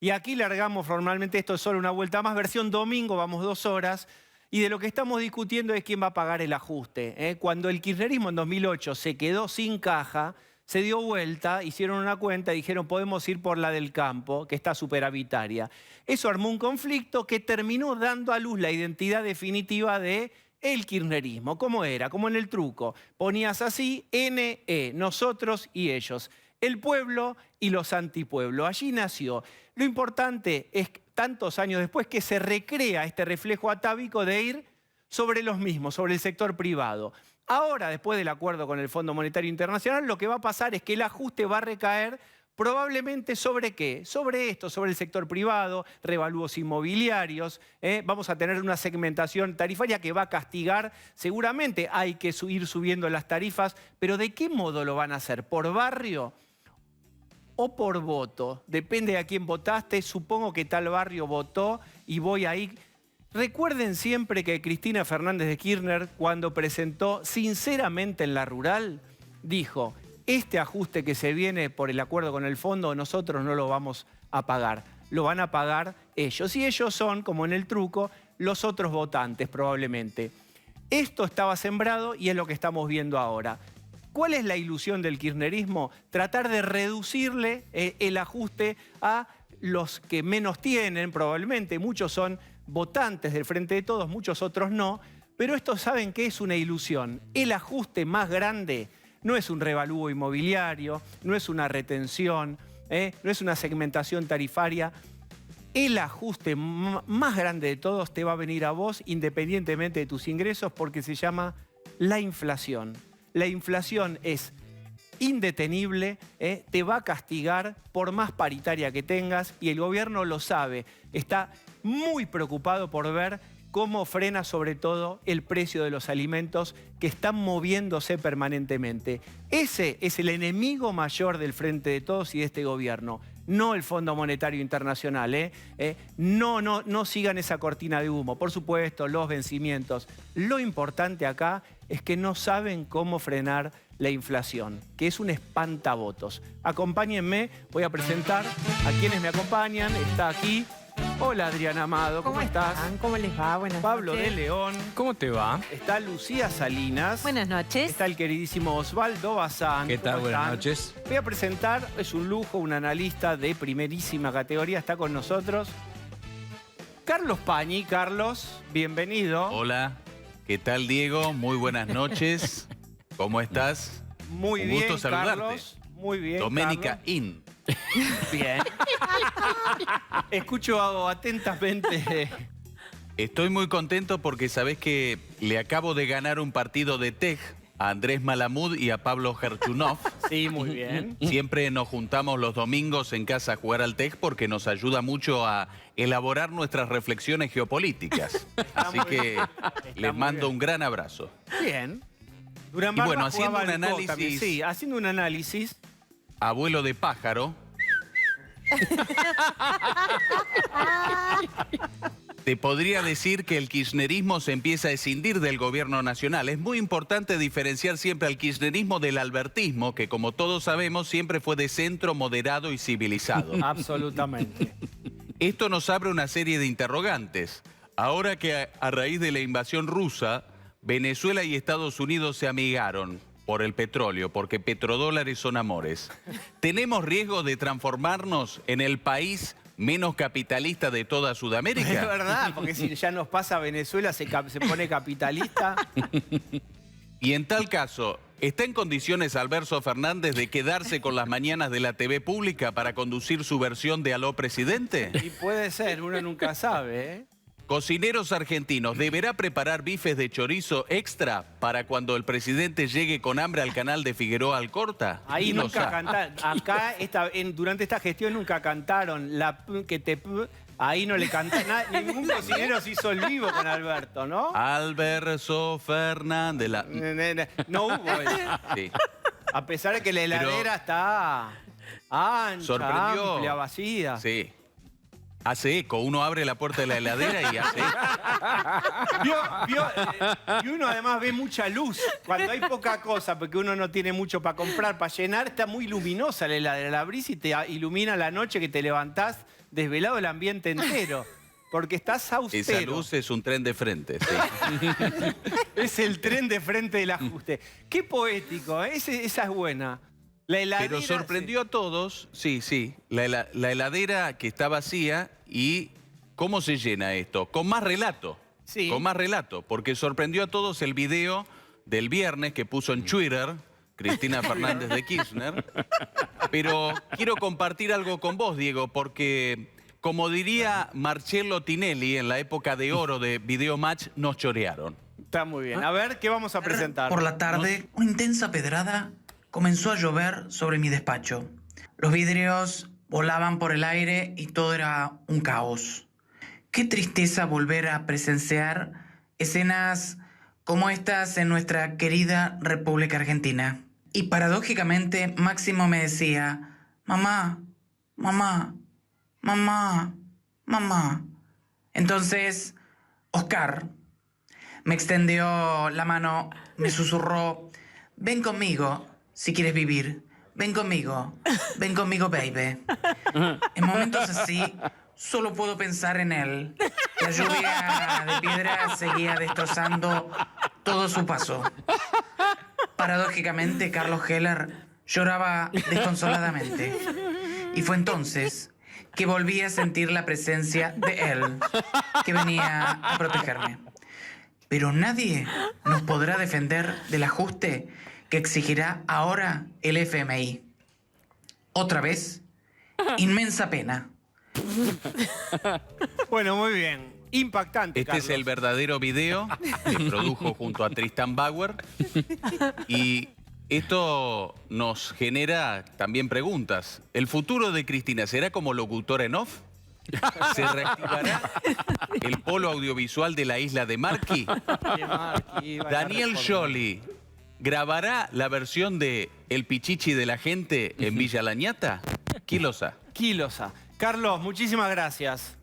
Y aquí largamos formalmente, esto es solo una vuelta más, versión domingo, vamos 2 horas. Y de lo que estamos discutiendo es quién va a pagar el ajuste, ¿eh? Cuando el kirchnerismo en 2008 se quedó sin caja, se dio vuelta, hicieron una cuenta y dijeron podemos ir por la del campo, que está superavitaria. Eso armó un conflicto que terminó dando a luz la identidad definitiva de el kirchnerismo. ¿Cómo era? Como en el truco. Ponías así, NE, nosotros y ellos. El pueblo y los antipueblos. Allí nació. Lo importante es, tantos años después, que se recrea este reflejo atávico de ir sobre los mismos, sobre el sector privado. Ahora, después del acuerdo con el Fondo Monetario Internacional, lo que va a pasar es que el ajuste va a recaer probablemente ¿sobre qué? Sobre esto, sobre el sector privado, revalúos inmobiliarios. Vamos a tener una segmentación tarifaria que va a castigar. Seguramente hay que ir subiendo las tarifas, pero ¿de qué modo lo van a hacer? ¿Por barrio o por voto? Depende de a quién votaste. Supongo que tal barrio votó y voy ahí. Recuerden siempre que Cristina Fernández de Kirchner, cuando presentó sinceramente en la rural, dijo: este ajuste que se viene por el acuerdo con el fondo, nosotros no lo vamos a pagar. Lo van a pagar ellos. Y ellos son, como en el truco, los otros votantes probablemente. Esto estaba sembrado y es lo que estamos viendo ahora. ¿Cuál es la ilusión del kirchnerismo? Tratar de reducirle el ajuste a los que menos tienen, probablemente. Muchos son votantes del Frente de Todos, muchos otros no. Pero estos saben que es una ilusión. El ajuste más grande no es un revalúo inmobiliario, no es una retención, no es una segmentación tarifaria. El ajuste más grande de todos te va a venir a vos independientemente de tus ingresos porque se llama la inflación. La inflación es indetenible, te va a castigar por más paritaria que tengas y el gobierno lo sabe. Está muy preocupado por ver cómo frena sobre todo el precio de los alimentos que están moviéndose permanentemente. Ese es el enemigo mayor del Frente de Todos y de este gobierno, no el Fondo Monetario Internacional. No sigan esa cortina de humo. Por supuesto, los vencimientos. Lo importante acá es que no saben cómo frenar la inflación, que es un espantavotos. Acompáñenme, voy a presentar a quienes me acompañan. Está aquí. Hola Adriana Amado, ¿cómo estás? ¿Cómo les va? Buenas Pablo noches. de León. ¿Cómo te va? Está Lucía Salinas. Buenas noches. Está el queridísimo Osvaldo Bazán. ¿Qué tal? ¿Cómo Buenas están? noches. Voy a presentar, es un lujo, un analista de primerísima categoría. Está con nosotros Carlos Pañi. Carlos, bienvenido. Hola, ¿qué tal Diego? Muy buenas noches. ¿Cómo estás? Muy Un bien, gusto saludarte. Carlos. Muy bien, Doménica Carlos. In. Bien. Escucho atentamente. Estoy muy contento porque sabés que le acabo de ganar un partido de TEG a Andrés Malamud y a Pablo Gerchunov. Sí, muy bien. Siempre nos juntamos los domingos en casa a jugar al TEG porque nos ayuda mucho a elaborar nuestras reflexiones geopolíticas. Así muy que bien. les muy mando bien. un gran abrazo. Bien. Durán Y Barba bueno, haciendo jugaba un al COP análisis- también. Sí, haciendo un análisis. Abuelo de pájaro. Te podría decir que el kirchnerismo se empieza a escindir del gobierno nacional. Es muy importante diferenciar siempre al kirchnerismo del albertismo, que como todos sabemos siempre fue de centro, moderado y civilizado. Absolutamente. Esto nos abre una serie de interrogantes. Ahora que a raíz de la invasión rusa, Venezuela y Estados Unidos se amigaron por el petróleo, porque petrodólares son amores. ¿Tenemos riesgo de transformarnos en el país menos capitalista de toda Es Sudamérica? verdad, porque si ya nos pasa a Venezuela, se pone capitalista. Y en tal caso, ¿está en condiciones Alberto Fernández de quedarse con las mañanas de la TV pública para conducir su versión de Aló Presidente? Y puede ser, uno nunca sabe, ¿eh? Cocineros argentinos, ¿deberá preparar bifes de chorizo extra para cuando el presidente llegue con hambre al canal de Figueroa Alcorta? Ahí ¿Quién lo nunca sabe? cantaron. Acá, durante esta gestión nunca cantaron la p que te p. Ahí no le cantaron. Ningún cocinero se hizo el vivo con Alberto, ¿no? Alberto Fernández. No hubo eso. Sí. A pesar de que la heladera está ancha, Sorprendió. amplia, vacía. Sí. Hace eco. Uno abre la puerta de la heladera y hace eco. Y uno además ve mucha luz. Cuando hay poca cosa, porque uno no tiene mucho para comprar, para llenar, está muy luminosa la heladera. La abrís y te ilumina la noche que te levantás desvelado el ambiente entero. Porque estás austero. Esa luz es un tren de frente, sí. Es el tren de frente del ajuste. Qué poético, ¿eh? Esa es buena. La heladera, Pero sorprendió a todos, sí, la heladera que está vacía y ¿cómo se llena esto? Con más relato. Sí. Con más relato, porque sorprendió a todos el video del viernes que puso en Twitter Cristina Fernández de Kirchner. Pero quiero compartir algo con vos, Diego, porque como diría Marcello Tinelli en la época de oro de Video Match, nos chorearon. Está muy bien. A ver, ¿qué vamos a presentar? Por la tarde, una intensa pedrada comenzó a llover sobre mi despacho. Los vidrios volaban por el aire y todo era un caos. Qué tristeza volver a presenciar escenas como estas en nuestra querida República Argentina. Y paradójicamente, Máximo me decía, mamá, mamá, mamá, mamá. Entonces, Oscar me extendió la mano, me susurró, ven conmigo si quieres vivir. Ven conmigo, baby. En momentos así, solo puedo pensar en él. La lluvia de piedra seguía destrozando todo su paso. Paradójicamente, Carlos Heller lloraba desconsoladamente. Y fue entonces que volví a sentir la presencia de él, que venía a protegerme. Pero nadie nos podrá defender del ajuste que exigirá ahora el FMI. Otra vez, inmensa pena. Bueno, muy bien. Impactante, Este Carlos. es el verdadero video que produjo junto a Tristan Bauer. Y esto nos genera también preguntas. ¿El futuro de Cristina será como locutora en off? ¿Se reactivará el polo audiovisual de la isla de Marqui? Daniel Scioli grabará la versión de El Pichichi de la Gente en Villa Lañata. Quilosa. Quilosa. Carlos, muchísimas gracias.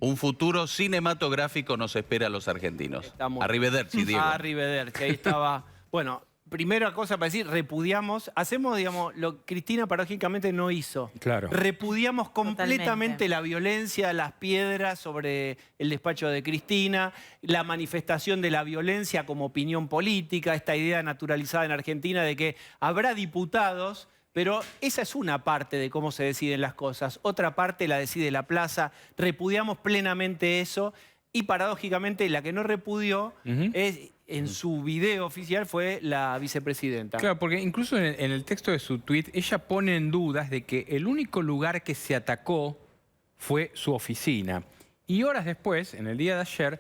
Un futuro cinematográfico nos espera a los argentinos. Estamos... Arrivederci, Diego. Arrivederci, ahí estaba. Bueno, primera cosa para decir, repudiamos, hacemos, digamos, lo que Cristina paradójicamente no hizo. Claro. Repudiamos completamente Totalmente. la violencia, las piedras sobre el despacho de Cristina, la manifestación de la violencia como opinión política, esta idea naturalizada en Argentina de que habrá diputados, pero esa es una parte de cómo se deciden las cosas. Otra parte la decide la plaza. Repudiamos plenamente eso y paradójicamente la que no repudió es... En su video oficial fue la vicepresidenta. Claro, porque incluso en el texto de su tuit, ella pone en dudas de que el único lugar que se atacó fue su oficina. Y horas después, en el día de ayer,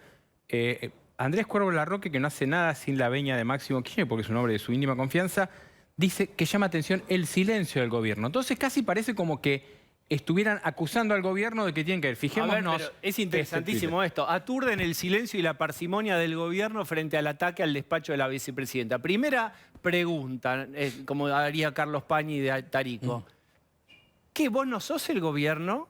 Andrés Cuervo Larroque, que no hace nada sin la veña de Máximo Kirchner, porque es un hombre de su íntima confianza, dice que llama atención el silencio del gobierno. Entonces casi parece como que estuvieran acusando al gobierno de que tienen que ver. Fijémonos. Pero es interesantísimo esto. Aturden el silencio y la parsimonia del gobierno frente al ataque al despacho de la vicepresidenta. Primera pregunta, como haría Carlos Pañi de Tarico. ¿Qué, vos no sos el gobierno?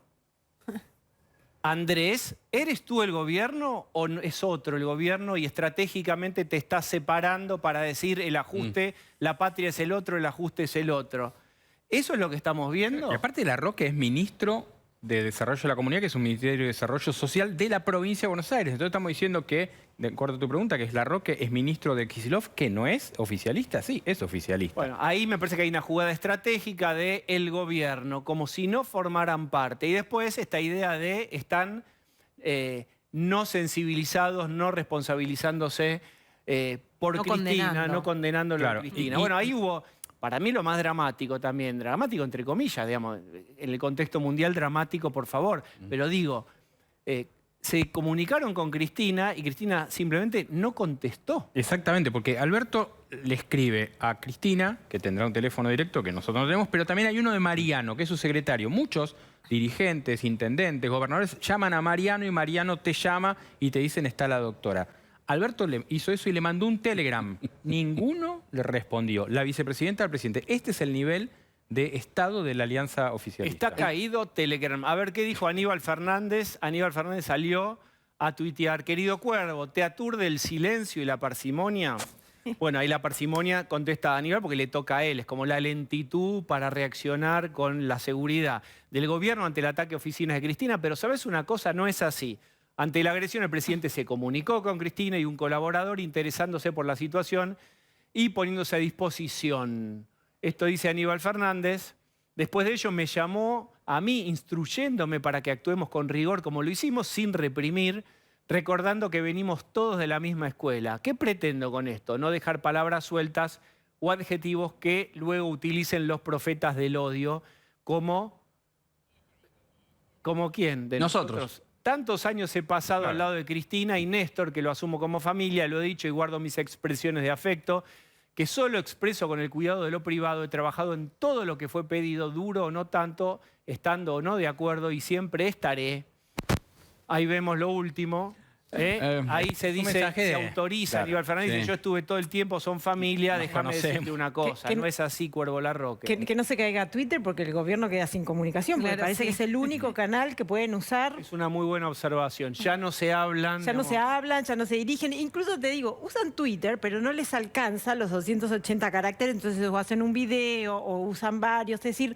Andrés, ¿eres tú el gobierno o es otro el gobierno y estratégicamente te estás separando para decir el ajuste, la patria es el otro, el ajuste es el otro? ¿Eso es lo que estamos viendo? Y aparte, Larroque es ministro de Desarrollo de la Comunidad, que es un Ministerio de Desarrollo Social de la provincia de Buenos Aires. Entonces estamos diciendo que, de acuerdo a tu pregunta, que es Larroque es ministro de Kicillof, que no es oficialista. Sí, es oficialista. Bueno, ahí me parece que hay una jugada estratégica del gobierno, como si no formaran parte. Y después esta idea de están no sensibilizados, no responsabilizándose por No Cristina, condenando. no condenándolo Claro. a Cristina. Y- Bueno, ahí hubo... Para mí lo más dramático también, dramático entre comillas, digamos, en el contexto mundial dramático, por favor, pero digo, se comunicaron con Cristina y Cristina simplemente no contestó. Exactamente, porque Alberto le escribe a Cristina, que tendrá un teléfono directo que nosotros no tenemos, pero también hay uno de Mariano, que es su secretario. Muchos dirigentes, intendentes, gobernadores llaman a Mariano y Mariano te llama y te dicen está la doctora. Alberto le hizo eso y le mandó un telegram. Ninguno le respondió. La vicepresidenta al presidente. Este es el nivel de estado de la alianza oficialista. Está caído Telegram. A ver qué dijo Aníbal Fernández. Aníbal Fernández salió a tuitear. Querido Cuervo, ¿te aturde el silencio y la parsimonia? Bueno, ahí la parsimonia contesta a Aníbal porque le toca a él. Es como la lentitud para reaccionar con la seguridad del gobierno ante el ataque a oficinas de Cristina. Pero ¿sabes una cosa? No es así. Ante la agresión, el presidente se comunicó con Cristina y un colaborador interesándose por la situación y poniéndose a disposición. Esto dice Aníbal Fernández. Después de ello me llamó a mí instruyéndome para que actuemos con rigor como lo hicimos, sin reprimir, recordando que venimos todos de la misma escuela. ¿Qué pretendo con esto? No dejar palabras sueltas o adjetivos que luego utilicen los profetas del odio como... ¿Como quién? De nosotros. Tantos años he pasado al lado de Cristina y Néstor, que lo asumo como familia, lo he dicho y guardo mis expresiones de afecto, que solo expreso con el cuidado de lo privado. He trabajado en todo lo que fue pedido, duro o no tanto, estando o no de acuerdo, y siempre estaré. Ahí vemos lo último. Ahí se dice, se autoriza, Aníbal Fernández dice, yo estuve todo el tiempo, son familia, déjame decirte una cosa, no es así, Cuervo Larroque. Que no se caiga a Twitter porque el gobierno queda sin comunicación, porque parece que es el único canal que pueden usar. Es una muy buena observación, ya no se hablan. Ya no se hablan, ya no se dirigen, incluso te digo, usan Twitter, pero no les alcanza los 280 caracteres, entonces o hacen un video o usan varios, es decir...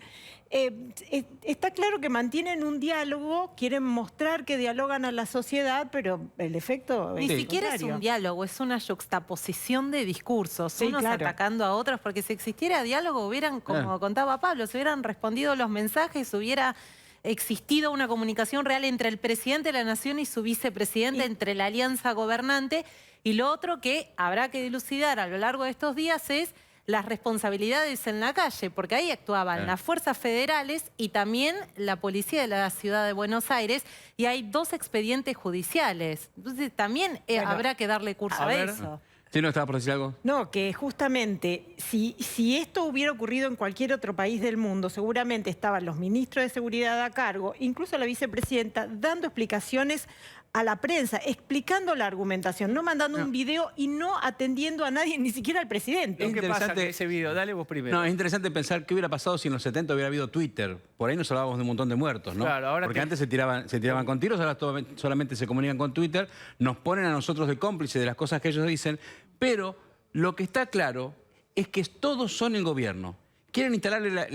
está claro que mantienen un diálogo, quieren mostrar que dialogan a la sociedad, pero el efecto Ni siquiera es un diálogo, es una juxtaposición de discursos, unos atacando a otros, porque si existiera diálogo hubieran, como contaba Pablo, se hubieran respondido los mensajes, hubiera existido una comunicación real entre el presidente de la Nación y su vicepresidente, entre la alianza gobernante, y lo otro que habrá que dilucidar a lo largo de estos días es las responsabilidades en la calle, porque ahí actuaban las fuerzas federales y también la policía de la ciudad de Buenos Aires, y hay 2 expedientes judiciales. Entonces también habrá que darle curso a eso. ¿Sí no estaba por decir algo? No, que justamente si esto hubiera ocurrido en cualquier otro país del mundo, seguramente estaban los ministros de seguridad a cargo, incluso la vicepresidenta, dando explicaciones a la prensa, explicando la argumentación, no mandando un video y no atendiendo a nadie, ni siquiera al presidente. ¿Qué pasa con ese video? Dale vos primero. No, es interesante pensar qué hubiera pasado si en los 70 hubiera habido Twitter. Por ahí nos hablábamos de un montón de muertos, ¿no? Claro, ahora porque antes se tiraban con tiros, ahora solamente se comunican con Twitter, nos ponen a nosotros de cómplices de las cosas que ellos dicen, pero lo que está claro es que todos son el gobierno. Quieren instalarle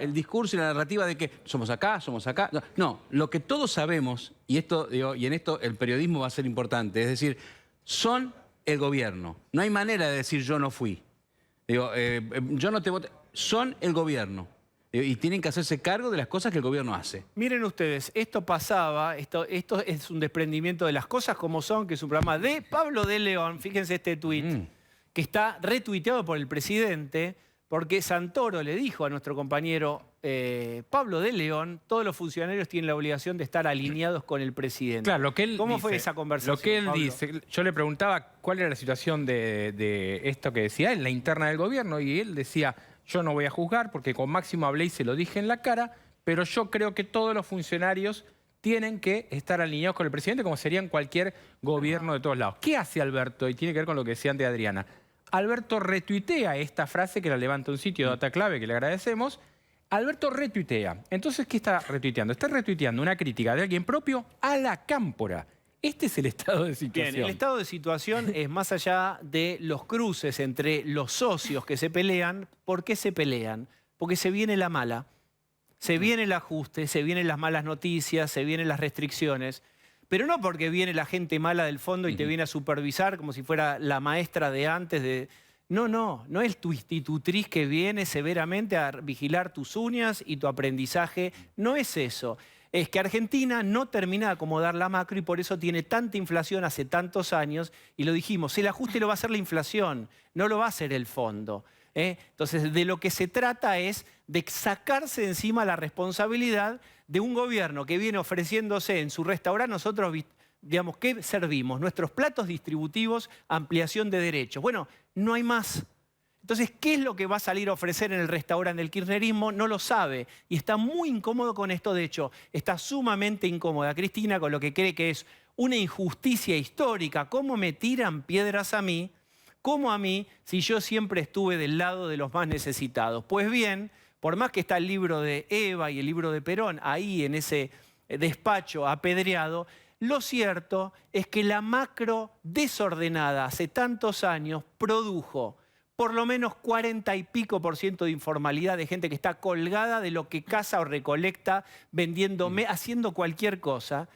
el discurso y la narrativa de que somos acá, somos acá. No, lo que todos sabemos, y en esto el periodismo va a ser importante, es decir, son el gobierno. No hay manera de decir yo no fui. Yo no te voté. Son el gobierno. Y tienen que hacerse cargo de las cosas que el gobierno hace. Miren ustedes, esto pasaba, esto es un desprendimiento de las cosas como son, que es un programa de Pablo de León, fíjense este tuit, que está retuiteado por el presidente, porque Santoro le dijo a nuestro compañero Pablo de León, todos los funcionarios tienen la obligación de estar alineados con el presidente. Claro, lo que él ¿Cómo dice, fue esa conversación, Lo que él Pablo? dice, yo le preguntaba cuál era la situación de esto que decía él, la interna del gobierno, y él decía, yo no voy a juzgar porque con Máximo hablé y se lo dije en la cara, pero yo creo que todos los funcionarios tienen que estar alineados con el presidente como sería en cualquier gobierno de todos lados. ¿Qué hace Alberto? Y tiene que ver con lo que decía antes Adriana. Alberto retuitea esta frase que la levanta un sitio de Data Clave, que le agradecemos. Alberto retuitea. Entonces, ¿qué está retuiteando? Está retuiteando una crítica de alguien propio a la cámpora. Este es el estado de situación. Bien, el estado de situación es más allá de los cruces entre los socios que se pelean. ¿Por qué se pelean? Porque se viene la mala, se viene el ajuste, se vienen las malas noticias, se vienen las restricciones. Pero no porque viene la gente mala del fondo y te viene a supervisar como si fuera la maestra de antes. No es tu institutriz que viene severamente a vigilar tus uñas y tu aprendizaje. No es eso. Es que Argentina no termina de acomodar la macro y por eso tiene tanta inflación hace tantos años. Y lo dijimos, el ajuste lo va a hacer la inflación, no lo va a hacer el fondo. Entonces, de lo que se trata es de sacarse de encima la responsabilidad de un gobierno que viene ofreciéndose en su restaurante. Nosotros, digamos, ¿qué servimos? Nuestros platos distributivos, ampliación de derechos. Bueno, no hay más. Entonces, ¿qué es lo que va a salir a ofrecer en el restaurante del kirchnerismo? No lo sabe y está muy incómodo con esto. De hecho, está sumamente incómoda Cristina con lo que cree que es una injusticia histórica. ¿Cómo me tiran piedras a mí? ¿Cómo a mí si yo siempre estuve del lado de los más necesitados? Pues bien, por más que está el libro de Eva y el libro de Perón ahí en ese despacho apedreado, Lo cierto es que la macro desordenada hace tantos años produjo por lo menos 40 y pico % de informalidad, de gente que está colgada de lo que caza o recolecta, vendiéndome, haciendo cualquier cosa.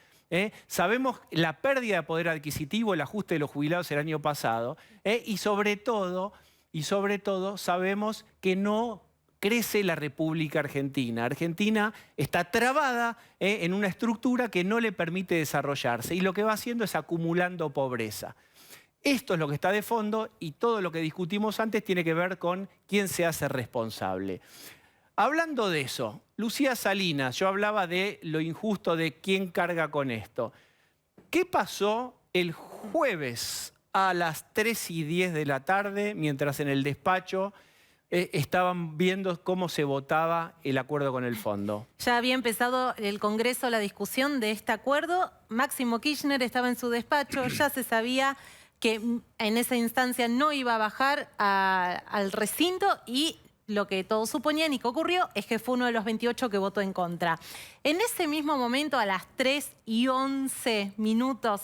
Sabemos la pérdida de poder adquisitivo, el ajuste de los jubilados el año pasado, y sobre todo sabemos que no crece la República Argentina. Argentina está trabada en una estructura que no le permite desarrollarse y lo que va haciendo es acumulando pobreza. Esto es lo que está de fondo y todo lo que discutimos antes tiene que ver con quién se hace responsable. Hablando de eso, Lucía Salinas, yo hablaba de lo injusto de quién carga con esto. ¿Qué pasó el jueves a las 3:10 de la tarde, mientras en el despacho estaban viendo cómo se votaba el acuerdo con el fondo? Ya había empezado el Congreso la discusión de este acuerdo. Máximo Kirchner estaba en su despacho, ya se sabía que en esa instancia no iba a bajar al recinto y lo que todos suponían y que ocurrió es que fue uno de los 28 que votó en contra. En ese mismo momento, a las 3:11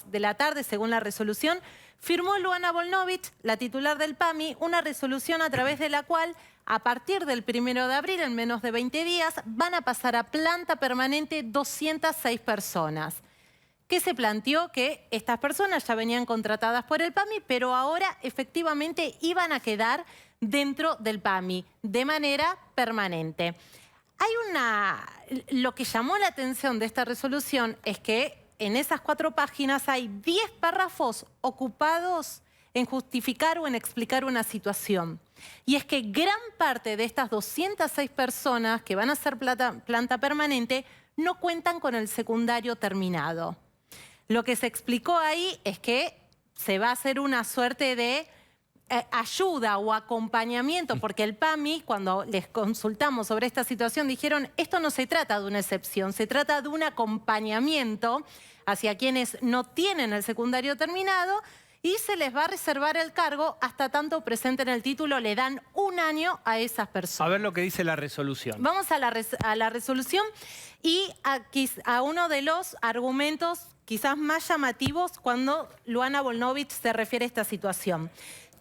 de la tarde, según la resolución, firmó Luana Bollnovich, la titular del PAMI, una resolución a través de la cual, a partir del 1 de abril, en menos de 20 días, van a pasar a planta permanente 206 personas. Que se planteó que estas personas ya venían contratadas por el PAMI, pero ahora efectivamente iban a quedar dentro del PAMI de manera permanente. Lo que llamó la atención de esta resolución es que en esas 4 páginas hay 10 párrafos ocupados en justificar o en explicar una situación. Y es que gran parte de estas 206 personas que van a ser planta permanente no cuentan con el secundario terminado. Lo que se explicó ahí es que se va a hacer una suerte de ayuda o acompañamiento, porque el PAMI, cuando les consultamos sobre esta situación, dijeron, esto no se trata de una excepción, se trata de un acompañamiento hacia quienes no tienen el secundario terminado y se les va a reservar el cargo hasta tanto presenten el título, le dan 1 año a esas personas. A ver lo que dice la resolución. Vamos a la resolución y a uno de los argumentos quizás más llamativos cuando Luana Bollnovich se refiere a esta situación.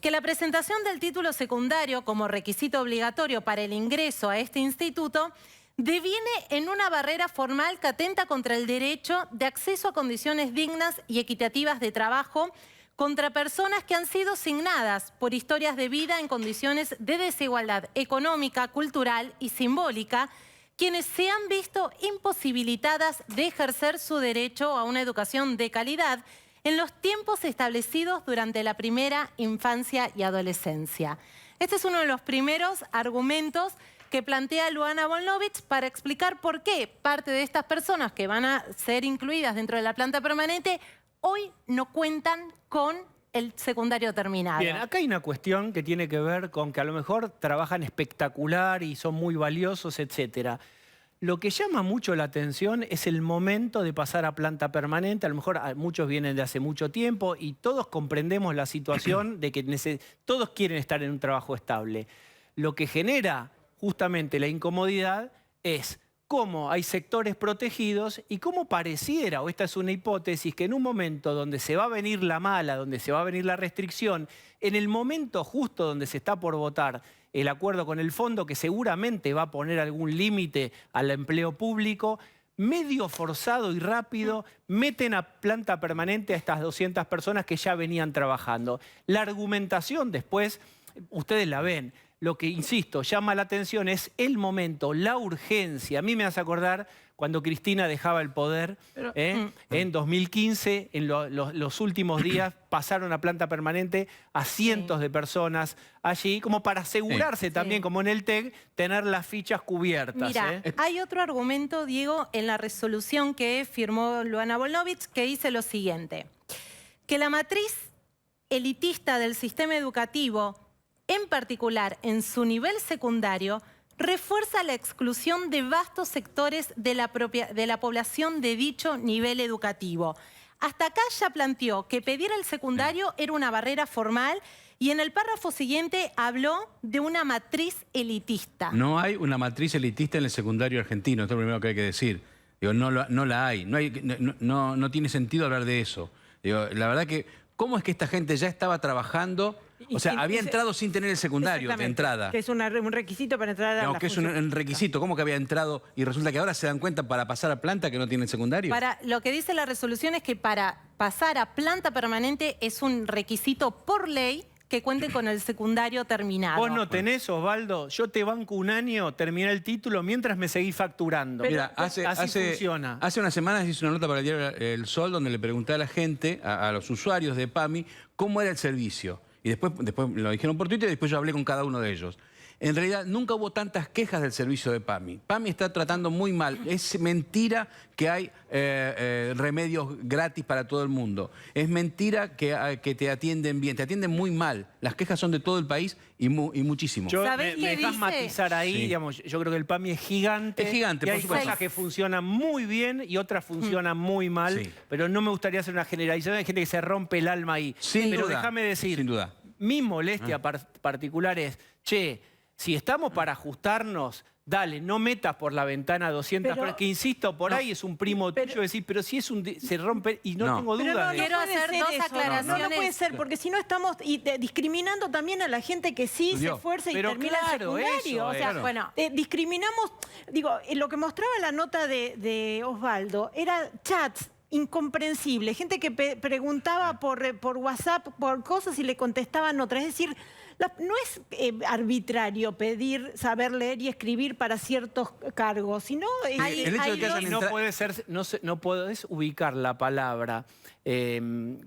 Que la presentación del título secundario como requisito obligatorio para el ingreso a este instituto deviene en una barrera formal que atenta contra el derecho de acceso a condiciones dignas y equitativas de trabajo contra personas que han sido asignadas por historias de vida en condiciones de desigualdad económica, cultural y simbólica, quienes se han visto imposibilitadas de ejercer su derecho a una educación de calidad en los tiempos establecidos durante la primera infancia y adolescencia. Este es uno de los primeros argumentos que plantea Luana Bollnovich para explicar por qué parte de estas personas que van a ser incluidas dentro de la planta permanente hoy no cuentan con el secundario terminado. Bien, acá hay una cuestión que tiene que ver con que a lo mejor trabajan espectacular y son muy valiosos, etcétera. Lo que llama mucho la atención es el momento de pasar a planta permanente. A lo mejor muchos vienen de hace mucho tiempo y todos comprendemos la situación de que todos quieren estar en un trabajo estable. Lo que genera justamente la incomodidad es cómo hay sectores protegidos y cómo pareciera, o esta es una hipótesis, que en un momento donde se va a venir la mala, donde se va a venir la restricción, en el momento justo donde se está por votar el acuerdo con el fondo, que seguramente va a poner algún límite al empleo público, medio forzado y rápido, meten a planta permanente a estas 200 personas que ya venían trabajando. La argumentación después, ustedes la ven. Lo que, insisto, llama la atención es el momento, la urgencia. A mí me hace acordar cuando Cristina dejaba el poder, en 2015, en los últimos días, pasaron a planta permanente a cientos de personas allí, como para asegurarse también, como en el TEC, tener las fichas cubiertas. Mira, hay otro argumento, Diego, en la resolución que firmó Luana Bollnovich, que dice lo siguiente, que la matriz elitista del sistema educativo, en particular en su nivel secundario, refuerza la exclusión de vastos sectores de la población de dicho nivel educativo. Hasta acá ya planteó que pedir el secundario era una barrera formal y en el párrafo siguiente habló de una matriz elitista. No hay una matriz elitista en el secundario argentino, esto es lo primero que hay que decir. Digo, no la hay. No tiene sentido hablar de eso. Digo, la verdad que, ¿cómo es que esta gente ya estaba trabajando? O sea, había entrado sin tener el secundario de entrada. Que es un requisito para entrar a la que es un requisito. ¿Cómo que había entrado y resulta que ahora se dan cuenta para pasar a planta que no tiene el secundario? Lo que dice la resolución es que para pasar a planta permanente es un requisito por ley que cuente con el secundario terminado. Vos no tenés, Osvaldo. Yo te banco un año, terminé el título, mientras me seguís facturando. Mira, así funciona. Hace unas semanas hice una nota para el diario El Sol donde le pregunté a la gente, a los usuarios de PAMI, cómo era el servicio. Y después lo dijeron por Twitter y después yo hablé con cada uno de ellos. En realidad nunca hubo tantas quejas del servicio de PAMI. PAMI está tratando muy mal. Es mentira que hay remedios gratis para todo el mundo. Es mentira que te atienden bien. Te atienden muy mal. Las quejas son de todo el país y muchísimo. ¿Me dejás matizar ahí? Sí. Digamos, yo creo que el PAMI es gigante. Es gigante, y por hay supuesto. cosas que funcionan muy bien y otras funcionan muy mal. Sí. Pero no me gustaría hacer una generalización. Hay gente que se rompe el alma ahí. Pero déjame decir, sin duda. Mi molestia particular es, che, si estamos para ajustarnos, dale, no metas por la ventana 200, porque insisto, por ahí es un primo tuyo decir, pero si es se rompe y no tengo dudas de Quiero eso. hacer dos aclaraciones. No puede ser, porque si no estamos discriminando también a la gente que sí se esfuerza y termina el secundario. O sea, bueno, discriminamos, digo, lo que mostraba la nota de Osvaldo era chats incomprensibles, gente que preguntaba por WhatsApp por cosas y le contestaban otras. Es decir, no es arbitrario pedir saber leer y escribir para ciertos cargos, sino no podés ubicar la palabra,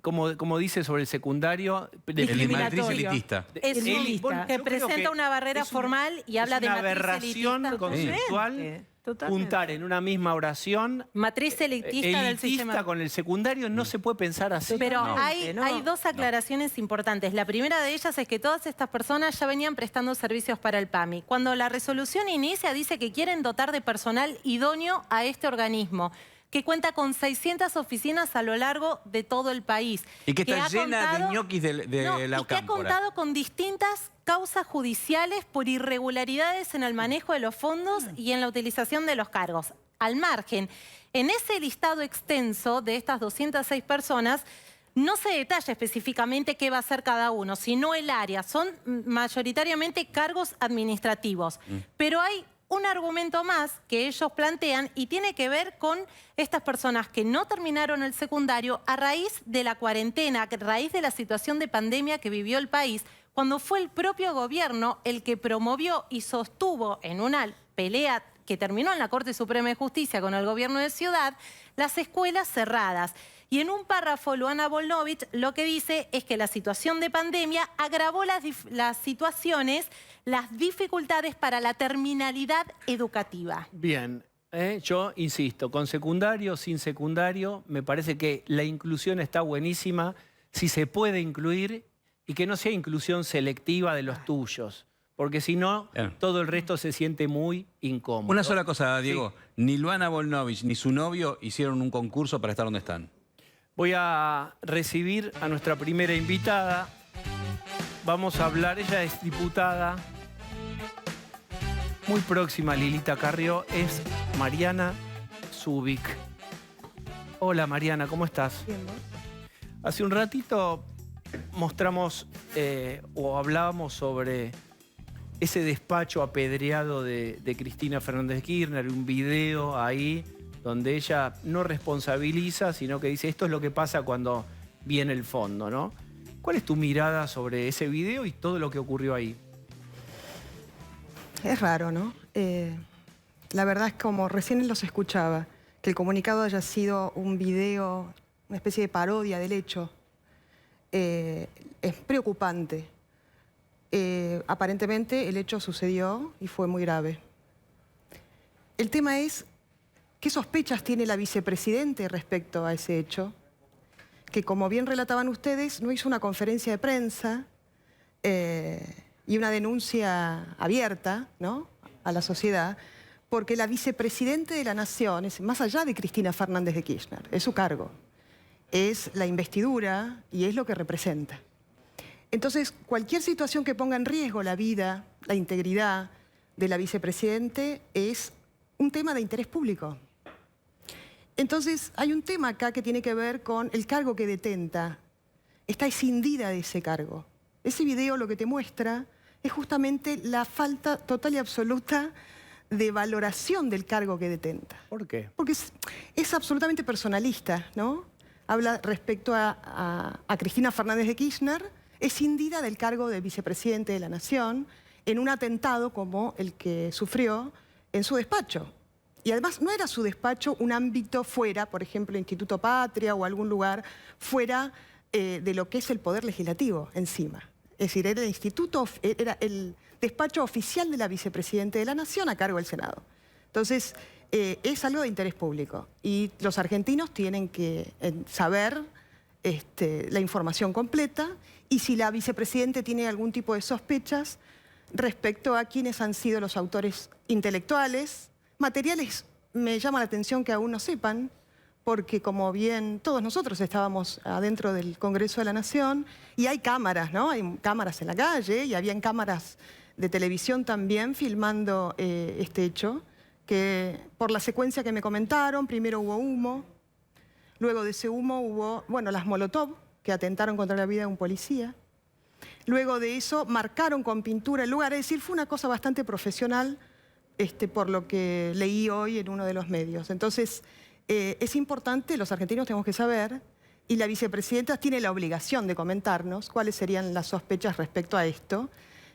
como dice sobre el secundario, el matriz elitista. Que presenta una barrera formal y habla de matriz aberración conceptual. Juntar en una misma oración matriz elitista del sistema con el secundario no se puede pensar así. Pero hay dos aclaraciones importantes. La primera de ellas es que todas estas personas ya venían prestando servicios para el PAMI. Cuando la resolución inicia dice que quieren dotar de personal idóneo a este organismo, que cuenta con 600 oficinas a lo largo de todo el país. Y que está llena de ñoquis de la y que ha contado con distintas causas judiciales por irregularidades en el manejo de los fondos y en la utilización de los cargos. Al margen, en ese listado extenso de estas 206 personas, no se detalla específicamente qué va a hacer cada uno, sino el área. Son mayoritariamente cargos administrativos. Pero hay un argumento más que ellos plantean y tiene que ver con estas personas que no terminaron el secundario a raíz de la cuarentena, a raíz de la situación de pandemia que vivió el país, cuando fue el propio gobierno el que promovió y sostuvo en una pelea que terminó en la Corte Suprema de Justicia con el gobierno de Ciudad, las escuelas cerradas. Y en un párrafo, Luana Volnovich lo que dice es que la situación de pandemia agravó las situaciones, las dificultades para la terminalidad educativa. Bien, yo insisto, con secundario, sin secundario, me parece que la inclusión está buenísima, si se puede incluir y que no sea inclusión selectiva de los tuyos. Porque si no, todo el resto se siente muy incómodo. Una sola cosa, Diego. Sí. Ni Luana Volnovich ni su novio hicieron un concurso para estar donde están. Voy a recibir a nuestra primera invitada. Vamos a hablar, ella es diputada muy próxima a Lilita Carrió, es Mariana Zubik. Hola Mariana, ¿cómo estás? Bien, ¿no? Hace un ratito mostramos o hablábamos sobre ese despacho apedreado de Cristina Fernández de Kirchner, un video ahí donde ella no responsabiliza, sino que dice esto es lo que pasa cuando viene el fondo, ¿no? ¿Cuál es tu mirada sobre ese video y todo lo que ocurrió ahí? Es raro, ¿no? La verdad es como recién los escuchaba, que el comunicado haya sido un video, una especie de parodia del hecho. Es preocupante. Aparentemente el hecho sucedió y fue muy grave. El tema es, ¿qué sospechas tiene la vicepresidente respecto a ese hecho? Que como bien relataban ustedes, no hizo una conferencia de prensa y una denuncia abierta, ¿no?, a la sociedad, porque la vicepresidente de la Nación es más allá de Cristina Fernández de Kirchner, es su cargo, es la investidura y es lo que representa. Entonces, cualquier situación que ponga en riesgo la vida, la integridad de la vicepresidente es un tema de interés público. Entonces, hay un tema acá que tiene que ver con el cargo que detenta. Está escindida de ese cargo. Ese video lo que te muestra es justamente la falta total y absoluta de valoración del cargo que detenta. ¿Por qué? Porque es absolutamente personalista, ¿no? Habla respecto a Cristina Fernández de Kirchner, escindida del cargo de vicepresidente de la Nación en un atentado como el que sufrió en su despacho. Y además no era su despacho un ámbito fuera, por ejemplo, Instituto Patria o algún lugar fuera de lo que es el Poder Legislativo encima. Es decir, era el despacho oficial de la vicepresidenta de la Nación a cargo del Senado. Entonces, es algo de interés público y los argentinos tienen que saber la información completa y si la vicepresidenta tiene algún tipo de sospechas respecto a quiénes han sido los autores intelectuales, materiales, me llama la atención que aún no sepan, porque como bien todos nosotros estábamos adentro del Congreso de la Nación y hay cámaras, ¿no? Hay cámaras en la calle y habían cámaras de televisión también filmando este hecho, que por la secuencia que me comentaron, primero hubo humo, luego de ese humo hubo, bueno, las molotov que atentaron contra la vida de un policía. Luego de eso marcaron con pintura el lugar, es decir, fue una cosa bastante profesional por lo que leí hoy en uno de los medios. Entonces, es importante, los argentinos tenemos que saber, y la vicepresidenta tiene la obligación de comentarnos cuáles serían las sospechas respecto a esto,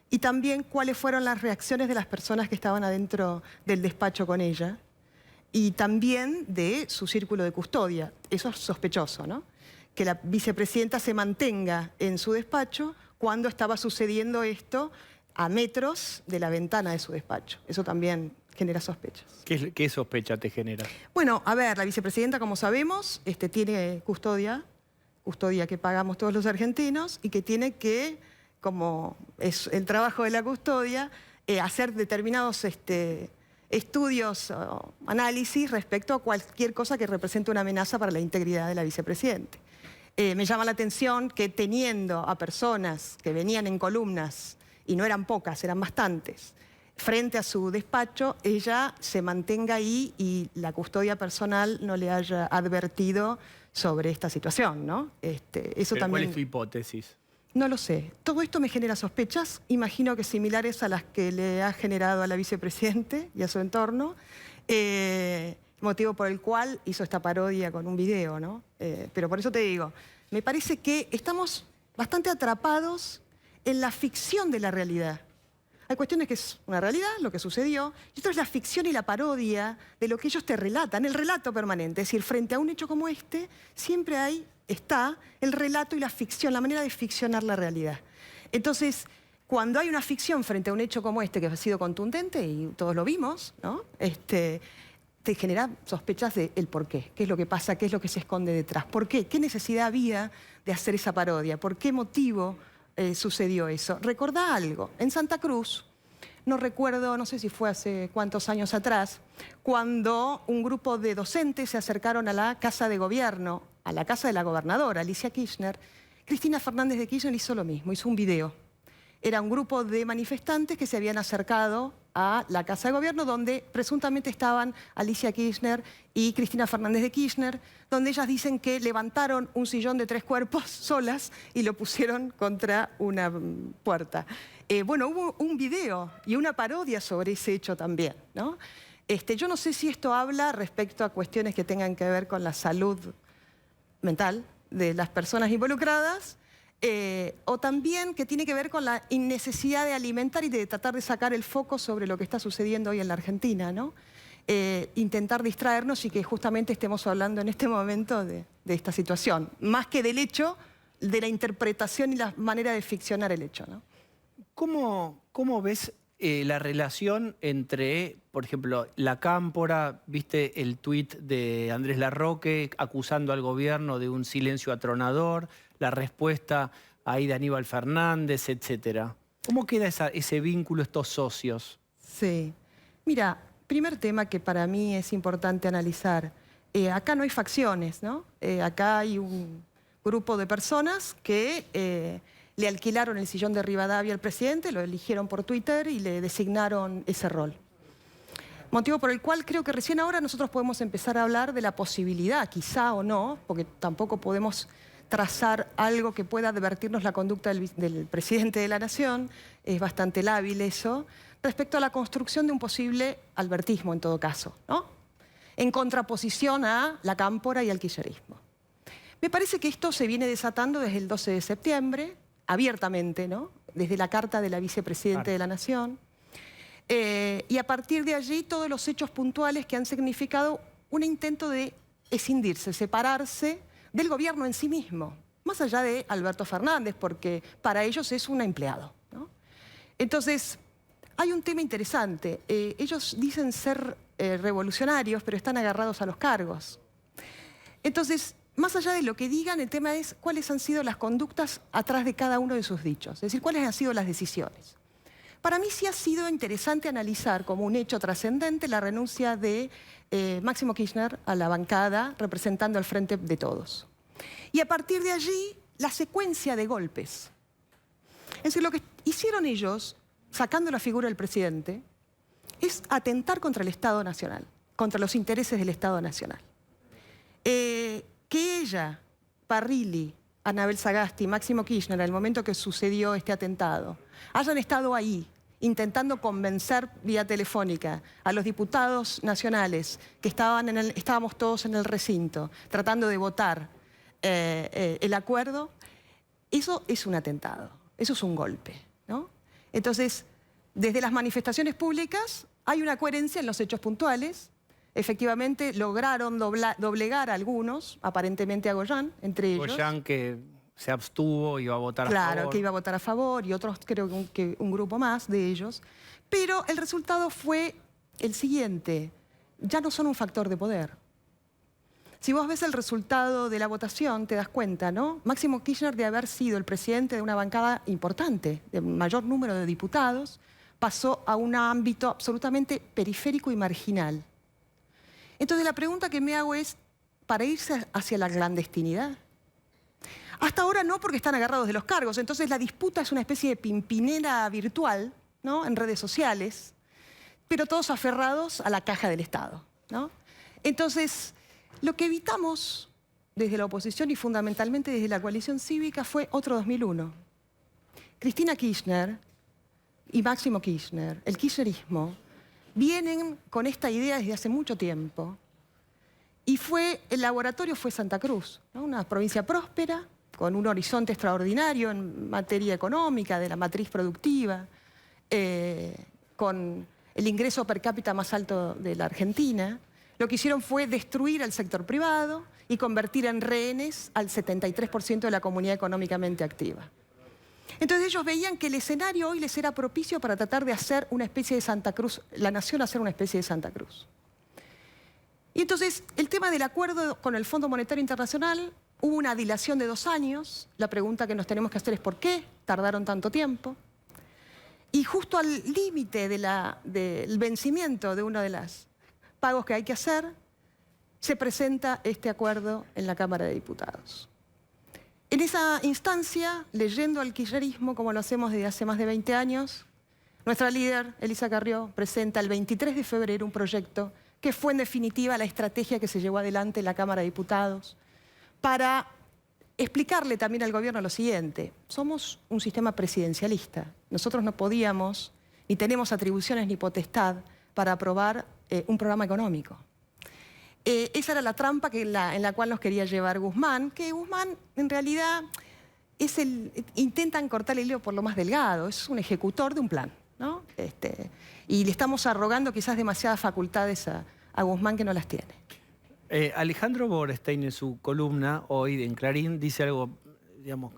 y también cuáles fueron las reacciones de las personas que estaban adentro del despacho con ella, y también de su círculo de custodia. Eso es sospechoso, ¿no? Que la vicepresidenta se mantenga en su despacho cuando estaba sucediendo esto a metros de la ventana de su despacho. Eso también genera sospechas. ¿Qué sospecha te genera? Bueno, a ver, la vicepresidenta, como sabemos, tiene custodia que pagamos todos los argentinos y que tiene que, como es el trabajo de la custodia, hacer determinados estudios o análisis respecto a cualquier cosa que represente una amenaza para la integridad de la vicepresidenta. Me llama la atención que teniendo a personas que venían en columnas, y no eran pocas, eran bastantes, frente a su despacho, ella se mantenga ahí y la custodia personal no le haya advertido sobre esta situación, ¿no? Eso también... ¿Cuál es tu hipótesis? No lo sé. Todo esto me genera sospechas, imagino que similares a las que le ha generado a la vicepresidente y a su entorno, motivo por el cual hizo esta parodia con un video, ¿no? Pero por eso te digo, me parece que estamos bastante atrapados en la ficción de la realidad. Hay cuestiones que es una realidad, lo que sucedió, y otra es la ficción y la parodia de lo que ellos te relatan, el relato permanente. Es decir, frente a un hecho como este, siempre está el relato y la ficción, la manera de ficcionar la realidad. Entonces, cuando hay una ficción frente a un hecho como este, que ha sido contundente, y todos lo vimos, ¿no? Te genera sospechas del por qué es lo que pasa, qué es lo que se esconde detrás, por qué necesidad había de hacer esa parodia, por qué motivo sucedió eso. Recordá algo, en Santa Cruz, no recuerdo, no sé si fue hace cuántos años atrás, cuando un grupo de docentes se acercaron a la casa de gobierno, a la casa de la gobernadora, Alicia Kirchner, Cristina Fernández de Kirchner hizo lo mismo, hizo un video. Era un grupo de manifestantes que se habían acercado a la Casa de Gobierno, donde presuntamente estaban Alicia Kirchner y Cristina Fernández de Kirchner, donde ellas dicen que levantaron un sillón de 3 cuerpos solas y lo pusieron contra una puerta. Bueno, hubo un video y una parodia sobre ese hecho también, ¿no? Yo no sé si esto habla respecto a cuestiones que tengan que ver con la salud mental de las personas involucradas, o también que tiene que ver con la innecesidad de alimentar y de tratar de sacar el foco sobre lo que está sucediendo hoy en la Argentina, ¿no? Intentar distraernos y que justamente estemos hablando en este momento de esta situación, más que del hecho, de la interpretación y la manera de ficcionar el hecho, ¿no? ¿Cómo ves la relación entre, por ejemplo, la Cámpora, viste el tuit de Andrés Larroque acusando al gobierno de un silencio atronador, la respuesta ahí de Aníbal Fernández, etcétera? ¿Cómo queda ese vínculo, estos socios? Sí. Mira, primer tema que para mí es importante analizar. Acá no hay facciones, ¿no? Acá hay un grupo de personas que le alquilaron el sillón de Rivadavia al presidente, lo eligieron por Twitter y le designaron ese rol. Motivo por el cual creo que recién ahora nosotros podemos empezar a hablar de la posibilidad, quizá o no, porque tampoco podemos trazar algo que pueda advertirnos la conducta del presidente de la Nación, es bastante lábil eso, respecto a la construcción de un posible albertismo en todo caso, ¿no? En contraposición a la cámpora y al kirchnerismo. Me parece que esto se viene desatando desde el 12 de septiembre, abiertamente, ¿no? Desde la carta de la vicepresidenta de la Nación. Y a partir de allí todos los hechos puntuales que han significado un intento de escindirse, separarse del gobierno en sí mismo, más allá de Alberto Fernández, porque para ellos es un empleado, ¿no? Entonces, hay un tema interesante. Ellos dicen ser revolucionarios, pero están agarrados a los cargos. Entonces, más allá de lo que digan, el tema es cuáles han sido las conductas atrás de cada uno de sus dichos, es decir, cuáles han sido las decisiones. Para mí sí ha sido interesante analizar como un hecho trascendente la renuncia de Máximo Kirchner a la bancada representando al Frente de Todos. Y a partir de allí, la secuencia de golpes. Es decir, lo que hicieron ellos, sacando la figura del presidente, es atentar contra el Estado Nacional, contra los intereses del Estado Nacional. Que ella, Parrilli, Anabel Sagasti, Máximo Kirchner, al momento que sucedió este atentado, hayan estado ahí intentando convencer vía telefónica a los diputados nacionales que estábamos todos en el recinto tratando de votar el acuerdo, eso es un atentado, eso es un golpe, ¿no? Entonces, desde las manifestaciones públicas hay una coherencia en los hechos puntuales. Efectivamente, lograron doblegar a algunos, aparentemente a Goyán, entre ellos. Goyán que se abstuvo y iba a votar a favor. Claro, que iba a votar a favor y otros, creo que un grupo más de ellos. Pero el resultado fue el siguiente. Ya no son un factor de poder. Si vos ves el resultado de la votación, te das cuenta, ¿no? Máximo Kirchner, de haber sido el presidente de una bancada importante, de mayor número de diputados, pasó a un ámbito absolutamente periférico y marginal. Entonces la pregunta que me hago es, ¿para irse hacia la clandestinidad? Hasta ahora no, porque están agarrados de los cargos. Entonces la disputa es una especie de pimpinera virtual, ¿no? En redes sociales, pero todos aferrados a la caja del Estado, ¿no? Entonces, lo que evitamos desde la oposición y fundamentalmente desde la coalición cívica fue otro 2001. Cristina Kirchner y Máximo Kirchner, el kirchnerismo, vienen con esta idea desde hace mucho tiempo. Y el laboratorio fue Santa Cruz, ¿no? Una provincia próspera, con un horizonte extraordinario en materia económica, de la matriz productiva, con el ingreso per cápita más alto de la Argentina. Lo que hicieron fue destruir al sector privado y convertir en rehenes al 73% de la comunidad económicamente activa. Entonces ellos veían que el escenario hoy les era propicio para tratar de hacer una especie de Santa Cruz, la nación hacer una especie de Santa Cruz. Y entonces el tema del acuerdo con el Fondo Monetario Internacional, hubo una dilación de 2 años. La pregunta que nos tenemos que hacer es ¿por qué tardaron tanto tiempo? Y justo al límite del vencimiento de uno de los pagos que hay que hacer, se presenta este acuerdo en la Cámara de Diputados. En esa instancia, leyendo al kirchnerismo, como lo hacemos desde hace más de 20 años, nuestra líder, Elisa Carrió, presenta el 23 de febrero un proyecto que fue en definitiva la estrategia que se llevó adelante en la Cámara de Diputados para explicarle también al gobierno lo siguiente: somos un sistema presidencialista, nosotros no podíamos, ni tenemos atribuciones ni potestad para aprobar un programa económico. Esa era la trampa en la cual nos quería llevar Guzmán, que Guzmán en realidad intentan cortar el hilo por lo más delgado, es un ejecutor de un plan, ¿no? Y le estamos arrogando quizás demasiadas facultades a Guzmán que no las tiene. Alejandro Borstein en su columna hoy en Clarín dice algo, digamos,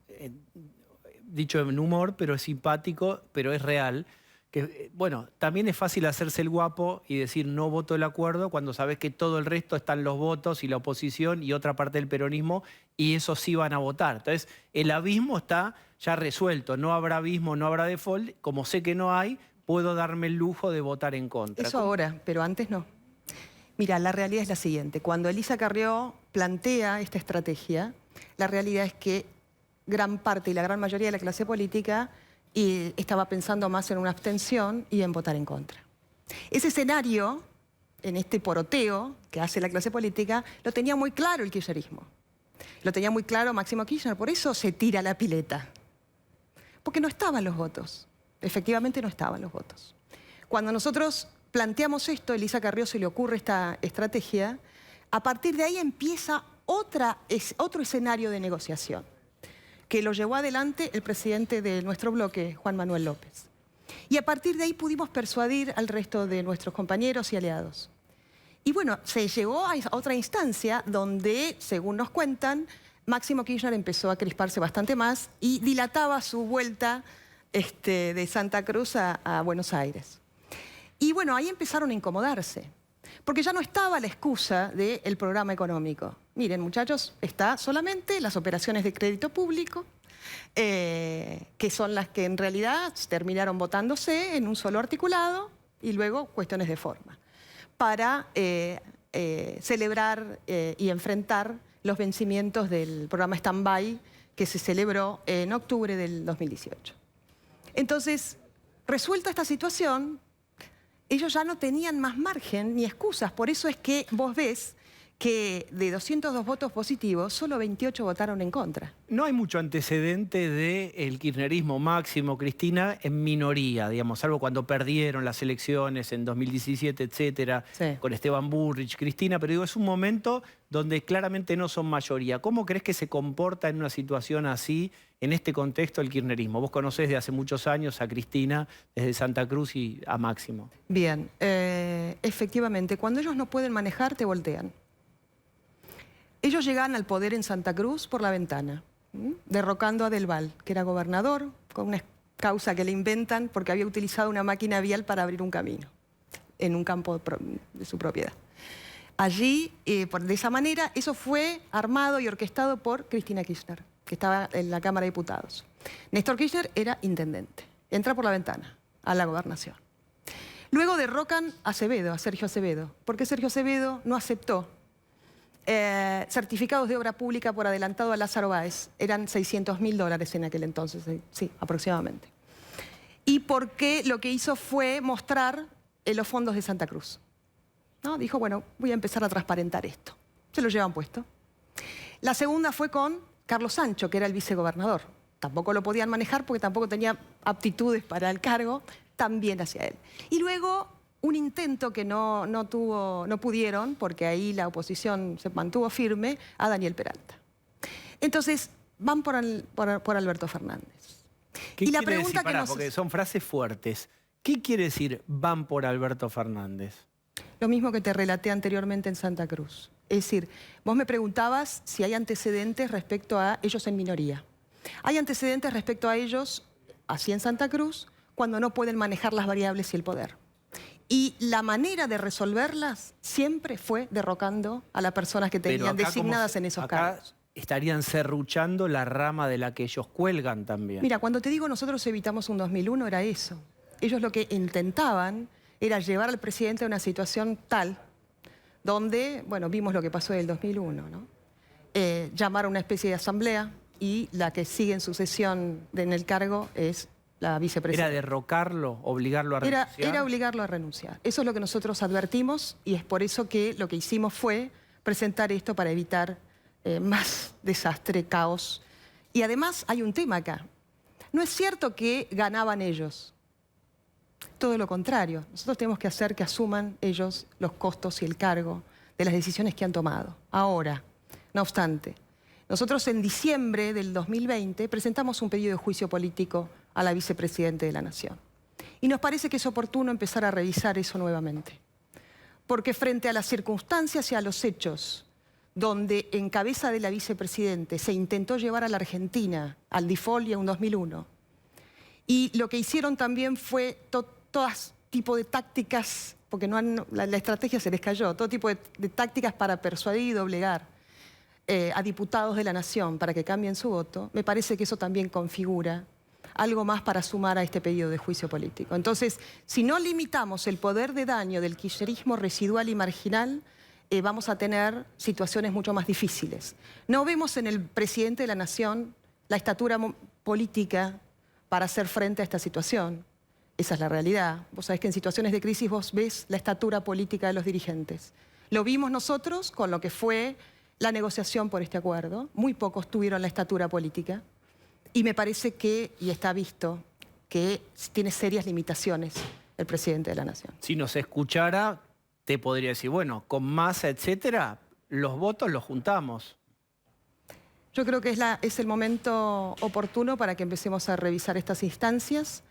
dicho en humor, pero es simpático, pero es real. Que, bueno, también es fácil hacerse el guapo y decir no voto el acuerdo cuando sabes que todo el resto están los votos y la oposición y otra parte del peronismo y esos sí van a votar. Entonces, el abismo está ya resuelto. No habrá abismo, no habrá default. Como sé que no hay, puedo darme el lujo de votar en contra. Eso ahora, pero antes no. Mira, la realidad es la siguiente. Cuando Elisa Carrió plantea esta estrategia, la realidad es que gran parte y la gran mayoría de la clase política estaba pensando más en una abstención y en votar en contra. Ese escenario en este poroteo que hace la clase política, lo tenía muy claro el kirchnerismo. Lo tenía muy claro Máximo Kirchner, por eso se tira a la pileta. Porque no estaban los votos. Efectivamente no estaban los votos. Cuando nosotros planteamos esto, a Elisa Carrió se le ocurre esta estrategia, a partir de ahí empieza otro escenario de negociación, que lo llevó adelante el presidente de nuestro bloque, Juan Manuel López. Y a partir de ahí pudimos persuadir al resto de nuestros compañeros y aliados. Y bueno, se llegó a otra instancia donde, según nos cuentan, Máximo Kirchner empezó a crisparse bastante más y dilataba su vuelta de Santa Cruz a Buenos Aires. Y bueno, ahí empezaron a incomodarse, porque ya no estaba la excusa del programa económico. Miren, muchachos, está solamente las operaciones de crédito público, que son las que en realidad terminaron votándose en un solo articulado y luego cuestiones de forma, para celebrar y enfrentar los vencimientos del programa Stand-by que se celebró en octubre del 2018. Entonces, resuelta esta situación, ellos ya no tenían más margen ni excusas. Por eso es que vos ves que de 202 votos positivos, solo 28 votaron en contra. No hay mucho antecedente del kirchnerismo Máximo, Cristina, en minoría, digamos, salvo cuando perdieron las elecciones en 2017, etcétera, Sí. con Esteban Bullrich, Cristina, pero digo, es un momento donde claramente no son mayoría. ¿Cómo crees que se comporta en una situación así, en este contexto, el kirchnerismo? Vos conocés de hace muchos años a Cristina, desde Santa Cruz y a Máximo. Bien, efectivamente, cuando ellos no pueden manejar, te voltean. Ellos llegan al poder en Santa Cruz por la ventana, derrocando a Del Val, que era gobernador, con una causa que le inventan porque había utilizado una máquina vial para abrir un camino en un campo de su propiedad. Allí, de esa manera, eso fue armado y orquestado por Cristina Kirchner, que estaba en la Cámara de Diputados. Néstor Kirchner era intendente, entra por la ventana a la gobernación. Luego derrocan a Acevedo, a Sergio Acevedo, porque Sergio Acevedo no aceptó certificados de obra pública por adelantado a Lázaro Báez. Eran $600.000 en aquel entonces, sí, aproximadamente. Y porque lo que hizo fue mostrar los fondos de Santa Cruz, ¿no? Dijo, bueno, voy a empezar a transparentar esto. Se lo llevan puesto. La segunda fue con Carlos Sancho, que era el vicegobernador. Tampoco lo podían manejar porque tampoco tenía aptitudes para el cargo, también hacia él. Y luego un intento que no pudieron, porque ahí la oposición se mantuvo firme, a Daniel Peralta. Entonces, van por Alberto Fernández. ¿Qué y la quiere pregunta decir, que nos... porque son frases fuertes. ¿Qué quiere decir van por Alberto Fernández? Lo mismo que te relaté anteriormente en Santa Cruz. Es decir, vos me preguntabas si hay antecedentes respecto a ellos en minoría. Hay antecedentes respecto a ellos, así en Santa Cruz, cuando no pueden manejar las variables y el poder. Y la manera de resolverlas siempre fue derrocando a las personas que tenían designadas en esos cargos. Estarían serruchando la rama de la que ellos cuelgan también. Mira, cuando te digo nosotros evitamos un 2001, era eso. Ellos lo que intentaban era llevar al presidente a una situación tal donde, bueno, vimos lo que pasó en el 2001, ¿no? Llamar a una especie de asamblea y la que sigue en sucesión en el cargo es la vicepresidenta. ¿Era derrocarlo, obligarlo a renunciar? Era obligarlo a renunciar. Eso es lo que nosotros advertimos y es por eso que lo que hicimos fue presentar esto para evitar más desastre, caos. Y además hay un tema acá. No es cierto que ganaban ellos. Todo lo contrario. Nosotros tenemos que hacer que asuman ellos los costos y el cargo de las decisiones que han tomado. Ahora, no obstante, nosotros en diciembre del 2020 presentamos un pedido de juicio político a la vicepresidenta de la Nación. Y nos parece que es oportuno empezar a revisar eso nuevamente. Porque frente a las circunstancias y a los hechos donde en cabeza de la vicepresidenta se intentó llevar a la Argentina al default y a un 2001, y lo que hicieron también fue todo tipo de tácticas, porque la estrategia se les cayó, todo tipo de tácticas para persuadir y doblegar a diputados de la Nación para que cambien su voto, me parece que eso también configura algo más para sumar a este pedido de juicio político. Entonces, si no limitamos el poder de daño del kirchnerismo residual y marginal, vamos a tener situaciones mucho más difíciles. No vemos en el presidente de la Nación la estatura política para hacer frente a esta situación. Esa es la realidad. Vos sabés que en situaciones de crisis vos ves la estatura política de los dirigentes. Lo vimos nosotros con lo que fue la negociación por este acuerdo. Muy pocos tuvieron la estatura política. Y me parece que, y está visto, que tiene serias limitaciones el presidente de la Nación. Si nos escuchara, te podría decir, bueno, con Massa, etcétera, los votos los juntamos. Yo creo que es el momento oportuno para que empecemos a revisar estas instancias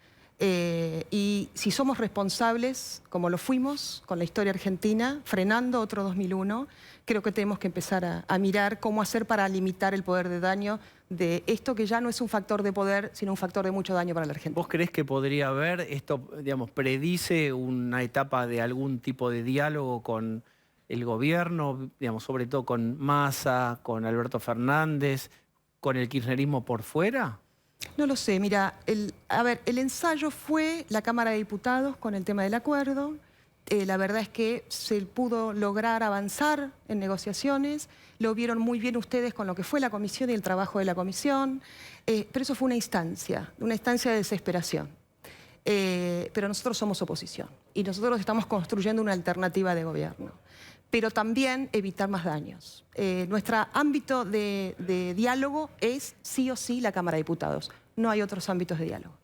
y si somos responsables, como lo fuimos con la historia argentina, frenando otro 2001, creo que tenemos que empezar a mirar cómo hacer para limitar el poder de daño de esto que ya no es un factor de poder, sino un factor de mucho daño para la Argentina. ¿Vos creés que podría haber, esto, digamos, predice una etapa de algún tipo de diálogo con el gobierno, digamos, sobre todo con Massa, con Alberto Fernández, con el kirchnerismo por fuera? No lo sé, mira, el ensayo fue la Cámara de Diputados con el tema del acuerdo. La verdad es que se pudo lograr avanzar en negociaciones, lo vieron muy bien ustedes con lo que fue la comisión y el trabajo de la comisión, pero eso fue una instancia de desesperación. Pero nosotros somos oposición y nosotros estamos construyendo una alternativa de gobierno, pero también evitar más daños. Nuestro ámbito de diálogo es sí o sí la Cámara de Diputados, no hay otros ámbitos de diálogo.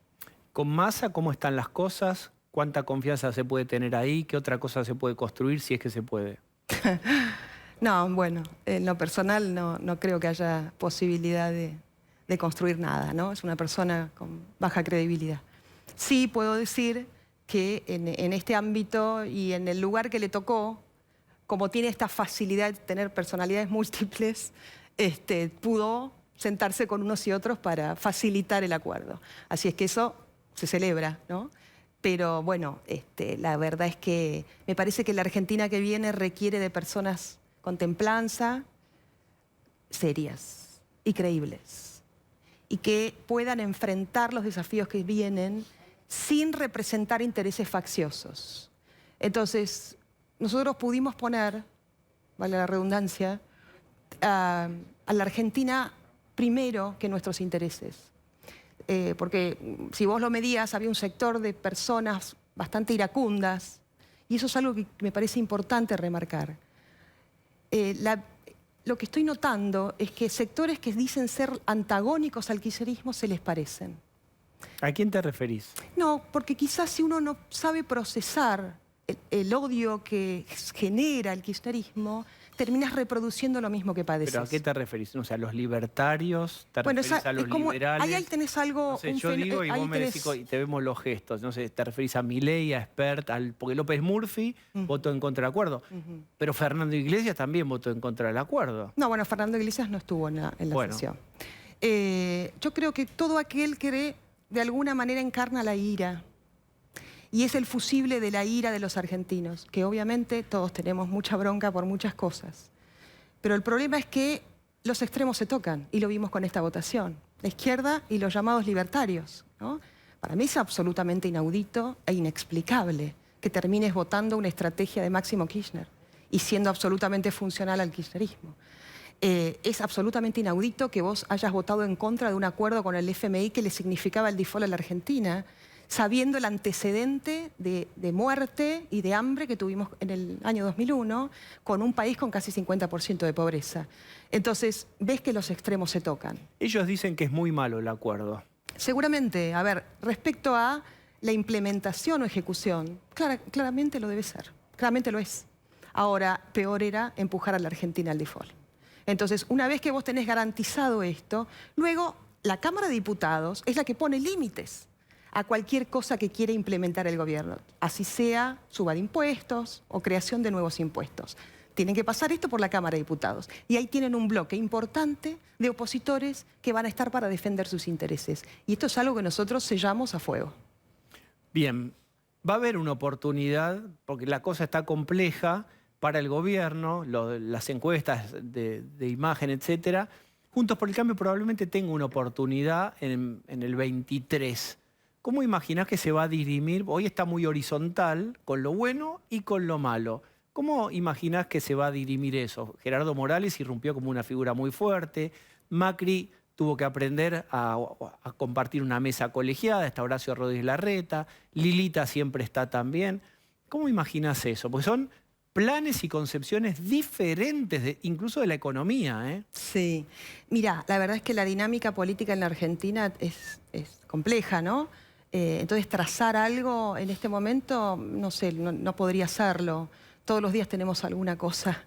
¿Con Massa cómo están las cosas? ¿Cuánta confianza se puede tener ahí? ¿Qué otra cosa se puede construir si es que se puede? No, bueno, en lo personal no creo que haya posibilidad de construir nada, ¿no? Es una persona con baja credibilidad. Sí puedo decir que en este ámbito y en el lugar que le tocó, como tiene esta facilidad de tener personalidades múltiples, pudo sentarse con unos y otros para facilitar el acuerdo. Así es que eso se celebra, ¿no? Pero bueno, la verdad es que me parece que la Argentina que viene requiere de personas con templanza, serias y creíbles, y que puedan enfrentar los desafíos que vienen sin representar intereses facciosos. Entonces, nosotros pudimos poner, vale la redundancia, a la Argentina primero que nuestros intereses. Porque si vos lo medías, había un sector de personas bastante iracundas, y eso es algo que me parece importante remarcar. Lo que estoy notando es que sectores que dicen ser antagónicos al kirchnerismo se les parecen. ¿A quién te referís? No, porque quizás si uno no sabe procesar el odio que genera el kirchnerismo, terminas reproduciendo lo mismo que padeces. ¿Pero a qué te referís? O sea, ¿a los libertarios? ¿Te referís a los liberales? Ahí tenés algo... No sé, yo digo y vos me decís y te vemos los gestos. No sé, ¿te referís a Milei, a Espert, porque López Murphy votó en contra del acuerdo? Pero Fernando Iglesias también votó en contra del acuerdo. No, bueno, Fernando Iglesias no estuvo en la sesión. Yo creo que todo aquel que de alguna manera encarna la ira, y es el fusible de la ira de los argentinos, que obviamente todos tenemos mucha bronca por muchas cosas. Pero el problema es que los extremos se tocan, y lo vimos con esta votación. La izquierda y los llamados libertarios, ¿no? Para mí es absolutamente inaudito e inexplicable que termines votando una estrategia de Máximo Kirchner y siendo absolutamente funcional al kirchnerismo. Es absolutamente inaudito que vos hayas votado en contra de un acuerdo con el FMI que le significaba el default a la Argentina, sabiendo el antecedente de muerte y de hambre que tuvimos en el año 2001, con un país con casi 50% de pobreza. Entonces, ves que los extremos se tocan. Ellos dicen que es muy malo el acuerdo. Seguramente, a ver, respecto a la implementación o ejecución, claramente lo debe ser, claramente lo es. Ahora, peor era empujar a la Argentina al default. Entonces, una vez que vos tenés garantizado esto, luego la Cámara de Diputados es la que pone límites a cualquier cosa que quiera implementar el gobierno, así sea suba de impuestos o creación de nuevos impuestos. Tienen que pasar esto por la Cámara de Diputados. Y ahí tienen un bloque importante de opositores que van a estar para defender sus intereses. Y esto es algo que nosotros sellamos a fuego. Bien, va a haber una oportunidad, porque la cosa está compleja para el gobierno, las encuestas de imagen, etcétera. Juntos por el Cambio probablemente tenga una oportunidad en el 23. ¿Cómo imaginás que se va a dirimir? Hoy está muy horizontal, con lo bueno y con lo malo. ¿Cómo imaginás que se va a dirimir eso? Gerardo Morales irrumpió como una figura muy fuerte. Macri tuvo que aprender a compartir una mesa colegiada, está Horacio Rodríguez Larreta, Lilita siempre está también. ¿Cómo imaginas eso? Porque son planes y concepciones diferentes, incluso de la economía, ¿eh? Sí. Mira, la verdad es que la dinámica política en la Argentina es compleja, ¿no? Entonces, trazar algo en este momento, no sé, no podría hacerlo. Todos los días tenemos alguna cosa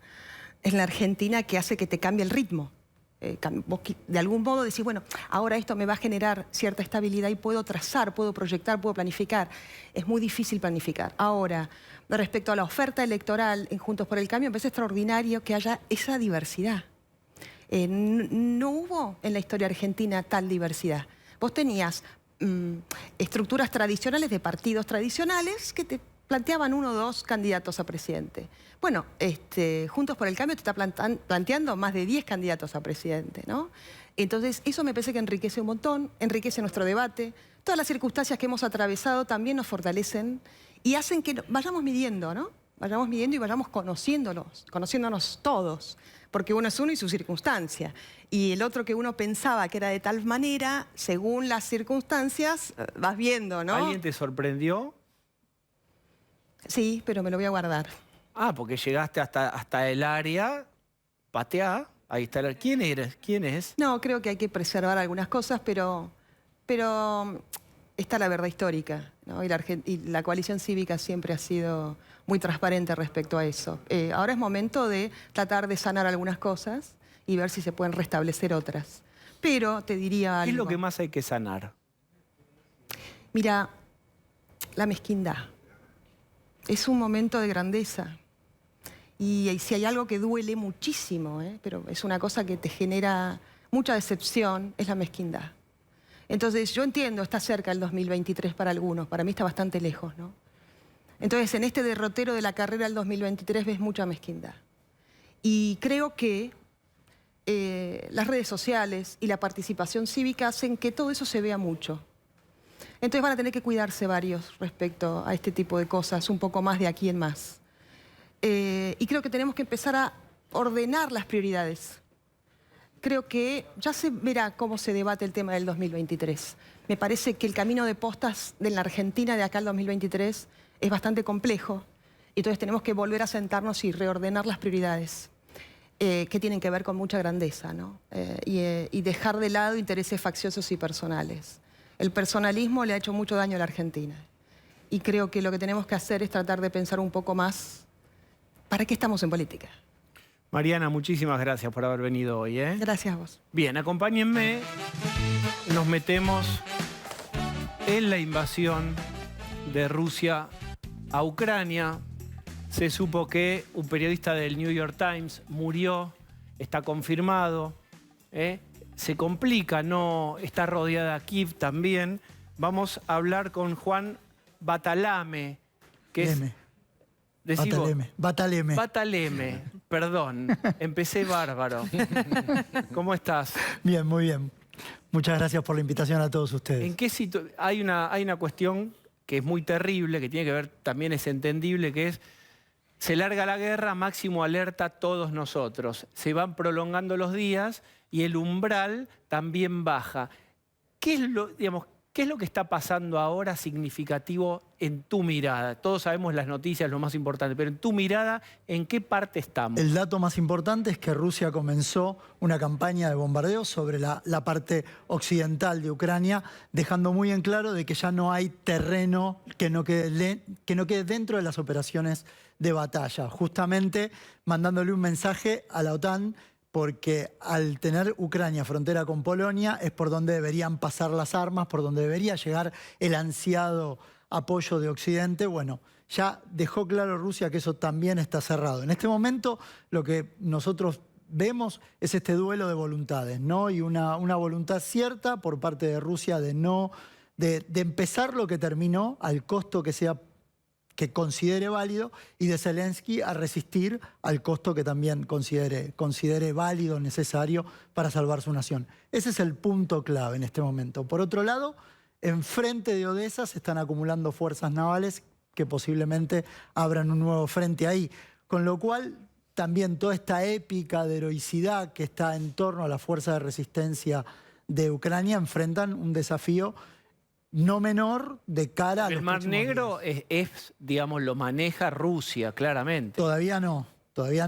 en la Argentina que hace que te cambie el ritmo. Vos de algún modo decís, bueno, ahora esto me va a generar cierta estabilidad y puedo trazar, puedo proyectar, puedo planificar. Es muy difícil planificar. Ahora, respecto a la oferta electoral en Juntos por el Cambio, me parece extraordinario que haya esa diversidad. No hubo en la historia argentina tal diversidad. Vos tenías estructuras tradicionales de partidos tradicionales que te planteaban 1 o 2 candidatos a presidente. Bueno, Juntos por el Cambio te está planteando más de 10 candidatos a presidente, ¿no? Entonces, eso me parece que enriquece un montón, enriquece nuestro debate. Todas las circunstancias que hemos atravesado también nos fortalecen y hacen que vayamos midiendo, ¿no? Vayamos midiendo y vayamos conociéndonos todos, porque uno es uno y su circunstancia. Y el otro que uno pensaba que era de tal manera, según las circunstancias, vas viendo, ¿no? ¿Alguien te sorprendió? Sí, pero me lo voy a guardar. Ah, porque llegaste hasta el área, pateá, ahí está. ¿Quién eres? ¿Quién es? No, creo que hay que preservar algunas cosas, pero está la verdad histórica, ¿no? Y la coalición cívica siempre ha sido muy transparente respecto a eso. Ahora es momento de tratar de sanar algunas cosas y ver si se pueden restablecer otras. Pero te diría algo. ¿Qué es lo que más hay que sanar? Mira, la mezquindad. Es un momento de grandeza. Y si hay algo que duele muchísimo, pero es una cosa que te genera mucha decepción, es la mezquindad. Entonces, yo entiendo, está cerca el 2023 para algunos, para mí está bastante lejos, ¿no? Entonces, en este derrotero de la carrera del 2023 ves mucha mezquindad. Y creo que las redes sociales y la participación cívica hacen que todo eso se vea mucho. Entonces van a tener que cuidarse varios respecto a este tipo de cosas, un poco más de aquí en más. Y creo que tenemos que empezar a ordenar las prioridades. Creo que ya se verá cómo se debate el tema del 2023. Me parece que el camino de postas de la Argentina de acá al 2023 es bastante complejo. Entonces tenemos que volver a sentarnos y reordenar las prioridades que tienen que ver con mucha grandeza, ¿no? Y dejar de lado intereses facciosos y personales. El personalismo le ha hecho mucho daño a la Argentina. Y creo que lo que tenemos que hacer es tratar de pensar un poco más para qué estamos en política. Mariana, muchísimas gracias por haber venido hoy, ¿eh? Gracias a vos. Bien, acompáñenme. Nos metemos en la invasión de Rusia a Ucrania. Se supo que un periodista del New York Times murió, está confirmado, se complica, no está rodeada Kiev también. Vamos a hablar con Juan Batalame, que es... Bataleme, perdón, empecé bárbaro. ¿Cómo estás? Bien, muy bien. Muchas gracias por la invitación a todos ustedes. ¿En qué hay una cuestión que es muy terrible, que tiene que ver, también es entendible, que es, se larga la guerra, máximo alerta todos nosotros. Se van prolongando los días y el umbral también baja. ¿Qué es lo que está pasando ahora significativo en tu mirada? Todos sabemos las noticias, lo más importante, pero en tu mirada, ¿en qué parte estamos? El dato más importante es que Rusia comenzó una campaña de bombardeo sobre la parte occidental de Ucrania, dejando muy en claro de que ya no hay terreno que no quede dentro de las operaciones de batalla. Justamente mandándole un mensaje a la OTAN, porque al tener Ucrania frontera con Polonia es por donde deberían pasar las armas, por donde debería llegar el ansiado apoyo de Occidente. Bueno, ya dejó claro Rusia que eso también está cerrado. En este momento lo que nosotros vemos es este duelo de voluntades, ¿no? Y una voluntad cierta por parte de Rusia de empezar lo que terminó al costo que considere válido, y de Zelensky a resistir al costo que también considere válido, necesario para salvar su nación. Ese es el punto clave en este momento. Por otro lado, enfrente de Odessa se están acumulando fuerzas navales que posiblemente abran un nuevo frente ahí, con lo cual también toda esta épica de heroicidad que está en torno a la fuerza de resistencia de Ucrania enfrentan un desafío no menor de cara a los El Mar próximos Negro días. digamos, lo maneja Rusia, claramente. Todavía no. Todavía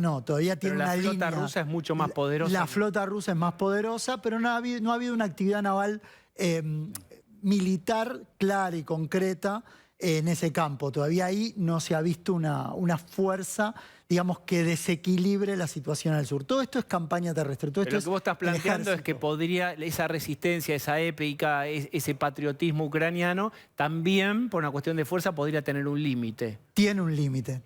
tiene Pero una línea. la flota rusa es mucho más poderosa. La flota rusa es más poderosa, pero no ha habido una actividad naval militar clara y concreta en ese campo. Todavía ahí no se ha visto una fuerza, digamos, que desequilibre la situación al sur. Todo esto es campaña terrestre. Todo Pero esto lo que vos estás planteando es que podría esa resistencia, esa épica, ese patriotismo ucraniano, también, por una cuestión de fuerza, podría tener un límite. Tiene un límite,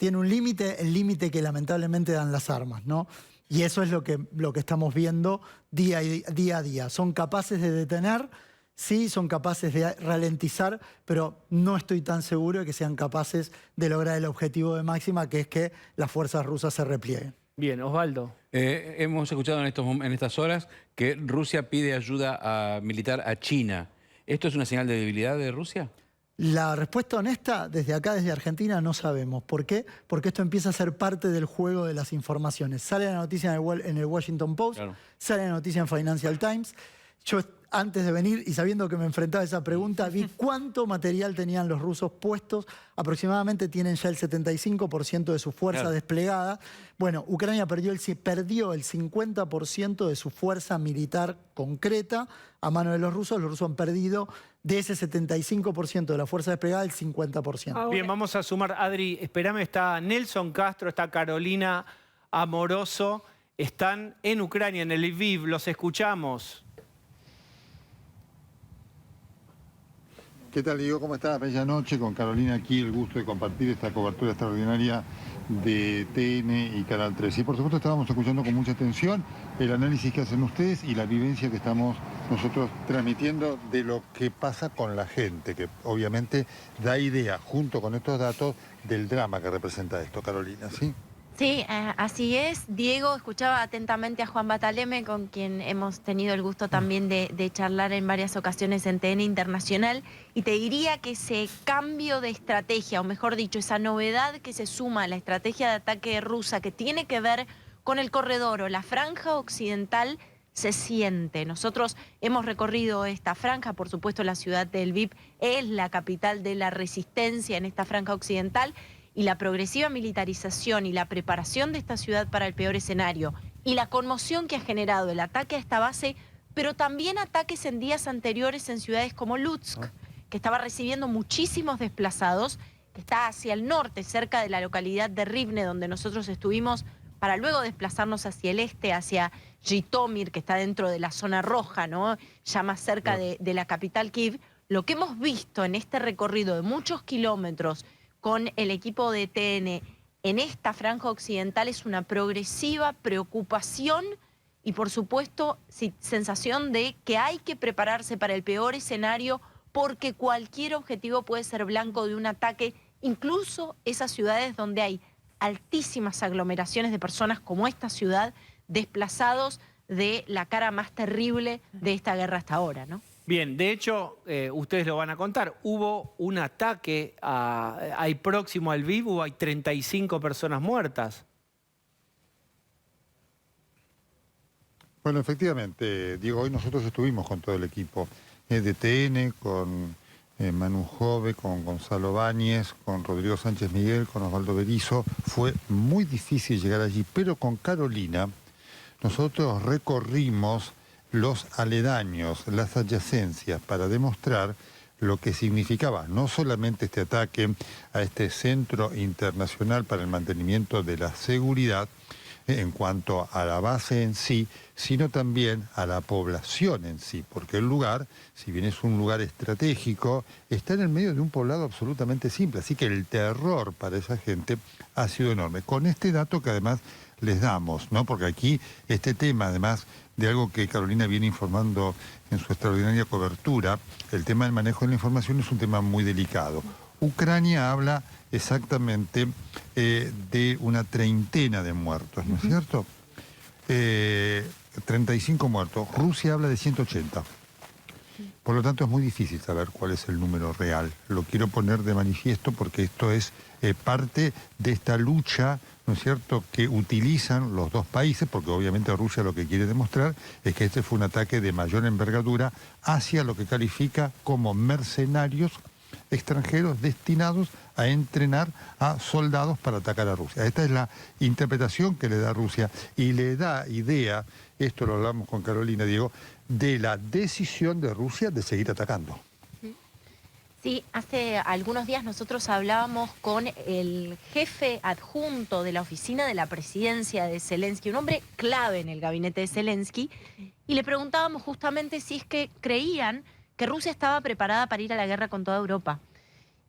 el límite que lamentablemente dan las armas, ¿no? Y eso es lo que estamos viendo día a día. Son capaces de detener, sí, son capaces de ralentizar, pero no estoy tan seguro de que sean capaces de lograr el objetivo de máxima, que es que las fuerzas rusas se replieguen. Bien, Osvaldo. Hemos escuchado en estas horas que Rusia pide ayuda militar a China. ¿Esto es una señal de debilidad de Rusia? La respuesta honesta, desde acá, desde Argentina, no sabemos. ¿Por qué? Porque esto empieza a ser parte del juego de las informaciones. Sale la noticia en el Washington Post, claro. Sale la noticia en Financial Times. Yo, antes de venir y sabiendo que me enfrentaba a esa pregunta, vi cuánto material tenían los rusos puestos. Aproximadamente tienen ya el 75% de su fuerza desplegada. Bueno, Ucrania perdió el 50% de su fuerza militar concreta a mano de los rusos. Los rusos han perdido de ese 75% de la fuerza desplegada el 50%. Bien, vamos a sumar. Adri, espérame, está Nelson Castro, está Carolina Amoroso. Están en Ucrania, en el Lviv. Los escuchamos. ¿Qué tal, Diego? ¿Cómo estás? Bella noche, con Carolina aquí, el gusto de compartir esta cobertura extraordinaria de TN y Canal 3. Y por supuesto estábamos escuchando con mucha atención el análisis que hacen ustedes y la vivencia que estamos nosotros transmitiendo de lo que pasa con la gente, que obviamente da idea, junto con estos datos, del drama que representa esto, Carolina, ¿sí? Sí, así es. Diego, escuchaba atentamente a Juan Bataleme, con quien hemos tenido el gusto también de charlar en varias ocasiones en TN Internacional, y te diría que ese cambio de estrategia, o mejor dicho, esa novedad que se suma a la estrategia de ataque rusa, que tiene que ver con el corredor o la franja occidental, se siente. Nosotros hemos recorrido esta franja, por supuesto la ciudad de Lviv es la capital de la resistencia en esta franja occidental, y la progresiva militarización y la preparación de esta ciudad para el peor escenario y la conmoción que ha generado el ataque a esta base, pero también ataques en días anteriores en ciudades como Lutsk, que estaba recibiendo muchísimos desplazados, que está hacia el norte, cerca de la localidad de Rivne, donde nosotros estuvimos, para luego desplazarnos hacia el este, hacia Zhitomir, que está dentro de la zona roja, ¿no? Ya más cerca de la capital Kiev. Lo que hemos visto en este recorrido de muchos kilómetros con el equipo de TN en esta franja occidental es una progresiva preocupación y, por supuesto, sensación de que hay que prepararse para el peor escenario, porque cualquier objetivo puede ser blanco de un ataque, incluso esas ciudades donde hay altísimas aglomeraciones de personas como esta ciudad, desplazados de la cara más terrible de esta guerra hasta ahora, ¿no? Bien, de hecho, ustedes lo van a contar, hubo un ataque ahí próximo al Lviv, hay 35 personas muertas. Bueno, efectivamente, Diego, hoy nosotros estuvimos con todo el equipo de TN, con Manu Jove, con Gonzalo Báñez, con Rodrigo Sánchez Miguel, con Osvaldo Berizo. Fue muy difícil llegar allí, pero con Carolina nosotros recorrimos los aledaños, las adyacencias, para demostrar lo que significaba no solamente este ataque a este Centro Internacional para el Mantenimiento de la Seguridad, en cuanto a la base en sí, sino también a la población en sí, porque el lugar, si bien es un lugar estratégico, está en el medio de un poblado absolutamente simple, así que el terror para esa gente ha sido enorme. Con este dato que además les damos, ¿no? Porque aquí este tema, además de algo que Carolina viene informando en su extraordinaria cobertura, el tema del manejo de la información es un tema muy delicado. Ucrania habla exactamente de una treintena de muertos, ¿no es cierto? 35 muertos. Rusia habla de 180. Por lo tanto, es muy difícil saber cuál es el número real. Lo quiero poner de manifiesto porque esto es parte de esta lucha, ¿no es cierto?, que utilizan los dos países, porque obviamente Rusia lo que quiere demostrar es que este fue un ataque de mayor envergadura hacia lo que califica como mercenarios extranjeros destinados a entrenar a soldados para atacar a Rusia. Esta es la interpretación que le da Rusia y le da idea, esto lo hablamos con Carolina, Diego, de la decisión de Rusia de seguir atacando. Sí, hace algunos días nosotros hablábamos con el jefe adjunto de la oficina de la presidencia de Zelensky, un hombre clave en el gabinete de Zelensky, y le preguntábamos justamente si es que creían que Rusia estaba preparada para ir a la guerra con toda Europa.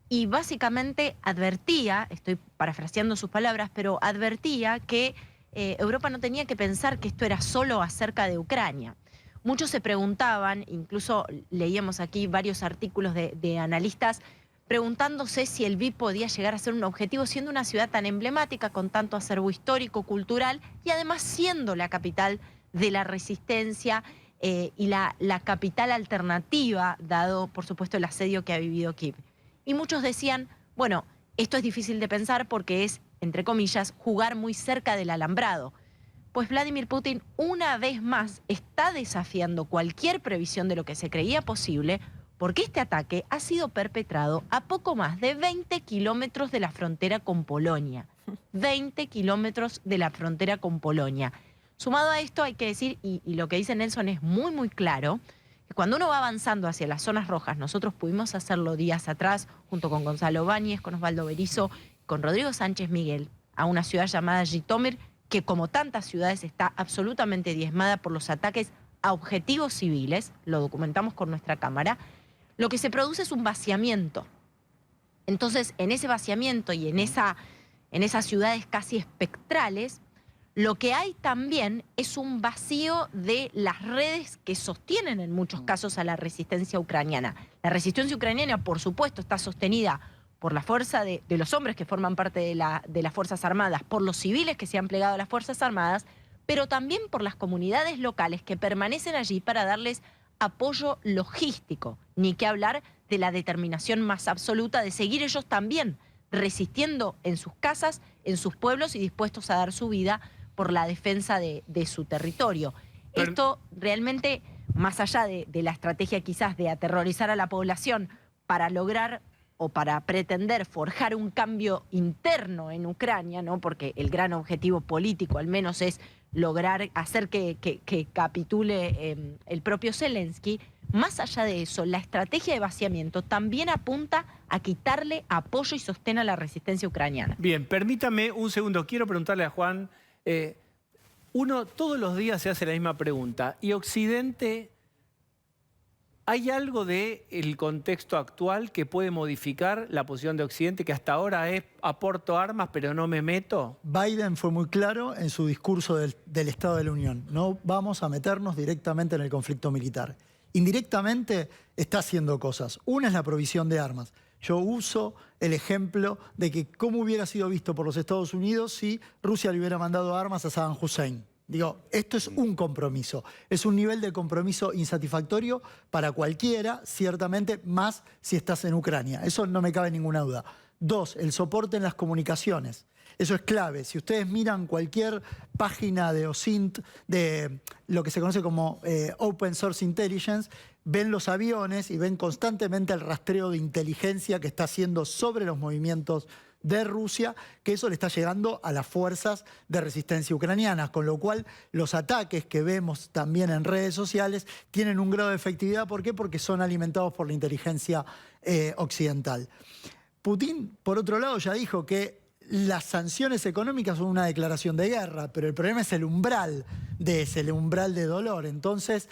Y básicamente advertía, estoy parafraseando sus palabras, pero advertía que Europa no tenía que pensar que esto era solo acerca de Ucrania. Muchos se preguntaban, incluso leíamos aquí varios artículos de analistas, preguntándose si el Lviv podía llegar a ser un objetivo, siendo una ciudad tan emblemática, con tanto acervo histórico, cultural, y además siendo la capital de la resistencia y la capital alternativa, dado, por supuesto, el asedio que ha vivido Kiev. Y muchos decían, bueno, esto es difícil de pensar porque es, entre comillas, jugar muy cerca del alambrado. Pues Vladimir Putin una vez más está desafiando cualquier previsión de lo que se creía posible, porque este ataque ha sido perpetrado a poco más de 20 kilómetros de la frontera con Polonia. 20 kilómetros de la frontera con Polonia. Sumado a esto hay que decir, y lo que dice Nelson es muy muy claro, que cuando uno va avanzando hacia las zonas rojas, nosotros pudimos hacerlo días atrás, junto con Gonzalo Báñez, con Osvaldo Berizo, con Rodrigo Sánchez Miguel, a una ciudad llamada Jitomir, que como tantas ciudades está absolutamente diezmada por los ataques a objetivos civiles, lo documentamos con nuestra cámara, lo que se produce es un vaciamiento. Entonces, en ese vaciamiento y en esas ciudades casi espectrales, lo que hay también es un vacío de las redes que sostienen en muchos casos a la resistencia ucraniana. La resistencia ucraniana, por supuesto, está sostenida por la fuerza de los hombres que forman parte de las Fuerzas Armadas, por los civiles que se han plegado a las Fuerzas Armadas, pero también por las comunidades locales que permanecen allí para darles apoyo logístico, ni que hablar de la determinación más absoluta de seguir ellos también resistiendo en sus casas, en sus pueblos y dispuestos a dar su vida por la defensa de su territorio. Pero esto realmente, más allá de la estrategia quizás de aterrorizar a la población para lograr o para pretender forjar un cambio interno en Ucrania, ¿no? Porque el gran objetivo político al menos es lograr hacer que capitule el propio Zelensky, más allá de eso, la estrategia de vaciamiento también apunta a quitarle apoyo y sostén a la resistencia ucraniana. Bien, permítame un segundo, quiero preguntarle a Juan, uno todos los días se hace la misma pregunta, ¿y Occidente, hay algo del contexto actual que puede modificar la posición de Occidente, que hasta ahora es aporto armas pero no me meto? Biden fue muy claro en su discurso del Estado de la Unión. No vamos a meternos directamente en el conflicto militar. Indirectamente está haciendo cosas. Una es la provisión de armas. Yo uso el ejemplo de que cómo hubiera sido visto por los Estados Unidos si Rusia le hubiera mandado armas a Saddam Hussein. Digo, esto es un compromiso, es un nivel de compromiso insatisfactorio para cualquiera, ciertamente, más si estás en Ucrania. Eso no me cabe ninguna duda. Dos, el soporte en las comunicaciones. Eso es clave. Si ustedes miran cualquier página de OSINT, de lo que se conoce como Open Source Intelligence, ven los aviones y ven constantemente el rastreo de inteligencia que está haciendo sobre los movimientos de Rusia, que eso le está llegando a las fuerzas de resistencia ucranianas, con lo cual los ataques que vemos también en redes sociales tienen un grado de efectividad. ¿Por qué? Porque son alimentados por la inteligencia occidental. Putin, por otro lado, ya dijo que las sanciones económicas son una declaración de guerra, pero el problema es el umbral de dolor. Entonces,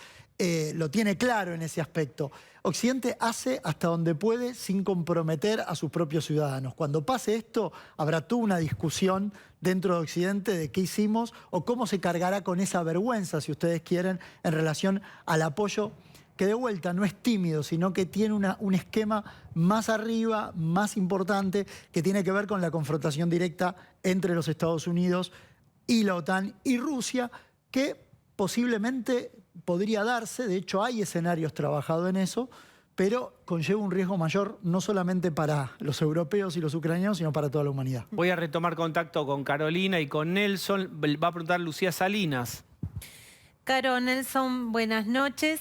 lo tiene claro en ese aspecto. Occidente hace hasta donde puede sin comprometer a sus propios ciudadanos. Cuando pase esto, habrá toda una discusión dentro de Occidente de qué hicimos o cómo se cargará con esa vergüenza, si ustedes quieren, en relación al apoyo que de vuelta no es tímido, sino que tiene un esquema más arriba, más importante, que tiene que ver con la confrontación directa entre los Estados Unidos y la OTAN y Rusia, que posiblemente podría darse, de hecho hay escenarios trabajados en eso, pero conlleva un riesgo mayor no solamente para los europeos y los ucranianos, sino para toda la humanidad. Voy a retomar contacto con Carolina y con Nelson. Va a preguntar Lucía Salinas. Caro, Nelson, buenas noches.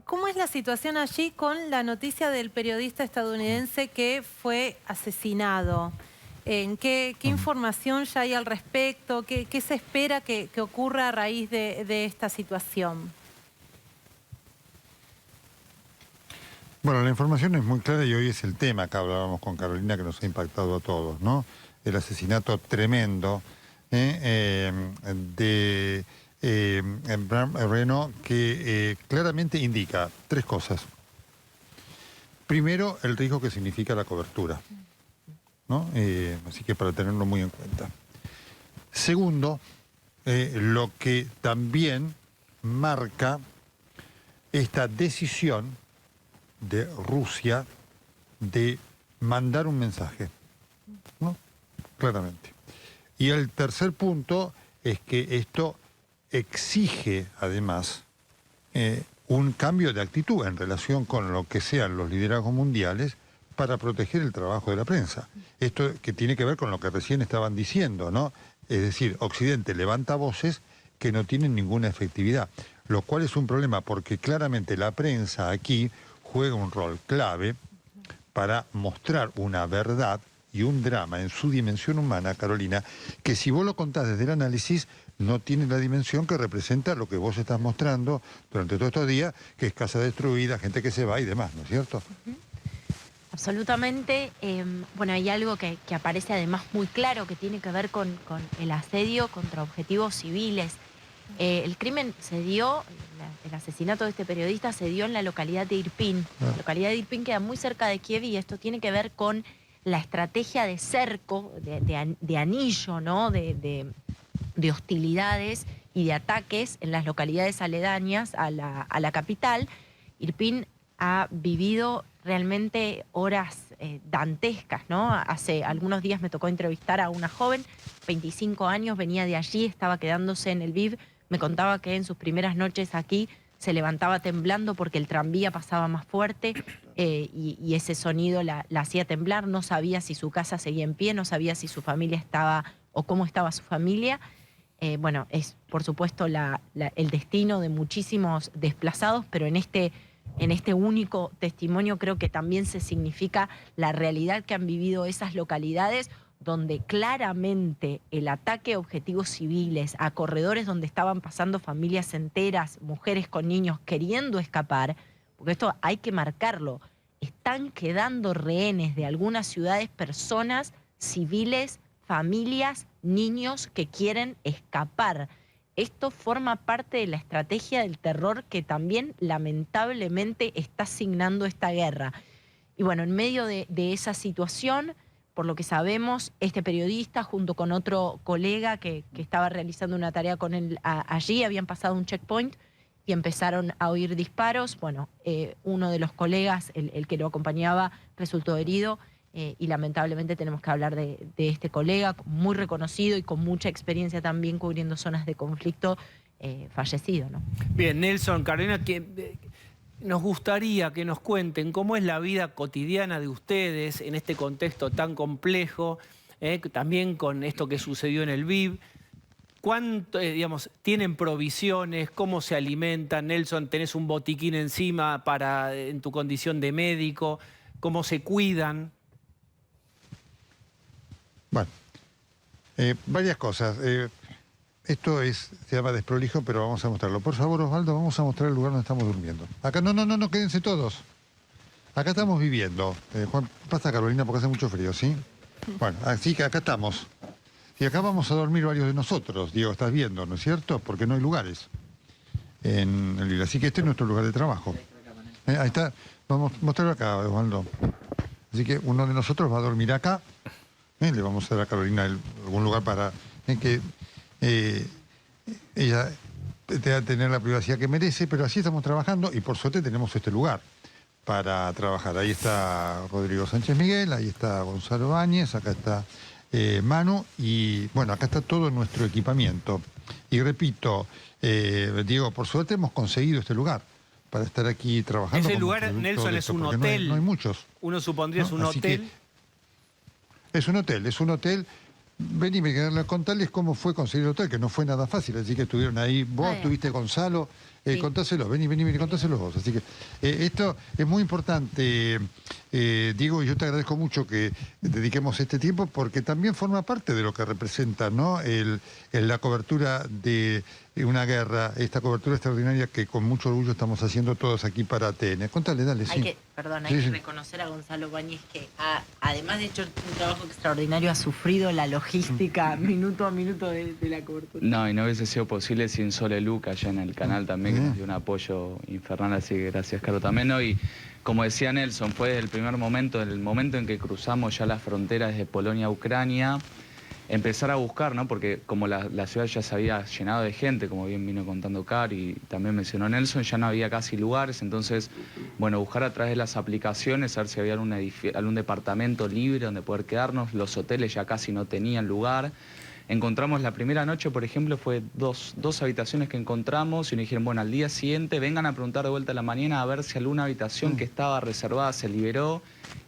¿Cómo es la situación allí con la noticia del periodista estadounidense que fue asesinado? ¿Qué información ya hay al respecto? ¿Qué se espera que ocurra a raíz de esta situación? Bueno, la información es muy clara y hoy es el tema que hablábamos con Carolina que nos ha impactado a todos, ¿no? El asesinato tremendo de Bram Reno, que claramente indica tres cosas. Primero, el riesgo que significa la cobertura, ¿no? Así que para tenerlo muy en cuenta. Segundo, lo que también marca esta decisión de Rusia de mandar un mensaje, ¿no? Claramente. Y el tercer punto es que esto exige, además, un cambio de actitud en relación con lo que sean los liderazgos mundiales para proteger el trabajo de la prensa. Esto que tiene que ver con lo que recién estaban diciendo, ¿no? Es decir, Occidente levanta voces que no tienen ninguna efectividad, lo cual es un problema porque claramente la prensa aquí juega un rol clave para mostrar una verdad y un drama en su dimensión humana, Carolina, que si vos lo contás desde el análisis, no tiene la dimensión que representa lo que vos estás mostrando durante todos estos días, que es casa destruida, gente que se va y demás, ¿no es cierto? Absolutamente. Bueno, hay algo que aparece además muy claro que tiene que ver con el asedio contra objetivos civiles. El crimen se dio, el asesinato de este periodista se dio en la localidad de Irpin. La localidad de Irpin queda muy cerca de Kiev y esto tiene que ver con la estrategia de cerco, de anillo, ¿no? de hostilidades y de ataques en las localidades aledañas a la capital. Irpin ha vivido realmente horas dantescas, ¿no? Hace algunos días me tocó entrevistar a una joven, 25 años, venía de allí, estaba quedándose en el Lviv. Me contaba que en sus primeras noches aquí se levantaba temblando porque el tranvía pasaba más fuerte y ese sonido la hacía temblar. No sabía si su casa seguía en pie, no sabía si su familia estaba o cómo estaba su familia. Bueno, es por supuesto el destino de muchísimos desplazados, pero en este único testimonio creo que también se significa la realidad que han vivido esas localidades donde claramente el ataque a objetivos civiles, a corredores donde estaban pasando familias enteras, mujeres con niños queriendo escapar, porque esto hay que marcarlo, están quedando rehenes de algunas ciudades personas civiles, familias, niños que quieren escapar. Esto forma parte de la estrategia del terror que también lamentablemente está asignando esta guerra. Y bueno, en medio de esa situación, por lo que sabemos, este periodista junto con otro colega que estaba realizando una tarea con él allí, habían pasado un checkpoint y empezaron a oír disparos. Bueno, uno de los colegas, el que lo acompañaba, resultó herido y lamentablemente tenemos que hablar de este colega, muy reconocido y con mucha experiencia también cubriendo zonas de conflicto, fallecido, ¿no? Bien, Nelson, Carolina, nos gustaría que nos cuenten cómo es la vida cotidiana de ustedes en este contexto tan complejo, también con esto que sucedió en el Lviv. ¿Cuánto, digamos, tienen provisiones? ¿Cómo se alimentan? Nelson, ¿tenés un botiquín encima en tu condición de médico? ¿Cómo se cuidan? Bueno, varias cosas. Esto se llama desprolijo, pero vamos a mostrarlo. Por favor, Osvaldo, vamos a mostrar el lugar donde estamos durmiendo. Acá, no, quédense todos. Acá estamos viviendo. Juan, pasa Carolina porque hace mucho frío, ¿sí? Bueno, así que acá estamos. Y acá vamos a dormir varios de nosotros. Diego, estás viendo, ¿no es cierto? Porque no hay lugares en el Lila. Así que este es nuestro lugar de trabajo. Ahí está. Vamos a mostrarlo acá, Osvaldo. Así que uno de nosotros va a dormir acá. Le vamos a dar a Carolina algún lugar para que ella tenga tener la privacidad que merece, pero así estamos trabajando y por suerte tenemos este lugar para trabajar. Ahí está Rodrigo Sánchez Miguel, ahí está Gonzalo Báñez, acá está Manu, y bueno, acá está todo nuestro equipamiento. Y repito, Diego, por suerte hemos conseguido este lugar para estar aquí trabajando. Ese lugar, Nelson, es un hotel. No hay muchos. Uno supondría es un hotel. Es un hotel. Vení, contarles cómo fue conseguir el hotel, que no fue nada fácil, así que estuvieron ahí. Vos estuviste, Gonzalo, Sí. Contáselo, vení, contáselo vos. Así que esto es muy importante, Diego, y yo te agradezco mucho que dediquemos este tiempo, porque también forma parte de lo que representa, ¿no? La cobertura de una guerra, esta cobertura extraordinaria que con mucho orgullo estamos haciendo todos aquí para ATN. Contale, dale, Hay que reconocer a Gonzalo Báñez que además de hecho un trabajo extraordinario, ha sufrido la logística minuto a minuto de la cobertura. No, y no hubiese sido posible sin Sole Luca allá en el canal también, que nos dio un apoyo infernal, así que gracias, Caro, también, ¿no? Y como decía Nelson, fue desde el primer momento, el momento en que cruzamos ya las fronteras desde Polonia a Ucrania, empezar a buscar, ¿no? Porque como la ciudad ya se había llenado de gente, como bien vino contando Car y también mencionó Nelson, ya no había casi lugares, entonces, bueno, buscar a través de las aplicaciones, a ver si había algún departamento libre donde poder quedarnos. Los hoteles ya casi no tenían lugar. Encontramos la primera noche, por ejemplo, fue dos habitaciones que encontramos y nos dijeron, bueno, al día siguiente vengan a preguntar de vuelta a la mañana a ver si alguna habitación que estaba reservada se liberó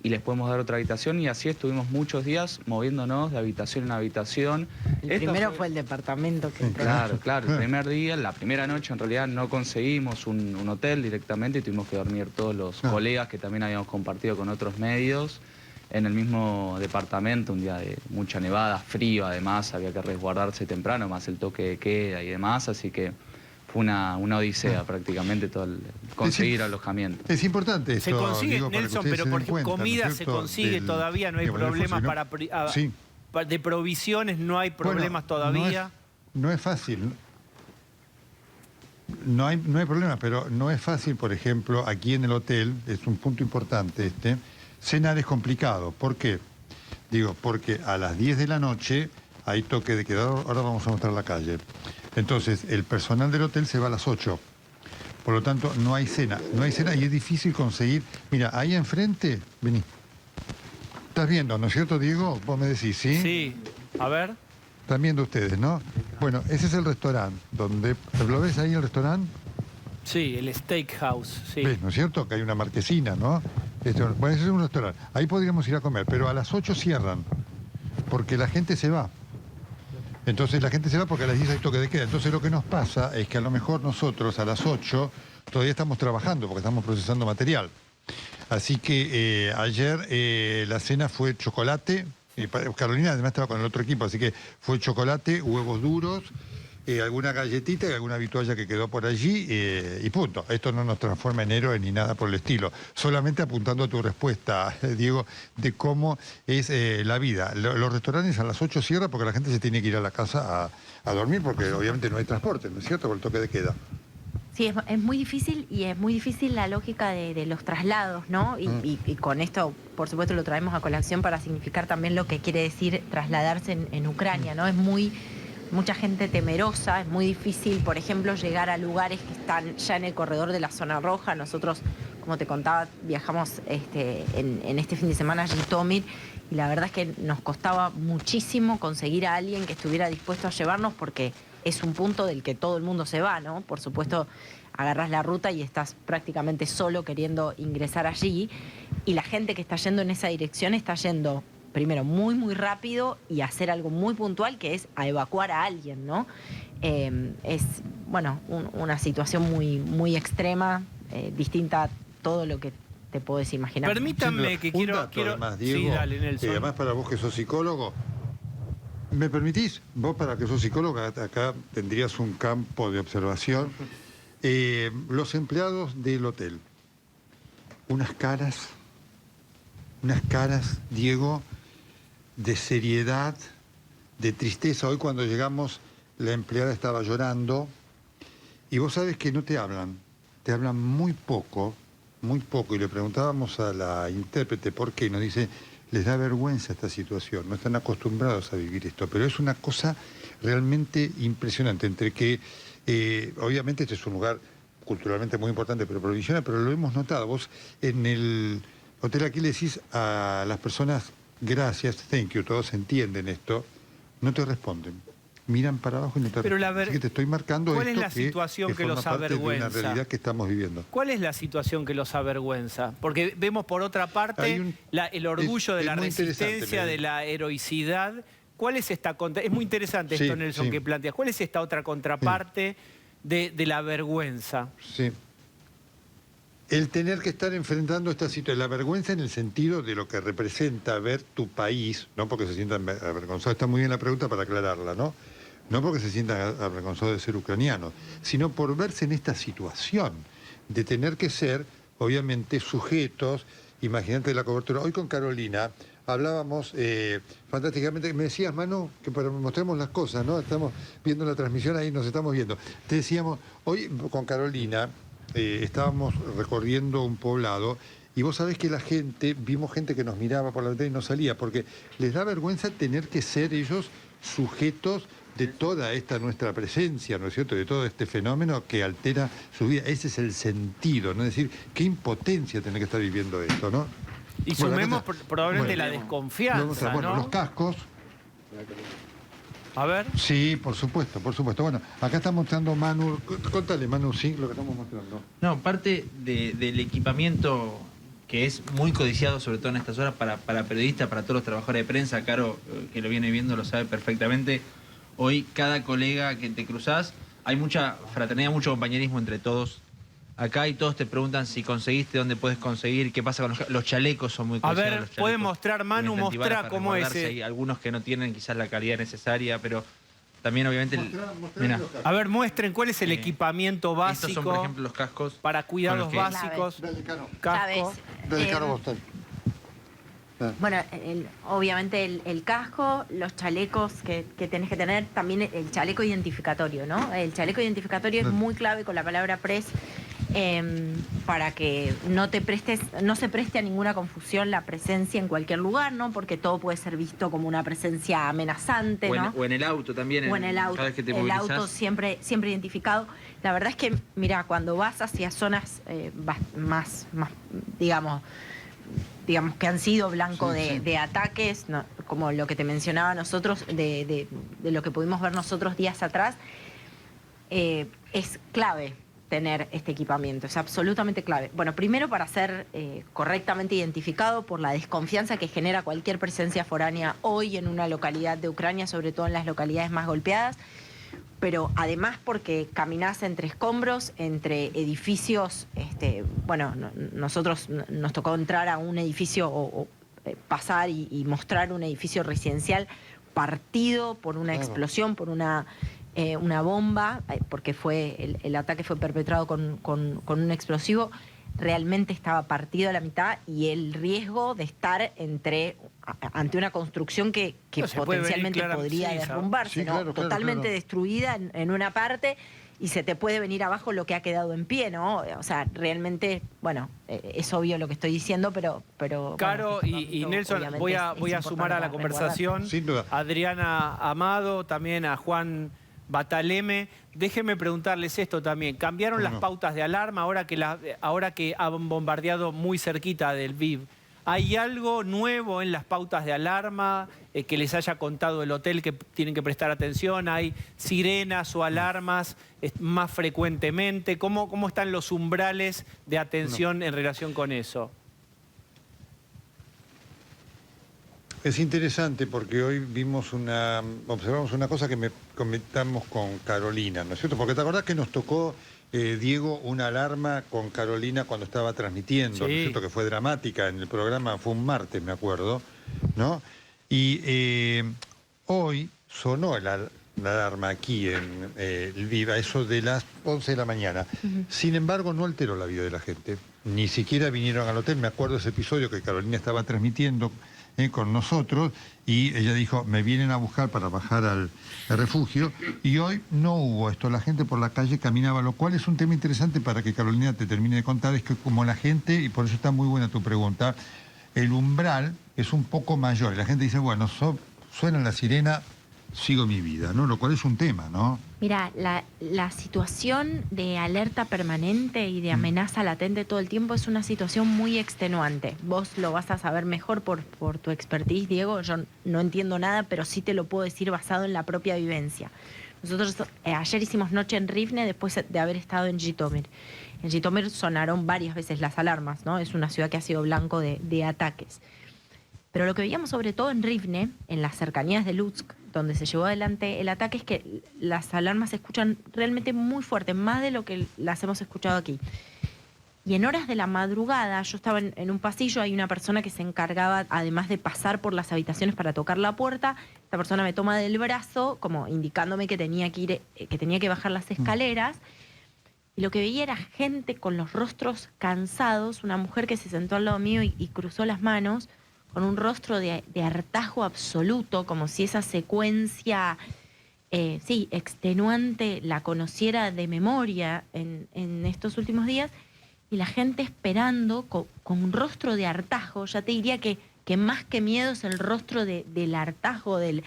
y les podemos dar otra habitación, y así estuvimos muchos días moviéndonos de habitación en habitación. El primero fue el departamento. Claro, el primer día, la primera noche en realidad no conseguimos un hotel directamente y tuvimos que dormir todos los colegas que también habíamos compartido con otros medios en el mismo departamento, un día de mucha nevada, frío además, había que resguardarse temprano, más el toque de queda y demás, así que fue una odisea prácticamente todo el conseguir alojamiento. Es importante esto, Se consigue, digo, Nelson, pero por comida se consigue todavía, no hay problemas de provisiones, no hay problemas todavía. No es fácil. No hay problema, pero no es fácil, por ejemplo, aquí en el hotel, es un punto importante cenar es complicado. ¿Por qué? Digo, porque a las 10 de la noche hay toque de queda. Ahora vamos a mostrar la calle. Entonces, el personal del hotel se va a las 8. Por lo tanto, no hay cena. No hay cena y es difícil conseguir. Mira, ahí enfrente, vení. ¿Estás viendo, no es cierto, Diego? Vos me decís, ¿sí? Sí. A ver. Están viendo ustedes, ¿no? Bueno, ese es el restaurante. ¿Lo ves ahí el restaurante? Sí, el Steakhouse, sí. ¿Ves, no es cierto? Que hay una marquesina, ¿no? Bueno, ese es un restaurante. Ahí podríamos ir a comer, pero a las 8 cierran, porque la gente se va. Entonces la gente se va porque a las 10 hay toque de queda. Entonces lo que nos pasa es que a lo mejor nosotros a las 8 todavía estamos trabajando porque estamos procesando material. Así que ayer la cena fue chocolate. Carolina además estaba con el otro equipo, así que fue chocolate, huevos duros, alguna galletita y alguna vitualla que quedó por allí y punto. Esto no nos transforma en héroe ni nada por el estilo. Solamente apuntando a tu respuesta, Diego, de cómo es la vida. Los restaurantes a las 8 cierran porque la gente se tiene que ir a la casa a dormir porque obviamente no hay transporte, ¿no es cierto? Por el toque de queda. Sí, es muy difícil y es muy difícil la lógica de los traslados, ¿no? Y con esto, por supuesto, lo traemos a colación para significar también lo que quiere decir trasladarse en Ucrania, ¿no? Es mucha gente temerosa, es muy difícil, por ejemplo, llegar a lugares que están ya en el corredor de la zona roja. Nosotros, como te contaba, viajamos en este fin de semana a Jitomir y la verdad es que nos costaba muchísimo conseguir a alguien que estuviera dispuesto a llevarnos porque es un punto del que todo el mundo se va, ¿no? Por supuesto, agarrás la ruta y estás prácticamente solo queriendo ingresar allí y la gente que está yendo en esa dirección está yendo primero muy, muy rápido y hacer algo muy puntual que es a evacuar a alguien, ¿no? Es, bueno, una situación muy, muy extrema, distinta a todo lo que te podés imaginar. Permítanme que quiero... Además, Diego, sí, dale, Nelson. Además, para vos que sos psicólogo, ¿me permitís? Vos, para que sos psicólogo, acá tendrías un campo de observación. Los empleados del hotel, unas caras, Diego, de seriedad, de tristeza. Hoy cuando llegamos, la empleada estaba llorando y vos sabés que no te hablan muy poco, y le preguntábamos a la intérprete por qué, y nos dice, les da vergüenza esta situación, no están acostumbrados a vivir esto, pero es una cosa realmente impresionante, entre que, obviamente este es un lugar culturalmente muy importante, pero provincial, pero lo hemos notado. Vos en el hotel aquí le decís a las personas gracias, thank you, todos entienden esto, no te responden. Miran para abajo y no te Pero responden. Así que te estoy marcando ¿cuál esto es la situación que los forma parte de una avergüenza? realidad que estamos viviendo. ¿Cuál es la situación que los avergüenza? Porque vemos por otra parte el orgullo de la resistencia, de la heroicidad. ¿Cuál es esta Es muy interesante esto, Nelson, que planteas. ¿Cuál es esta otra contraparte de la vergüenza? Sí. El tener que estar enfrentando esta situación, la vergüenza en el sentido de lo que representa ver tu país, no porque se sientan avergonzados, está muy bien la pregunta para aclararla, ¿no? No porque se sientan avergonzados de ser ucranianos, sino por verse en esta situación de tener que ser, obviamente, sujetos. Imagínate la cobertura. Hoy con Carolina hablábamos fantásticamente, me decías, Manu, que para mostremos las cosas, ¿no? Estamos viendo la transmisión, ahí nos estamos viendo. Te decíamos, hoy con Carolina estábamos recorriendo un poblado y vos sabés que la gente, vimos gente que nos miraba por la ventana y no salía, porque les da vergüenza tener que ser ellos sujetos de toda esta nuestra presencia, ¿no es cierto?, de todo este fenómeno que altera su vida. Ese es el sentido, ¿no? Es decir, qué impotencia tener que estar viviendo esto, ¿no? Y sumemos probablemente la desconfianza, bueno, ¿no? los cascos. A ver. Sí, por supuesto, por supuesto. Bueno, acá está mostrando Manu. Contale, Manu, sí, lo que estamos mostrando. No, parte del equipamiento que es muy codiciado, sobre todo en estas horas, para periodistas, para todos los trabajadores de prensa. Caro, que lo viene viendo, lo sabe perfectamente. Hoy, cada colega que te cruzás, hay mucha fraternidad, mucho compañerismo entre todos acá y todos te preguntan si conseguiste, dónde puedes conseguir, qué pasa con los chalecos, son muy codiciados. A ver, puede mostrar, Manu, mostrar cómo es. Hay algunos que no tienen quizás la calidad necesaria, pero también obviamente... Mirá. A ver, muestren cuál es el equipamiento básico. Estos son, por ejemplo, los cascos. Para cuidados básicos. Casco. Bueno, obviamente el casco, los chalecos que tenés que tener, también el chaleco identificatorio, ¿no? El chaleco identificatorio es muy clave con la palabra press para que no se preste a ninguna confusión la presencia en cualquier lugar, ¿no? Porque todo puede ser visto como una presencia amenazante, ¿no? O en el auto también. O en el auto, cada vez que te el auto siempre identificado. La verdad es que, mira, cuando vas hacia zonas más, digamos, que han sido blanco de ataques, ¿no? Como lo que te mencionaba nosotros, de lo que pudimos ver nosotros días atrás, es clave tener este equipamiento, es absolutamente clave. Bueno, primero para ser correctamente identificado por la desconfianza que genera cualquier presencia foránea hoy en una localidad de Ucrania, sobre todo en las localidades más golpeadas, pero además porque caminás entre escombros, entre edificios, bueno, nosotros nos tocó entrar a un edificio o pasar y mostrar un edificio residencial partido por una explosión, por una bomba, porque el ataque fue perpetrado con un explosivo. Realmente estaba partido a la mitad y el riesgo de estar ante una construcción que potencialmente podría derrumbarse, ¿no? Totalmente destruida en una parte y se te puede venir abajo lo que ha quedado en pie, ¿no? O sea, realmente, bueno, es obvio lo que estoy diciendo, pero Caro y Nelson, voy a sumar a la conversación. Sin duda. Adriana Amado, también a Juan Bataleme. Déjenme preguntarles esto también. ¿Cambiaron las pautas de alarma ahora que han bombardeado muy cerquita del Lviv? ¿Hay algo nuevo en las pautas de alarma que les haya contado el hotel que tienen que prestar atención? ¿Hay sirenas o alarmas más frecuentemente? ¿Cómo están los umbrales de atención en relación con eso? Es interesante porque hoy observamos una cosa que me comentamos con Carolina, ¿no es cierto? Porque te acordás que nos tocó, Diego, una alarma con Carolina cuando estaba transmitiendo, ¿no es cierto? Que fue dramática en el programa, fue un martes, me acuerdo, ¿no? Y hoy sonó la alarma aquí en Lviv, a eso de las 11 de la mañana. Sin embargo, no alteró la vida de la gente. Ni siquiera vinieron al hotel. Me acuerdo de ese episodio que Carolina estaba transmitiendo con nosotros y ella dijo, me vienen a buscar para bajar al refugio, y hoy no hubo esto, la gente por la calle caminaba, lo cual es un tema interesante para que Carolina te termine de contar, es que como la gente, y por eso está muy buena tu pregunta, el umbral es un poco mayor, y la gente dice, bueno, suena la sirena, sigo mi vida, ¿no? Lo cual es un tema, ¿no? Mira, la situación de alerta permanente y de amenaza latente todo el tiempo es una situación muy extenuante. Vos lo vas a saber mejor por tu expertise, Diego. Yo no entiendo nada, pero sí te lo puedo decir basado en la propia vivencia. Nosotros ayer hicimos noche en Rivne después de haber estado en Jitomir. En Jitomir sonaron varias veces las alarmas, ¿no? Es una ciudad que ha sido blanco de ataques. Pero lo que veíamos sobre todo en Rivne, en las cercanías de Lutsk, donde se llevó adelante el ataque, es que las alarmas se escuchan realmente muy fuertes, más de lo que las hemos escuchado aquí. Y en horas de la madrugada, yo estaba en un pasillo, hay una persona que se encargaba, además de pasar por las habitaciones para tocar la puerta, esta persona me toma del brazo, como indicándome que tenía que bajar las escaleras, y lo que veía era gente con los rostros cansados, una mujer que se sentó al lado mío y cruzó las manos, con un rostro de hartazgo absoluto, como si esa secuencia, extenuante, la conociera de memoria en estos últimos días, y la gente esperando con un rostro de hartazgo. Ya te diría que más que miedo es el rostro del hartazgo, de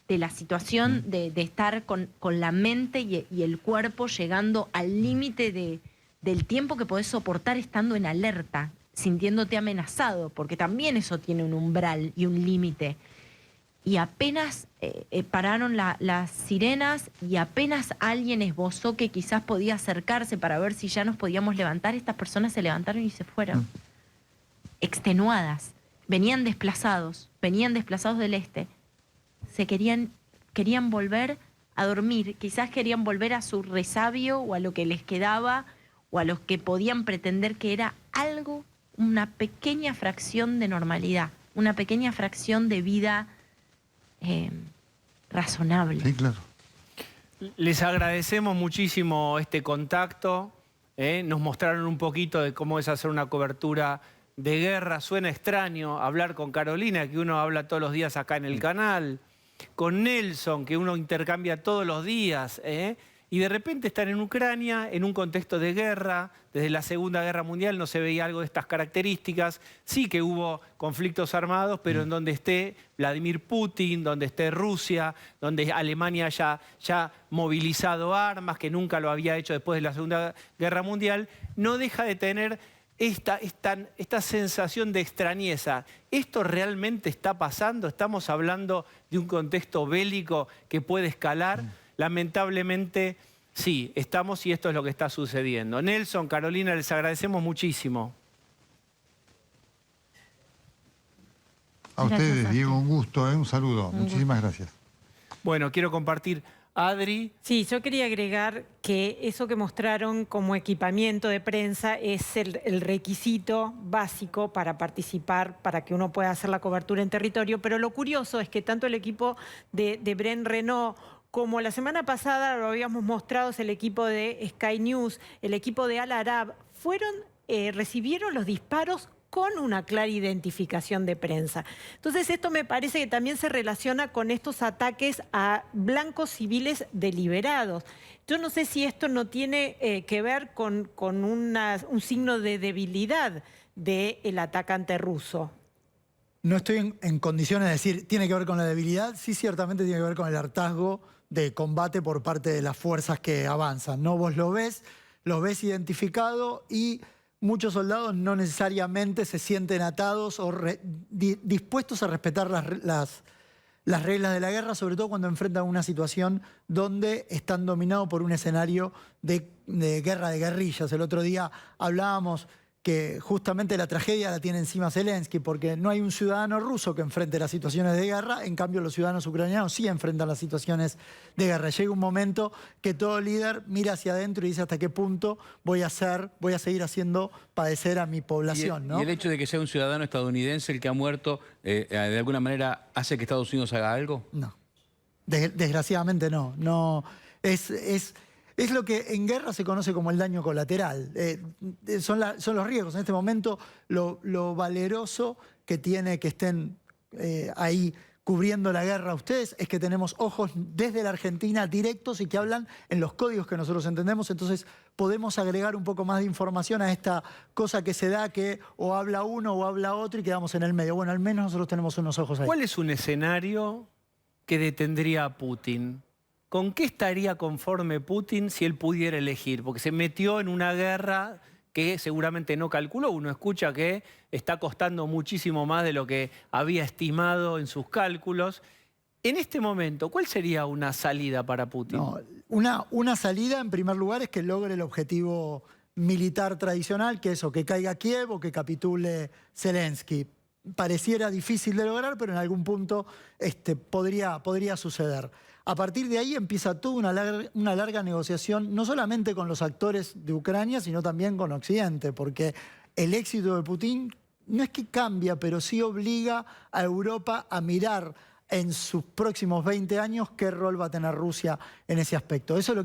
la situación de estar con la mente y el cuerpo llegando al límite del tiempo que podés soportar estando en alerta, sintiéndote amenazado, porque también eso tiene un umbral y un límite. Y apenas pararon las sirenas y apenas alguien esbozó que quizás podía acercarse para ver si ya nos podíamos levantar, estas personas se levantaron y se fueron. Extenuadas. Venían desplazados del este. Querían volver a dormir, quizás querían volver a su resabio o a lo que les quedaba o a los que podían pretender que era algo, una pequeña fracción de normalidad, una pequeña fracción de vida razonable. Sí, claro. Les agradecemos muchísimo este contacto. Nos mostraron un poquito de cómo es hacer una cobertura de guerra. Suena extraño hablar con Carolina, que uno habla todos los días acá en el canal, con Nelson, que uno intercambia todos los días, y de repente están en Ucrania, en un contexto de guerra. Desde la Segunda Guerra Mundial no se veía algo de estas características. Sí que hubo conflictos armados, pero en donde esté Vladimir Putin, donde esté Rusia, donde Alemania haya ya movilizado armas, que nunca lo había hecho después de la Segunda Guerra Mundial, no deja de tener esta sensación de extrañeza. ¿Esto realmente está pasando? ¿Estamos hablando de un contexto bélico que puede escalar? Lamentablemente, sí, estamos y esto es lo que está sucediendo. Nelson, Carolina, les agradecemos muchísimo. A ustedes, Diego, un gusto, un saludo. Muchísimas gracias. Bueno, quiero compartir. Adri. Sí, yo quería agregar que eso que mostraron como equipamiento de prensa es el requisito básico para participar, para que uno pueda hacer la cobertura en territorio, pero lo curioso es que tanto el equipo de Bren Renault como la semana pasada lo habíamos mostrado, es el equipo de Sky News, el equipo de Al Arab, recibieron los disparos con una clara identificación de prensa. Entonces esto me parece que también se relaciona con estos ataques a blancos civiles deliberados. Yo no sé si esto no tiene que ver con un signo de debilidad del atacante ruso. No estoy en condiciones de decir, ¿tiene que ver con la debilidad? Sí, ciertamente tiene que ver con el hartazgo de combate por parte de las fuerzas que avanzan, ¿no? Vos lo ves identificado y muchos soldados no necesariamente se sienten atados o dispuestos a respetar las reglas de la guerra, sobre todo cuando enfrentan una situación donde están dominados por un escenario de guerra de guerrillas. El otro día hablábamos que justamente la tragedia la tiene encima Zelensky, porque no hay un ciudadano ruso que enfrente las situaciones de guerra, en cambio los ciudadanos ucranianos sí enfrentan las situaciones de guerra. Llega un momento que todo líder mira hacia adentro y dice hasta qué punto voy a seguir haciendo padecer a mi población, ¿no? Y el hecho de que sea un ciudadano estadounidense el que ha muerto, ¿de alguna manera hace que Estados Unidos haga algo? No, desgraciadamente no. Es lo que en guerra se conoce como el daño colateral. Son los riesgos. En este momento, lo valeroso que tiene que estén ahí cubriendo la guerra a ustedes es que tenemos ojos desde la Argentina directos y que hablan en los códigos que nosotros entendemos. Entonces, podemos agregar un poco más de información a esta cosa que se da que o habla uno o habla otro y quedamos en el medio. Bueno, al menos nosotros tenemos unos ojos ahí. ¿Cuál es un escenario que detendría a Putin? ¿Con qué estaría conforme Putin si él pudiera elegir? Porque se metió en una guerra que seguramente no calculó. Uno escucha que está costando muchísimo más de lo que había estimado en sus cálculos. En este momento, ¿cuál sería una salida para Putin? No, una salida, en primer lugar, es que logre el objetivo militar tradicional, que es o que caiga Kiev o que capitule Zelensky. Pareciera difícil de lograr, pero en algún punto podría suceder. A partir de ahí empieza toda una larga negociación, no solamente con los actores de Ucrania, sino también con Occidente, porque el éxito de Putin no es que cambia, pero sí obliga a Europa a mirar en sus próximos 20 años qué rol va a tener Rusia en ese aspecto. Eso es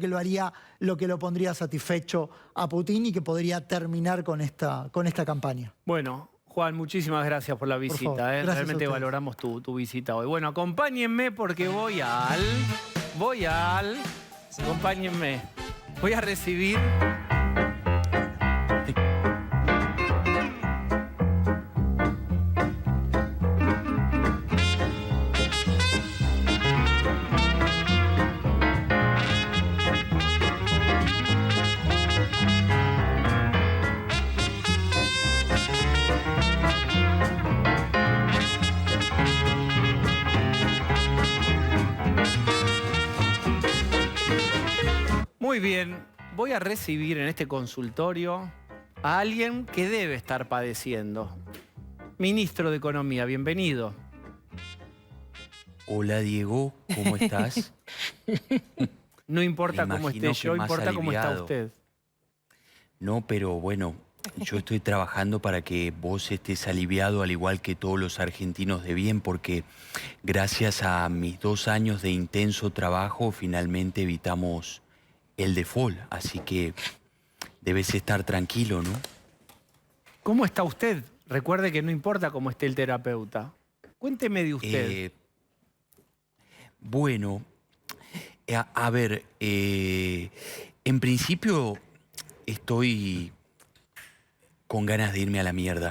lo que lo pondría satisfecho a Putin y que podría terminar con esta campaña. Bueno, Juan, muchísimas gracias por la visita. Realmente valoramos tu visita hoy. Bueno, acompáñenme porque acompáñenme. Voy a recibir... Muy bien, voy a recibir en este consultorio a alguien que debe estar padeciendo. Ministro de Economía, bienvenido. Hola Diego, ¿cómo estás? No importa cómo esté yo, importa cómo está usted. No, pero bueno, yo estoy trabajando para que vos estés aliviado al igual que todos los argentinos de bien, porque gracias a mis 2 años de intenso trabajo finalmente evitamos el default, así que debes estar tranquilo, ¿no? ¿Cómo está usted? Recuerde que no importa cómo esté el terapeuta. Cuénteme de usted. Bueno, a ver, en principio estoy con ganas de irme a la mierda.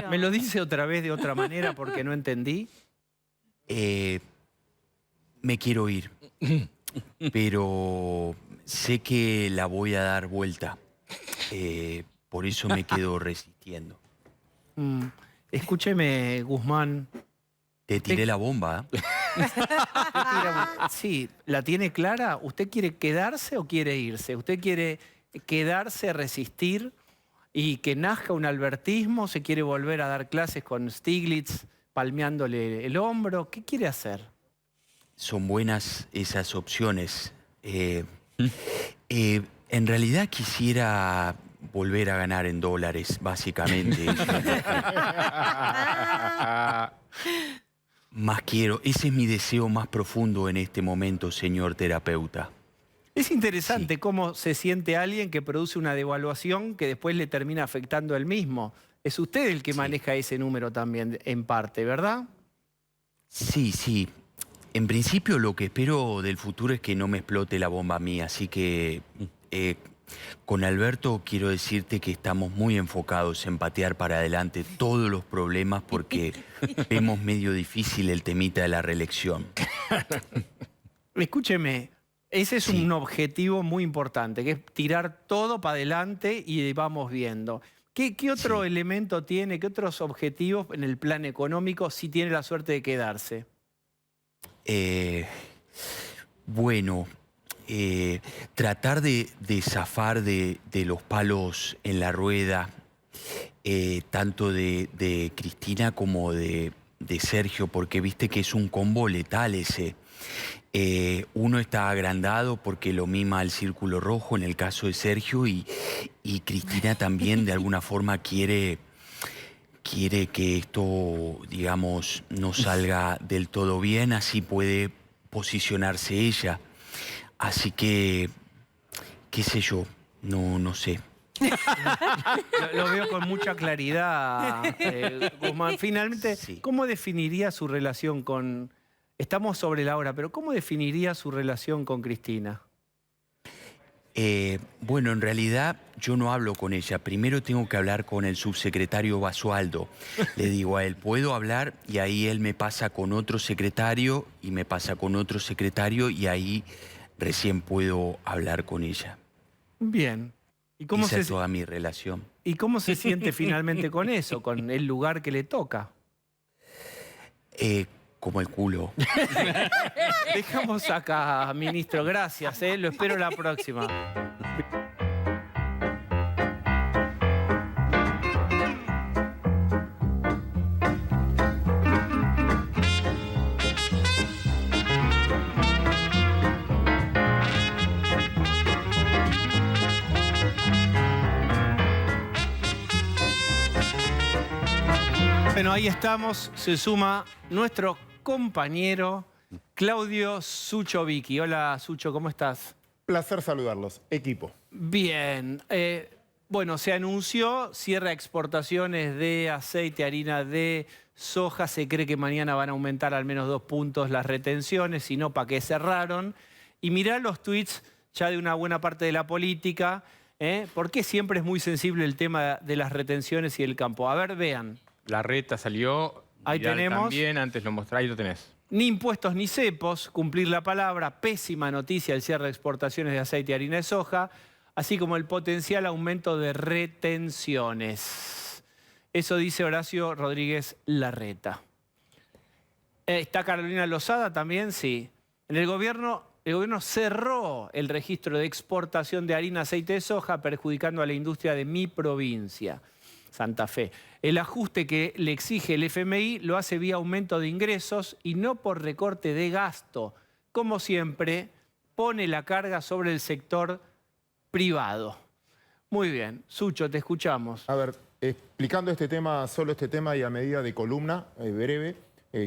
¿Me lo dice otra vez de otra manera porque no entendí? Me quiero ir. Pero sé que la voy a dar vuelta. Por eso me quedo resistiendo. Escúcheme, Guzmán. Te tiré la bomba. Sí, ¿la tiene clara? ¿Usted quiere quedarse o quiere irse? ¿Usted quiere quedarse, resistir y que nazca un albertismo? ¿Se quiere volver a dar clases con Stiglitz palmeándole el hombro? ¿Qué quiere hacer? Son buenas esas opciones. En realidad quisiera volver a ganar en dólares, básicamente. Más quiero, ese es mi deseo más profundo en este momento, señor terapeuta. Es interesante cómo se siente alguien que produce una devaluación que después le termina afectando a él mismo. Es usted el que maneja ese número también, en parte, ¿verdad? Sí, sí. En principio lo que espero del futuro es que no me explote la bomba a mí, así que con Alberto quiero decirte que estamos muy enfocados en patear para adelante todos los problemas porque vemos medio difícil el temita de la reelección. Escúcheme, ese es un objetivo muy importante, que es tirar todo para adelante y vamos viendo. ¿Qué otro elemento tiene, qué otros objetivos en el plan económico si tiene la suerte de quedarse? Bueno, tratar de zafar de los palos en la rueda, tanto de Cristina como de Sergio, porque viste que es un combo letal ese. Uno está agrandado porque lo mima el círculo rojo en el caso de Sergio y Cristina también de alguna forma quiere que esto, digamos, no salga del todo bien, así puede posicionarse ella. Así que, qué sé yo, no sé. Lo veo con mucha claridad, Guzmán. Finalmente, ¿cómo definiría su relación con... Estamos sobre la hora, pero ¿cómo definiría su relación con Cristina? Bueno, en realidad yo no hablo con ella. Primero tengo que hablar con el subsecretario Basualdo. Le digo a él, ¿puedo hablar? Y ahí él me pasa con otro secretario y me pasa con otro secretario y ahí recién puedo hablar con ella. Bien. ¿Y cómo Esa es toda mi relación. ¿Y cómo se siente finalmente con eso, con el lugar que le toca? Como el culo. Dejamos acá, ministro. Gracias, lo espero la próxima. Bueno, ahí estamos. Se suma nuestro compañero Claudio Sucho Vicky. Hola, Sucho, ¿cómo estás? Placer saludarlos. Equipo. Bien. Bueno, se anunció cierre de exportaciones de aceite, harina de soja. Se cree que mañana van a aumentar al menos 2 puntos las retenciones, si no, ¿para qué cerraron? Y mirá los tweets ya de una buena parte de la política, porque siempre es muy sensible el tema de las retenciones y el campo. A ver, vean. Larreta salió. Ahí Vidal tenemos. También, antes lo mostré, ahí lo tenés. Ni impuestos ni cepos, cumplir la palabra, pésima noticia el cierre de exportaciones de aceite y harina de soja, así como el potencial aumento de retenciones. Eso dice Horacio Rodríguez Larreta. ¿Está Carolina Lozada también? Sí. En el gobierno cerró el registro de exportación de harina, aceite de soja, perjudicando a la industria de mi provincia, Santa Fe. El ajuste que le exige el FMI lo hace vía aumento de ingresos y no por recorte de gasto. Como siempre, pone la carga sobre el sector privado. Muy bien. Sucho, te escuchamos. A ver, explicando este tema, solo este tema y a medida de columna, breve,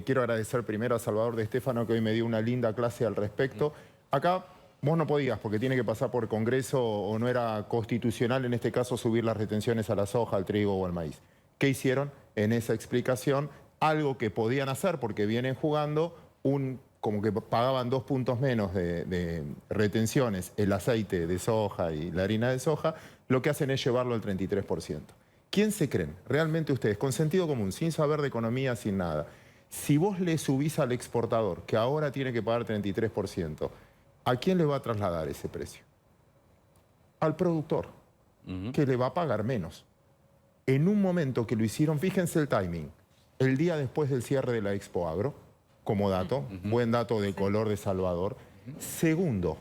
quiero agradecer primero a Salvador de Stefano que hoy me dio una linda clase al respecto. Acá vos no podías porque tiene que pasar por Congreso o no era constitucional en este caso subir las retenciones a la soja, al trigo o al maíz. ¿Qué hicieron? En esa explicación, algo que podían hacer porque vienen jugando, como que pagaban 2 puntos menos de retenciones el aceite de soja y la harina de soja, lo que hacen es llevarlo al 33%. ¿Quién se creen? Realmente ustedes, con sentido común, sin saber de economía, sin nada. Si vos le subís al exportador, que ahora tiene que pagar 33%, ¿a quién le va a trasladar ese precio? Al productor, que le va a pagar menos. En un momento que lo hicieron, fíjense el timing, el día después del cierre de la Expo Agro, como dato, buen dato de color de Salvador. Segundo,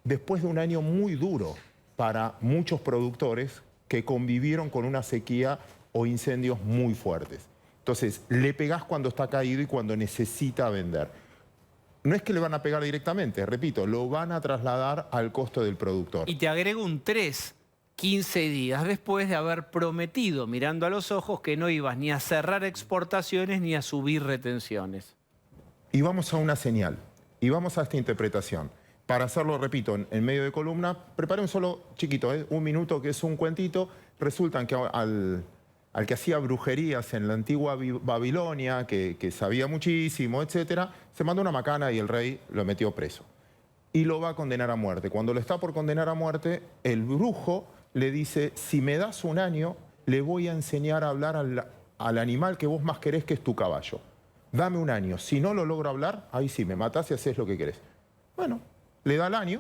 después de un año muy duro para muchos productores que convivieron con una sequía o incendios muy fuertes. Entonces, le pegás cuando está caído y cuando necesita vender. No es que le van a pegar directamente, repito, lo van a trasladar al costo del productor. Y te agrego un 15 días después de haber prometido, mirando a los ojos, que no ibas ni a cerrar exportaciones ni a subir retenciones. Y vamos a una señal, y vamos a esta interpretación. Para hacerlo, repito, en medio de columna, preparé un solo chiquito, 1 minuto, que es un cuentito. Resulta que al que hacía brujerías en la antigua Babilonia, que sabía muchísimo, etcétera, se mandó una macana y el rey lo metió preso. Y lo va a condenar a muerte. Cuando lo está por condenar a muerte, el brujo le dice, si me das 1 año, le voy a enseñar a hablar al animal que vos más querés, que es tu caballo. Dame 1 año. Si no lo logro hablar, ahí sí, me matás y haces lo que querés. Bueno, le da el año,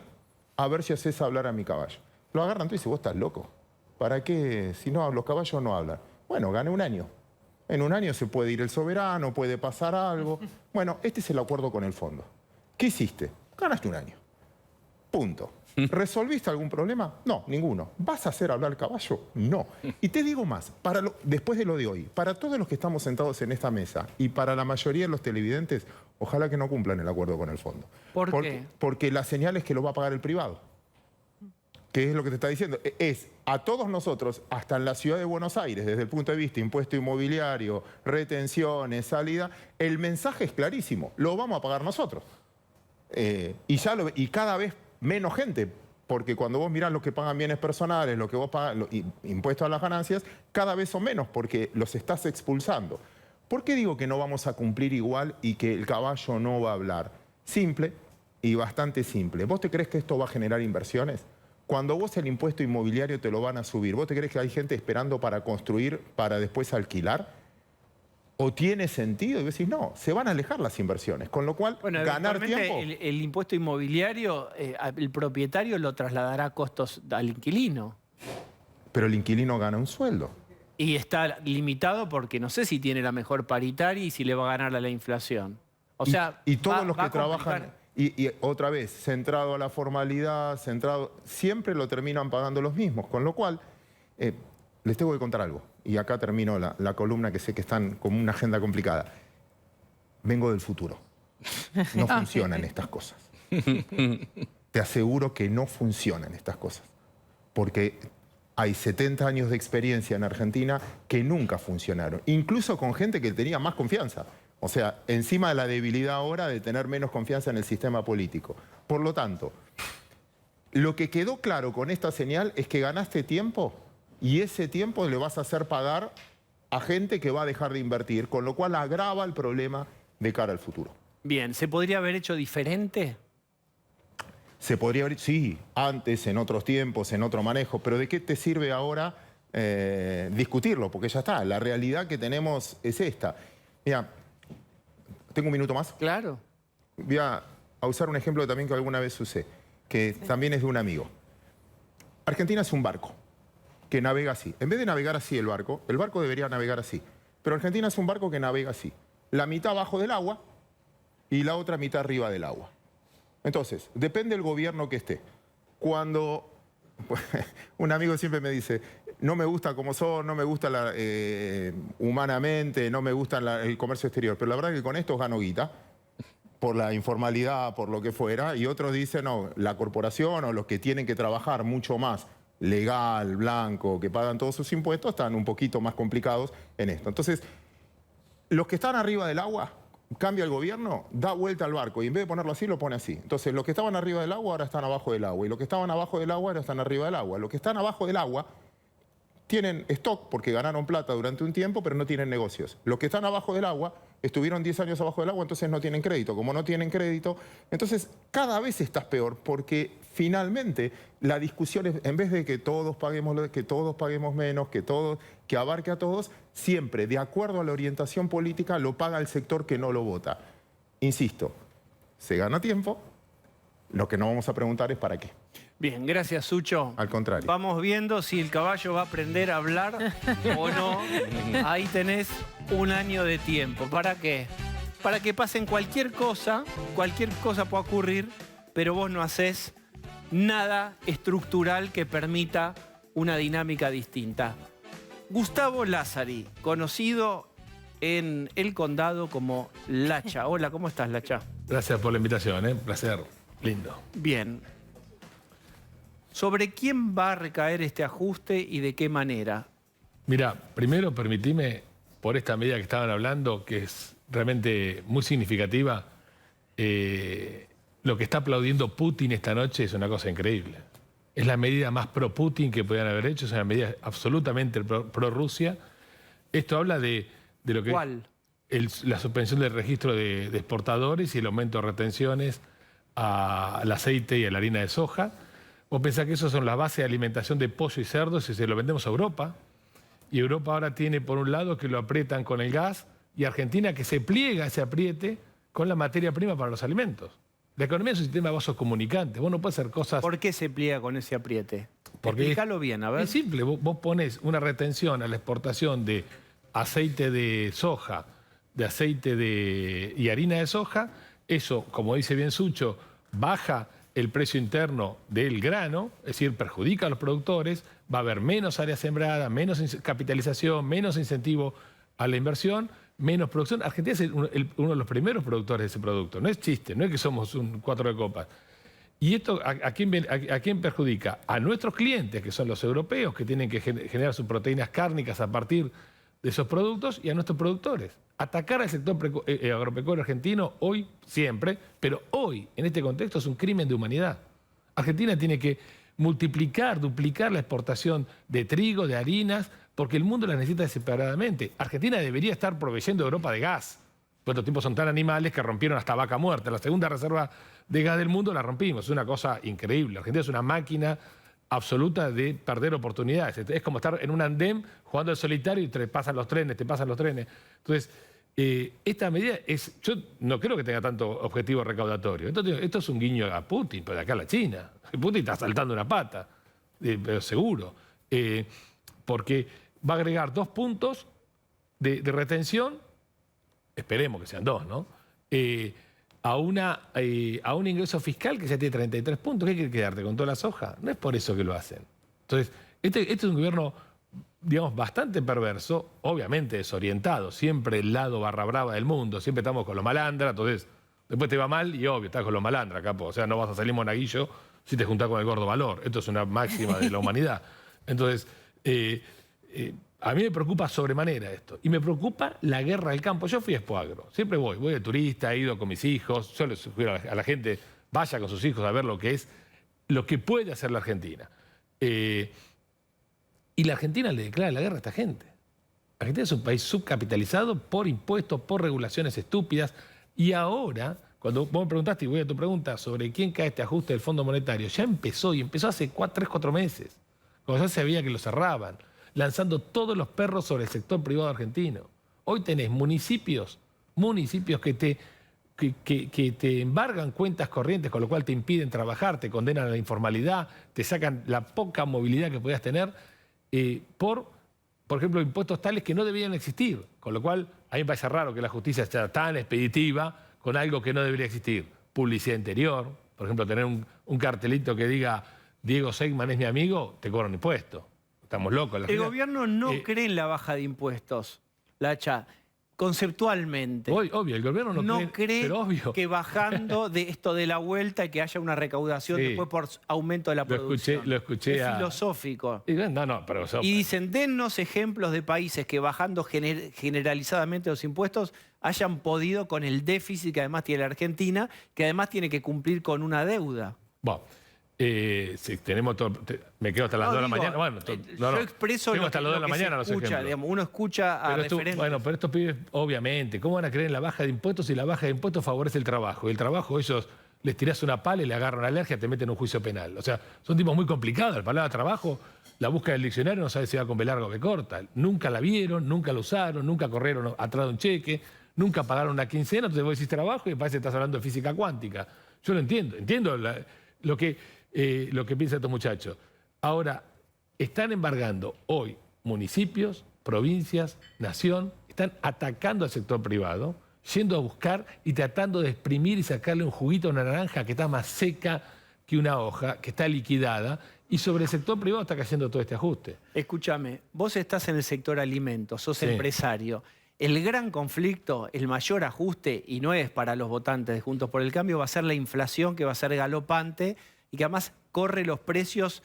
a ver si haces hablar a mi caballo. Lo agarran y dice, vos estás loco. ¿Para qué? Si no, los caballos no hablan. Bueno, gane 1 año. En 1 año se puede ir el soberano, puede pasar algo. Bueno, este es el acuerdo con el fondo. ¿Qué hiciste? Ganaste 1 año. Punto. ¿Resolviste algún problema? No, ninguno. ¿Vas a hacer hablar al caballo? No. Y te digo más, después de lo de hoy, para todos los que estamos sentados en esta mesa y para la mayoría de los televidentes, ojalá que no cumplan el acuerdo con el fondo. ¿Por qué? Porque la señal es que lo va a pagar el privado. ¿Qué es lo que te está diciendo? Es a todos nosotros, hasta en la ciudad de Buenos Aires, desde el punto de vista impuesto inmobiliario, retenciones, salida, el mensaje es clarísimo, lo vamos a pagar nosotros. Y cada vez menos gente, porque cuando vos mirás los que pagan bienes personales, lo que vos pagas, impuestos a las ganancias, cada vez son menos porque los estás expulsando. ¿Por qué digo que no vamos a cumplir igual y que el caballo no va a hablar? Simple y bastante simple. ¿Vos te crees que esto va a generar inversiones? Cuando vos el impuesto inmobiliario te lo van a subir, ¿vos te crees que hay gente esperando para construir, para después alquilar? ¿O tiene sentido? Y vos decís, no, se van a alejar las inversiones. Con lo cual, ganar tiempo... El impuesto inmobiliario, el propietario lo trasladará a costos al inquilino. Pero el inquilino gana un sueldo. Y está limitado porque no sé si tiene la mejor paritaria y si le va a ganar a la inflación. O sea, y todos los que trabajan... Y otra vez, centrado a la formalidad, siempre lo terminan pagando los mismos. Con lo cual, les tengo que contar algo. Y acá termino la columna, que sé que están como una agenda complicada. Vengo del futuro. No funcionan estas cosas. Te aseguro que no funcionan estas cosas. Porque hay 70 años de experiencia en Argentina que nunca funcionaron. Incluso con gente que tenía más confianza. O sea, encima de la debilidad ahora de tener menos confianza en el sistema político. Por lo tanto, lo que quedó claro con esta señal es que ganaste tiempo y ese tiempo le vas a hacer pagar a gente que va a dejar de invertir, con lo cual agrava el problema de cara al futuro. Bien, ¿se podría haber hecho diferente? Se podría haber, sí, antes, en otros tiempos, en otro manejo, pero ¿de qué te sirve ahora discutirlo? Porque ya está, la realidad que tenemos es esta. Mira, ¿tengo un minuto más? Claro. Voy a usar un ejemplo también que alguna vez usé, que también es de un amigo. Argentina es un barco que navega así. En vez de navegar así el barco debería navegar así. Pero Argentina es un barco que navega así. La mitad abajo del agua y la otra mitad arriba del agua. Entonces, depende del gobierno que esté. Cuando un amigo siempre me dice, no me gusta como son, no me gusta humanamente, no me gusta el comercio exterior, pero la verdad es que con esto gano guita, por la informalidad, por lo que fuera, y otros dicen, no, la corporación o los que tienen que trabajar mucho más legal, blanco, que pagan todos sus impuestos, están un poquito más complicados en esto. Entonces, los que están arriba del agua, cambia el gobierno, da vuelta al barco y en vez de ponerlo así, lo pone así. Entonces, los que estaban arriba del agua ahora están abajo del agua y los que estaban abajo del agua ahora están arriba del agua. Los que están abajo del agua tienen stock porque ganaron plata durante un tiempo, pero no tienen negocios. Los que están abajo del agua estuvieron 10 años abajo del agua, entonces no tienen crédito. Como no tienen crédito, entonces cada vez estás peor porque finalmente la discusión es, en vez de que todos paguemos menos, que abarque a todos, siempre, de acuerdo a la orientación política, lo paga el sector que no lo vota. Insisto, se gana tiempo, lo que no vamos a preguntar es para qué. Bien, gracias, Sucho. Al contrario. Vamos viendo si el caballo va a aprender a hablar o no. Ahí tenés un año de tiempo. ¿Para qué? Para que pasen cualquier cosa puede ocurrir, pero vos no hacés nada estructural que permita una dinámica distinta. Gustavo Lázari, conocido en el condado como Lacha. Hola, ¿cómo estás, Lacha? Gracias por la invitación, un placer, lindo. Bien. ¿Sobre quién va a recaer este ajuste y de qué manera? Mira, primero permitime, por esta medida que estaban hablando, que es realmente muy significativa, lo que está aplaudiendo Putin esta noche es una cosa increíble. Es la medida más pro-Putin que podían haber hecho, es una medida absolutamente pro-Rusia. Esto habla de lo que... ¿Cuál? La suspensión del registro de exportadores y el aumento de retenciones al aceite y a la harina de soja. Vos pensás que eso son las bases de alimentación de pollo y cerdo si se lo vendemos a Europa. Y Europa ahora tiene, por un lado, que lo aprietan con el gas y Argentina que se pliega a ese apriete con la materia prima para los alimentos. La economía es un sistema de vasos comunicantes. Vos no podés hacer cosas... ¿Por qué se pliega con ese apriete? Porque explícalo bien, a ver. Es simple. Vos ponés una retención a la exportación de aceite de soja, de aceite y harina de soja. Eso, como dice bien Sucho, baja el precio interno del grano, es decir, perjudica a los productores, va a haber menos área sembrada, menos capitalización, menos incentivo a la inversión, menos producción. Argentina es uno de los primeros productores de ese producto. No es chiste, no es que somos un 4 de copas. ¿Y esto a quién perjudica? A nuestros clientes, que son los europeos, que tienen que generar sus proteínas cárnicas a partir de esos productos, y a nuestros productores. Atacar al sector agropecuario argentino hoy, siempre, pero hoy, en este contexto, es un crimen de humanidad. Argentina tiene que multiplicar, duplicar la exportación de trigo, de harinas, porque el mundo las necesita separadamente. Argentina debería estar proveyendo a Europa de gas. Pues estos tipos son tan animales que rompieron hasta vaca muerta. La segunda reserva de gas del mundo la rompimos. Es una cosa increíble. Argentina es una máquina absoluta de perder oportunidades. Es como estar en un andén jugando al solitario y te pasan los trenes. Entonces, esta medida yo no creo que tenga tanto objetivo recaudatorio. Esto es un guiño a Putin, pero de acá a la China. Putin está saltando una pata, pero seguro. Porque va a agregar 2 puntos de retención, esperemos que sean 2, ¿no? A un ingreso fiscal que ya tiene 33 puntos. ¿Qué quiere quedarte con toda la soja? No es por eso que lo hacen. Entonces, este es un gobierno, digamos, bastante perverso, obviamente desorientado, siempre el lado barra brava del mundo, siempre estamos con los malandras, entonces después te va mal y obvio, estás con los malandras, capo. O sea, no vas a salir monaguillo si te juntás con el gordo valor. Esto es una máxima de la humanidad. Entonces, a mí me preocupa sobremanera esto. Y me preocupa la guerra del campo. Yo fui a Expoagro, siempre voy de turista, he ido con mis hijos, yo les sugiero a la gente, vaya con sus hijos a ver lo que puede hacer la Argentina. Y la Argentina le declara la guerra a esta gente. La Argentina es un país subcapitalizado por impuestos, por regulaciones estúpidas. Y ahora, cuando vos me preguntaste, y voy a tu pregunta, sobre quién cae este ajuste del Fondo Monetario, ya empezó, y empezó hace 3-4 meses, cuando ya se veía que lo cerraban, lanzando todos los perros sobre el sector privado argentino. Hoy tenés municipios que te embargan cuentas corrientes, con lo cual te impiden trabajar, te condenan a la informalidad, te sacan la poca movilidad que podías tener por ejemplo, impuestos tales que no debían existir. Con lo cual, a mí me parece raro que la justicia sea tan expeditiva con algo que no debería existir. Publicidad interior, por ejemplo, tener un cartelito que diga Diego Seigman es mi amigo, te cobran impuestos. Estamos locos. El gobierno no cree en la baja de impuestos, Lacha, conceptualmente. Obvio, el gobierno no cree pero obvio. que bajando de esto de la vuelta y que haya una recaudación después por aumento de la producción. Lo escuché es filosófico. Pero y dicen, dennos ejemplos de países que bajando generalizadamente los impuestos hayan podido con el déficit que además tiene la Argentina, que además tiene que cumplir con una deuda. Bueno. Si tenemos todo, me quedo hasta las 2 de la mañana. Bueno, yo expreso lo hasta las 2 de la mañana los ejemplos. Digamos, uno escucha a referentes. Pero estos pibes, obviamente, ¿cómo van a creer en la baja de impuestos si la baja de impuestos favorece el trabajo? Y el trabajo, ellos les tirás una pala y le agarran una alergia, te meten en un juicio penal. O sea, son tipos muy complicados. La palabra trabajo, la busca del diccionario, no sabe si va con B larga o B corta. Nunca la vieron, nunca la usaron, nunca corrieron atrás de un cheque, nunca pagaron una quincena, entonces vos decís trabajo y parece que estás hablando de física cuántica. Yo lo entiendo, lo que piensan estos muchachos. Ahora, están embargando hoy municipios, provincias, nación, están atacando al sector privado, yendo a buscar y tratando de exprimir y sacarle un juguito a una naranja que está más seca que una hoja, que está liquidada, y sobre el sector privado está cayendo todo este ajuste. Escúchame, vos estás en el sector alimentos, sos empresario. El gran conflicto, el mayor ajuste, y no es para los votantes de Juntos por el Cambio, va a ser la inflación, que va a ser galopante y que además corre los precios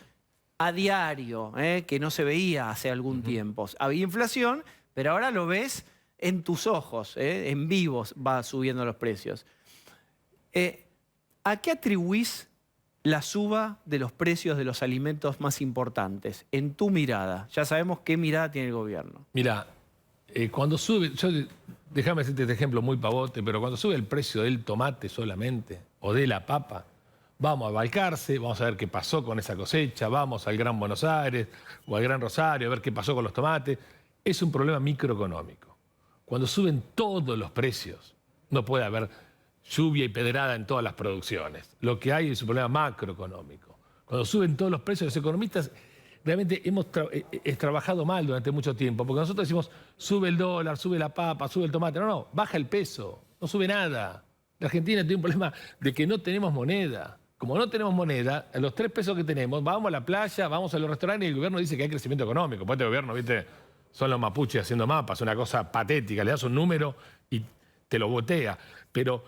a diario, que no se veía hace algún tiempo. Había inflación, pero ahora lo ves en tus ojos, en vivos va subiendo los precios. ¿A qué atribuís la suba de los precios de los alimentos más importantes? En tu mirada, ya sabemos qué mirada tiene el gobierno. Mira, cuando sube, déjame hacerte este ejemplo muy pavote, pero cuando sube el precio del tomate solamente, o de la papa, vamos a Balcarce, vamos a ver qué pasó con esa cosecha, vamos al Gran Buenos Aires o al Gran Rosario a ver qué pasó con los tomates. Es un problema microeconómico. Cuando suben todos los precios, no puede haber lluvia y pedrada en todas las producciones. Lo que hay es un problema macroeconómico. Cuando suben todos los precios, los economistas realmente hemos trabajado mal durante mucho tiempo, porque nosotros decimos, sube el dólar, sube la papa, sube el tomate. No, baja el peso, no sube nada. La Argentina tiene un problema de que no tenemos moneda. Como no tenemos moneda, a los 3 pesos que tenemos, vamos a la playa, vamos a los restaurantes y el gobierno dice que hay crecimiento económico. Pues este gobierno, ¿viste? Son los mapuches haciendo mapas, una cosa patética. Le das un número y te lo botea. Pero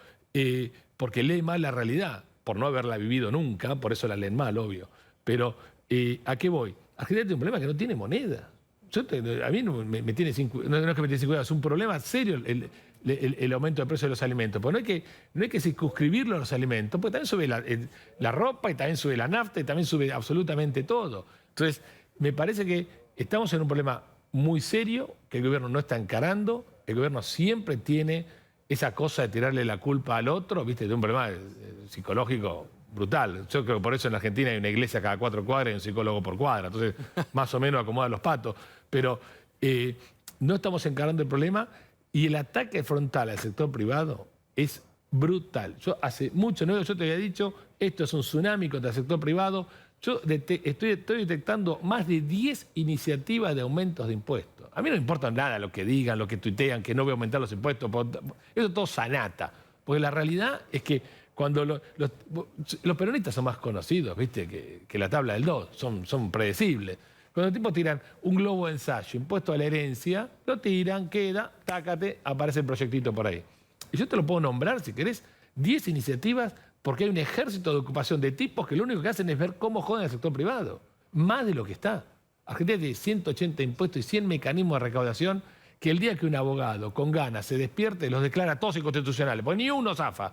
porque lee mal la realidad, por no haberla vivido nunca, por eso la leen mal, obvio. Pero, ¿a qué voy? Argentina tiene un problema que no tiene moneda. A mí no me tiene sin cuidado, no es que me tiene sin cuidado, es un problema serio el aumento de precio de los alimentos. Porque no hay que circunscribirlo a los alimentos, porque también sube la ropa y también sube la nafta y también sube absolutamente todo. Entonces, me parece que estamos en un problema muy serio que el gobierno no está encarando. El gobierno siempre tiene esa cosa de tirarle la culpa al otro, ¿viste? De un problema psicológico brutal. Yo creo que por eso en Argentina hay una iglesia cada 4 cuadras y un psicólogo por cuadra. Entonces, más o menos acomodan los patos. Pero no estamos encarando el problema y el ataque frontal al sector privado es brutal. Yo hace mucho, yo te había dicho, esto es un tsunami contra el sector privado. Yo estoy detectando más de 10 iniciativas de aumentos de impuestos. A mí no me importa nada lo que digan, lo que tuitean, que no voy a aumentar los impuestos. Eso es todo sanata. Porque la realidad es que cuando los peronistas son más conocidos, ¿viste? Que la tabla del 2, son predecibles. Cuando los tipos tiran un globo de ensayo, impuesto a la herencia, lo tiran, queda, tácate, aparece el proyectito por ahí. Y yo te lo puedo nombrar, si querés, 10 iniciativas porque hay un ejército de ocupación de tipos que lo único que hacen es ver cómo joden el sector privado. Más de lo que está. Argentina tiene 180 impuestos y 100 mecanismos de recaudación que el día que un abogado con ganas se despierte los declara todos inconstitucionales, porque ni uno zafa.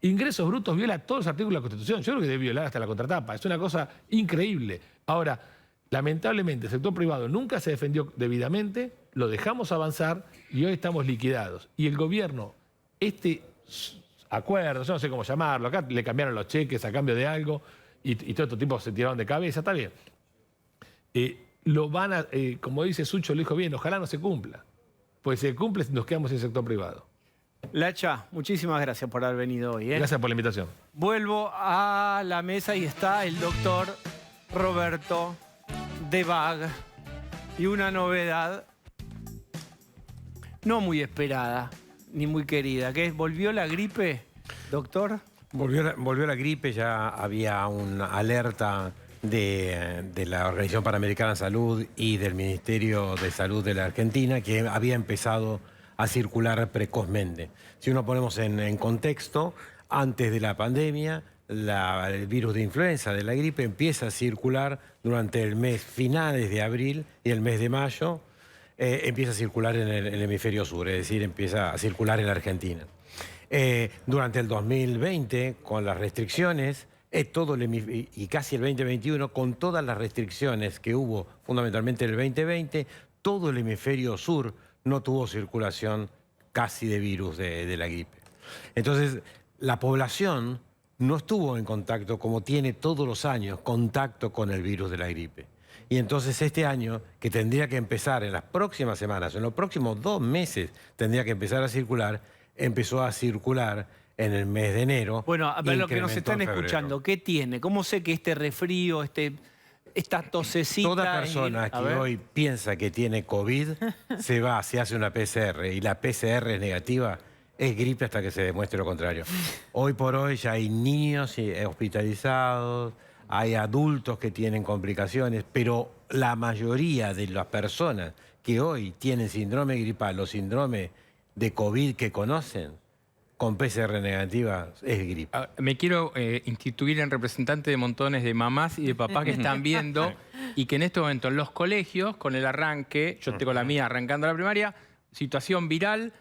Ingresos brutos viola todos los artículos de la Constitución. Yo creo que debe violar hasta la contratapa. Es una cosa increíble. Ahora, lamentablemente, el sector privado nunca se defendió debidamente, lo dejamos avanzar y hoy estamos liquidados. Y el gobierno, acuerdo, yo no sé cómo llamarlo, acá le cambiaron los cheques a cambio de algo y todos estos tipos se tiraron de cabeza, está bien. Lo van a, como dice Sucho, lo dijo bien, ojalá no se cumpla. Pues si se cumple, nos quedamos en el sector privado. Lacha, muchísimas gracias por haber venido hoy. Gracias por la invitación. Vuelvo a la mesa y está el doctor Roberto de Bag. Y una novedad no muy esperada, ni muy querida, que es, ¿volvió la gripe, doctor? Volvió la gripe, ya había una alerta de la Organización Panamericana de Salud y del Ministerio de Salud de la Argentina, que había empezado a circular precozmente. Si uno ponemos en contexto, antes de la pandemia, el virus de influenza, de la gripe, empieza a circular durante el mes finales de abril y el mes de mayo, empieza a circular en el hemisferio sur, es decir, empieza a circular en la Argentina. Durante el 2020, con las restricciones, y casi el 2021, con todas las restricciones que hubo fundamentalmente en el 2020, todo el hemisferio sur no tuvo circulación casi de virus de la gripe. Entonces, la población no estuvo en contacto, como tiene todos los años, contacto con el virus de la gripe. Y entonces este año, que tendría que empezar en las próximas semanas, en los próximos 2 meses, tendría que empezar a circular, empezó a circular en el mes de enero. Bueno, a ver lo que nos están en febrero. escuchando, ¿qué tiene? ¿Cómo sé que este resfrío, esta tosecita... Toda persona que hoy piensa que tiene COVID, se hace una PCR, y la PCR es negativa, es gripe hasta que se demuestre lo contrario. Hoy por hoy ya hay niños hospitalizados, hay adultos que tienen complicaciones, pero la mayoría de las personas que hoy tienen síndrome gripal o síndrome de COVID que conocen, con PCR negativa, es gripe. Me quiero instituir en representante de montones de mamás y de papás que están viendo y que en este momento en los colegios, con el arranque, yo tengo la mía arrancando la primaria, situación viral,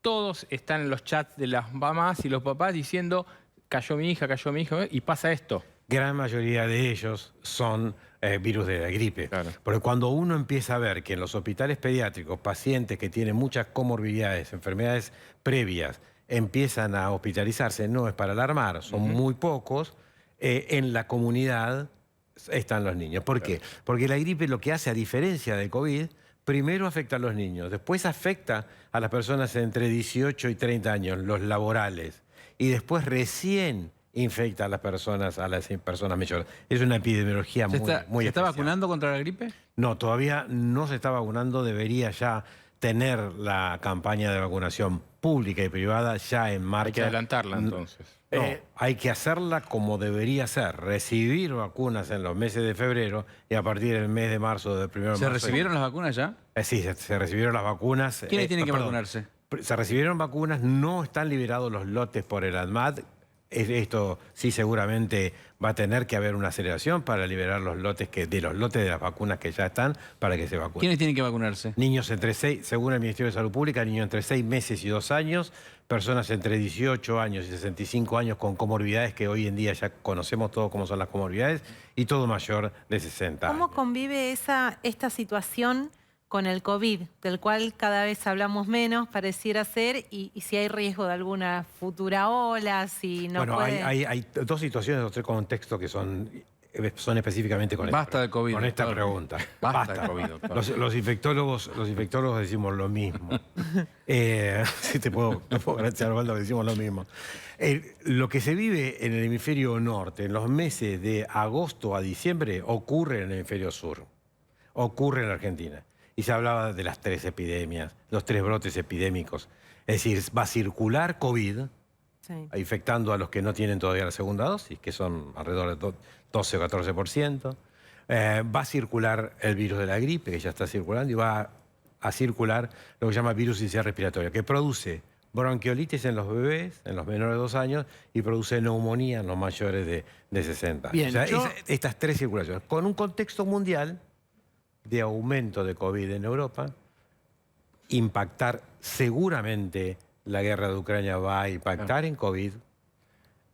todos están en los chats de las mamás y los papás diciendo cayó mi hija, y pasa esto. Gran mayoría de ellos son virus de la gripe. Claro. Porque cuando uno empieza a ver que en los hospitales pediátricos pacientes que tienen muchas comorbilidades, enfermedades previas, empiezan a hospitalizarse, no es para alarmar, son muy pocos, en la comunidad están los niños. ¿Por qué? Porque la gripe lo que hace, a diferencia del COVID, primero afecta a los niños, después afecta a las personas entre 18 y 30 años, los laborales, y después recién infecta a las personas mayores. Es una epidemiología muy especial. ¿Se está vacunando contra la gripe? No, todavía no se está vacunando, debería ya tener la campaña de vacunación pública y privada ya en marcha. Hay que adelantarla entonces. No, hay que hacerla como debería ser, recibir vacunas en los meses de febrero y a partir del mes de marzo, del 1 de marzo. ¿Se recibieron las vacunas ya? Sí, se recibieron las vacunas. ¿Quiénes tienen que vacunarse? Se recibieron vacunas, no están liberados los lotes por el ANMAT. Esto sí seguramente va a tener que haber una aceleración para liberar los lotes de las vacunas que ya están para que se vacunen. ¿Quiénes tienen que vacunarse? Niños entre 6, según el Ministerio de Salud Pública, niños entre 6 meses y 2 años, personas entre 18 años y 65 años con comorbilidades que hoy en día ya conocemos todos cómo son las comorbilidades, y todo mayor de 60 años. ¿Cómo convive esta situación con el COVID, del cual cada vez hablamos menos, pareciera ser, y si hay riesgo de alguna futura ola, si no bueno, puede... hay dos situaciones, dos tres contextos que son específicamente con Basta de COVID, con esta doctor. pregunta. Basta de COVID, doctor. Los infectólogos decimos lo mismo. Sí, te puedo gracias, Arvaldo, decimos lo mismo. Lo que se vive en el hemisferio norte, en los meses de agosto a diciembre, ocurre en el hemisferio sur. Ocurre en Argentina. Y se hablaba de las 3 epidemias, los 3 brotes epidémicos. Es decir, va a circular COVID, infectando a los que no tienen todavía la segunda dosis, que son alrededor de 12 o 14%. Va a circular el virus de la gripe, que ya está circulando, y va a circular lo que se llama virus sincicial respiratorio, que produce bronquiolitis en los bebés, en los menores de 2 años, y produce neumonía en los mayores de 60 años. Bien, o sea, estas 3 circulaciones, con un contexto mundial de aumento de COVID en Europa, impactar seguramente la guerra de Ucrania va a impactar en COVID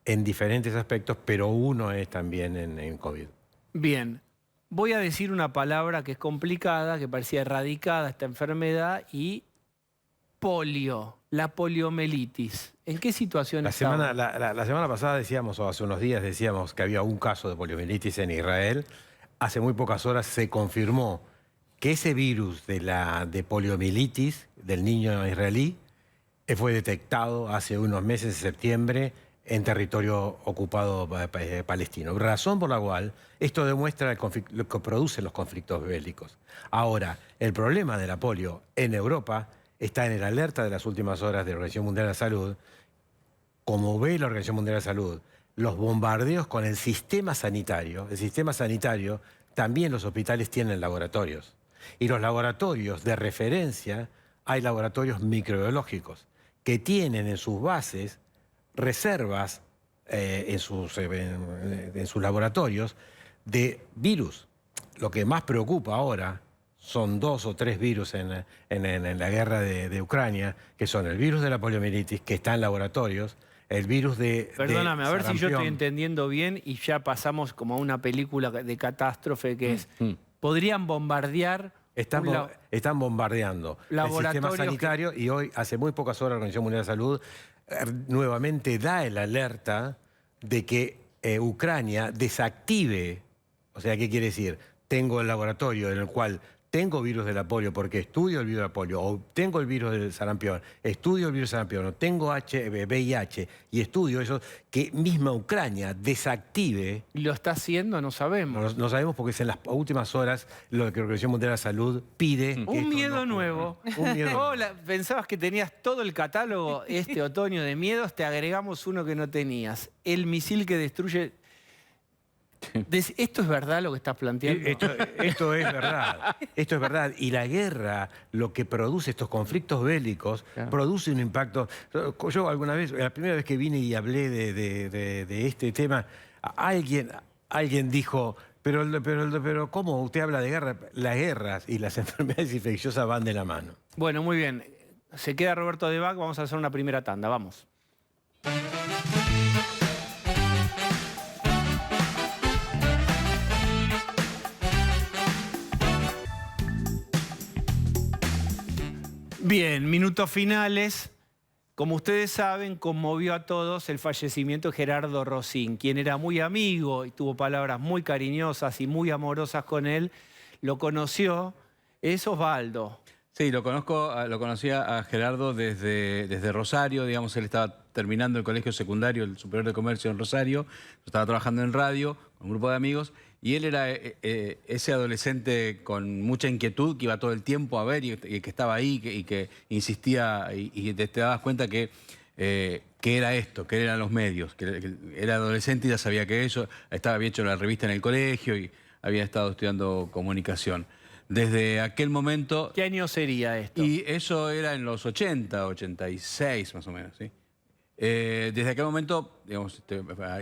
en diferentes aspectos, pero uno es también en COVID. Bien, voy a decir una palabra que es complicada, que parecía erradicada esta enfermedad, y polio, la poliomielitis. ¿En qué situación está? La semana pasada decíamos, o hace unos días decíamos que había un caso de poliomielitis en Israel. Hace muy pocas horas se confirmó que ese virus de poliomielitis del niño israelí fue detectado hace unos meses, en septiembre, en territorio ocupado palestino. Razón por la cual esto demuestra lo que producen los conflictos bélicos. Ahora, el problema de la polio en Europa está en el alerta de las últimas horas de la Organización Mundial de la Salud. Como ve la Organización Mundial de la Salud, los bombardeos con el sistema sanitario, también los hospitales tienen laboratorios. Y los laboratorios de referencia, hay laboratorios microbiológicos que tienen en sus bases reservas en sus laboratorios de virus. Lo que más preocupa ahora son 2 o 3 virus en la guerra de Ucrania, que son el virus de la poliomielitis, que está en laboratorios, el virus de Perdóname, a ver si yo estoy sarampión. entendiendo bien y ya pasamos como a una película de catástrofe que es, podrían bombardear... Están bombardeando el sistema sanitario y hoy, hace muy pocas horas, la Organización Mundial de la Salud nuevamente da el alerta de que Ucrania desactive. O sea, ¿qué quiere decir? Tengo el laboratorio en el cual tengo virus de la polio porque estudio el virus de la polio, o tengo el virus del sarampión, estudio el virus del sarampión, o tengo VIH y estudio eso, que misma Ucrania desactive. ¿Lo está haciendo? No sabemos. No sabemos porque es en las últimas horas lo que la Organización Mundial de la Salud pide. Un miedo nuevo. Un miedo nuevo. Hola, pensabas que tenías todo el catálogo este otoño de miedos, te agregamos uno que no tenías. El misil que destruye... ¿Esto es verdad lo que estás planteando? Esto es verdad. Esto es verdad. Y la guerra, lo que produce, estos conflictos bélicos, produce un impacto. Yo alguna vez, la primera vez que vine y hablé de este tema, alguien dijo, pero ¿cómo usted habla de guerra? Las guerras y las enfermedades infecciosas van de la mano. Bueno, muy bien. Se queda Roberto Debac, vamos a hacer una primera tanda. Vamos. Bien, minutos finales. Como ustedes saben, conmovió a todos el fallecimiento de Gerardo Rosín, quien era muy amigo y tuvo palabras muy cariñosas y muy amorosas con él. Lo conoció, es Osvaldo. Sí, lo conocía a Gerardo desde Rosario, digamos, él estaba terminando el colegio secundario, el Superior de Comercio en Rosario, estaba trabajando en radio con un grupo de amigos, y él era ese adolescente con mucha inquietud que iba todo el tiempo a ver y que estaba ahí y que insistía y te dabas cuenta que era esto, que eran los medios, que era adolescente y ya sabía que eso, había hecho la revista en el colegio y había estado estudiando comunicación. Desde aquel momento... ¿Qué año sería esto? Y eso era en los 80, 86 más o menos, ¿sí? Desde aquel momento, digamos,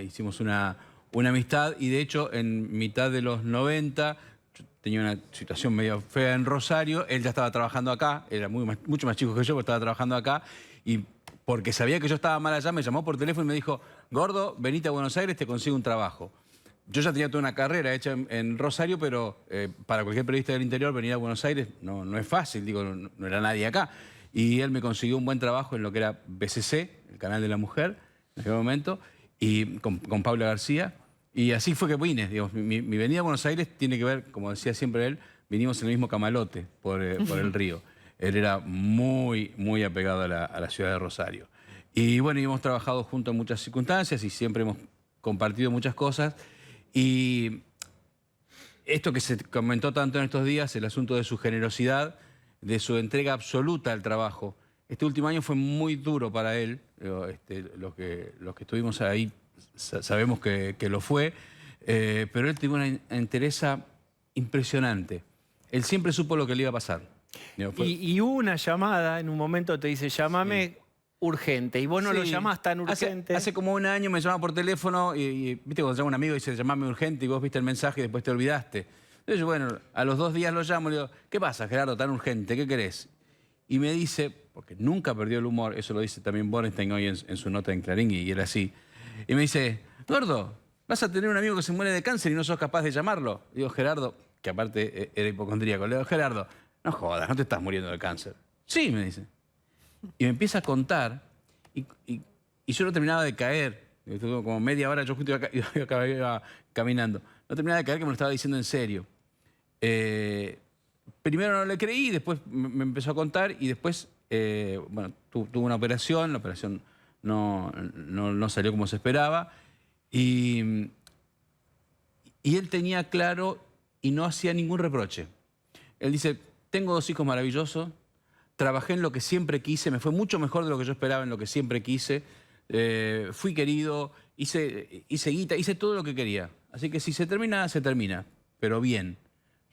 hicimos una amistad y de hecho en mitad de los 90 yo tenía una situación medio fea en Rosario, él ya estaba trabajando acá, era mucho más chico que yo, pero estaba trabajando acá y porque sabía que yo estaba mal allá, me llamó por teléfono y me dijo, Gordo, venite a Buenos Aires, te consigo un trabajo. yo ya tenía toda una carrera hecha en Rosario, pero para cualquier periodista del interior venir a Buenos Aires no es fácil, digo, no era nadie acá. Y él me consiguió un buen trabajo en lo que era BCC, el Canal de la Mujer, en aquel momento, y con Paula García. Y así fue que vine. Digamos, mi venida a Buenos Aires tiene que ver, como decía siempre él, vinimos en el mismo camalote por el río. Él era muy, muy apegado a la ciudad de Rosario. Y bueno, y hemos trabajado juntos en muchas circunstancias y siempre hemos compartido muchas cosas. Y esto que se comentó tanto en estos días, el asunto de su generosidad, de su entrega absoluta al trabajo. Este último año fue muy duro para él. Los que estuvimos ahí sabemos que lo fue. Pero él tuvo una entereza impresionante. Él siempre supo lo que le iba a pasar. Y hubo una llamada, en un momento te dice, llámame urgente, y vos no lo llamás tan urgente. Hace como un año me llamaba por teléfono y viste cuando llama un amigo y dice, llamame urgente, y vos viste el mensaje y después te olvidaste. Entonces, bueno, a los 2 días lo llamo y le digo, ¿qué pasa, Gerardo, tan urgente? ¿Qué querés? Y me dice, porque nunca perdió el humor, eso lo dice también Borenstein hoy en su nota en Clarín, y era así. Y me dice, Gordo, vas a tener un amigo que se muere de cáncer y no sos capaz de llamarlo. Digo, Gerardo, que aparte era hipocondríaco, le digo, Gerardo, no jodas, no te estás muriendo de cáncer. Sí, me dice. Y me empieza a contar, y yo no terminaba de caer. Estuve como media hora, yo justo iba caminando. No terminaba de caer, que me lo estaba diciendo en serio. Primero no le creí, después me empezó a contar, y después, bueno, tuvo una operación, la operación no salió como se esperaba, y él tenía claro y no hacía ningún reproche. Él dice, tengo 2 hijos maravillosos, trabajé en lo que siempre quise, me fue mucho mejor de lo que yo esperaba en lo que siempre quise, fui querido, hice guita, hice todo lo que quería. Así que si se termina, se termina, pero bien.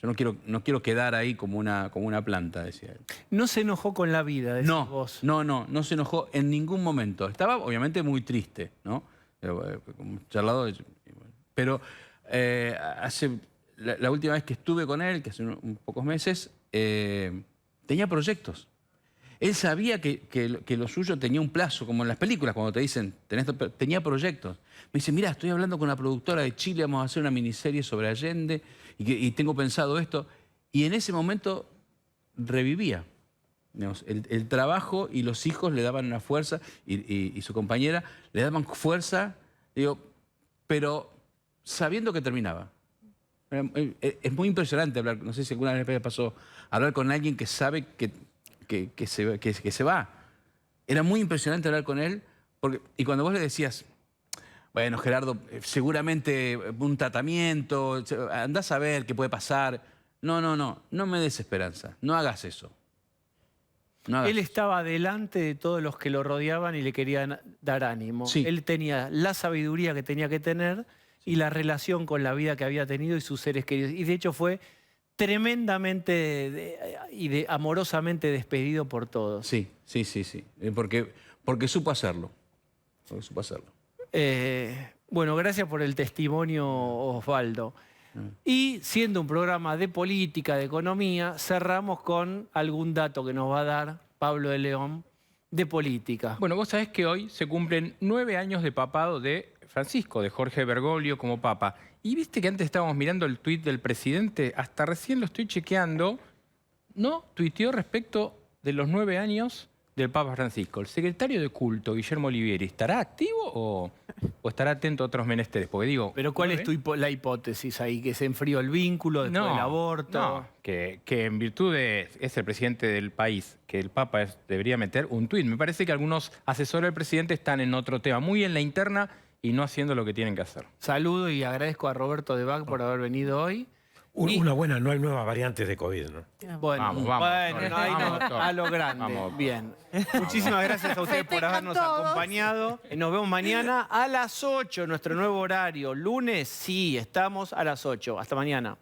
Yo no quiero quedar ahí como una planta, decía él. ¿No se enojó con la vida, decís vos? No se enojó en ningún momento. Estaba obviamente muy triste, ¿no? Charlado, pero la última vez que estuve con él, que hace unos pocos meses, tenía proyectos. Él sabía que lo suyo tenía un plazo, como en las películas, cuando te dicen, tenía proyectos. Me dice, mira, estoy hablando con la productora de Chile, vamos a hacer una miniserie sobre Allende, y tengo pensado esto. Y en ese momento revivía. Digamos, el trabajo y los hijos le daban una fuerza, y su compañera le daban fuerza, digo, pero sabiendo que terminaba. Es muy impresionante hablar, no sé si alguna vez me pasó, hablar con alguien que sabe que se va. Era muy impresionante hablar con él, y cuando vos le decías, bueno, Gerardo, seguramente un tratamiento, andás a ver qué puede pasar. No me des esperanza, no hagas eso. Él estaba delante de todos los que lo rodeaban y le querían dar ánimo. Sí. Él tenía la sabiduría que tenía que tener y la relación con la vida que había tenido y sus seres queridos. Y de hecho fue tremendamente y amorosamente despedido por todos. Sí. Porque supo hacerlo. Bueno, gracias por el testimonio, Osvaldo. Y siendo un programa de política, de economía, cerramos con algún dato que nos va a dar Pablo de León de política. Bueno, vos sabés que hoy se cumplen 9 años de papado de Francisco, de Jorge Bergoglio como papa. Y viste que antes estábamos mirando el tuit del presidente, hasta recién lo estoy chequeando, no tuiteó respecto de los 9 años del Papa Francisco. El secretario de culto, Guillermo Olivieri, ¿estará activo o estará atento a otros menesteres? Porque digo... ¿Pero cuál es la hipótesis ahí? ¿Que se enfrió el vínculo después del aborto? No, que en virtud de... es el presidente del país, que el Papa debería meter un tuit. Me parece que algunos asesores del presidente están en otro tema, muy en la interna y no haciendo lo que tienen que hacer. Saludo y agradezco a Roberto de Bach por haber venido hoy. Una buena, no hay nuevas variantes de COVID, ¿no? Bueno, a lo grande. Vamos. Bien. Muchísimas gracias a ustedes por habernos acompañado. Nos vemos mañana a las 8, nuestro nuevo horario. Lunes, sí, estamos a las 8. Hasta mañana.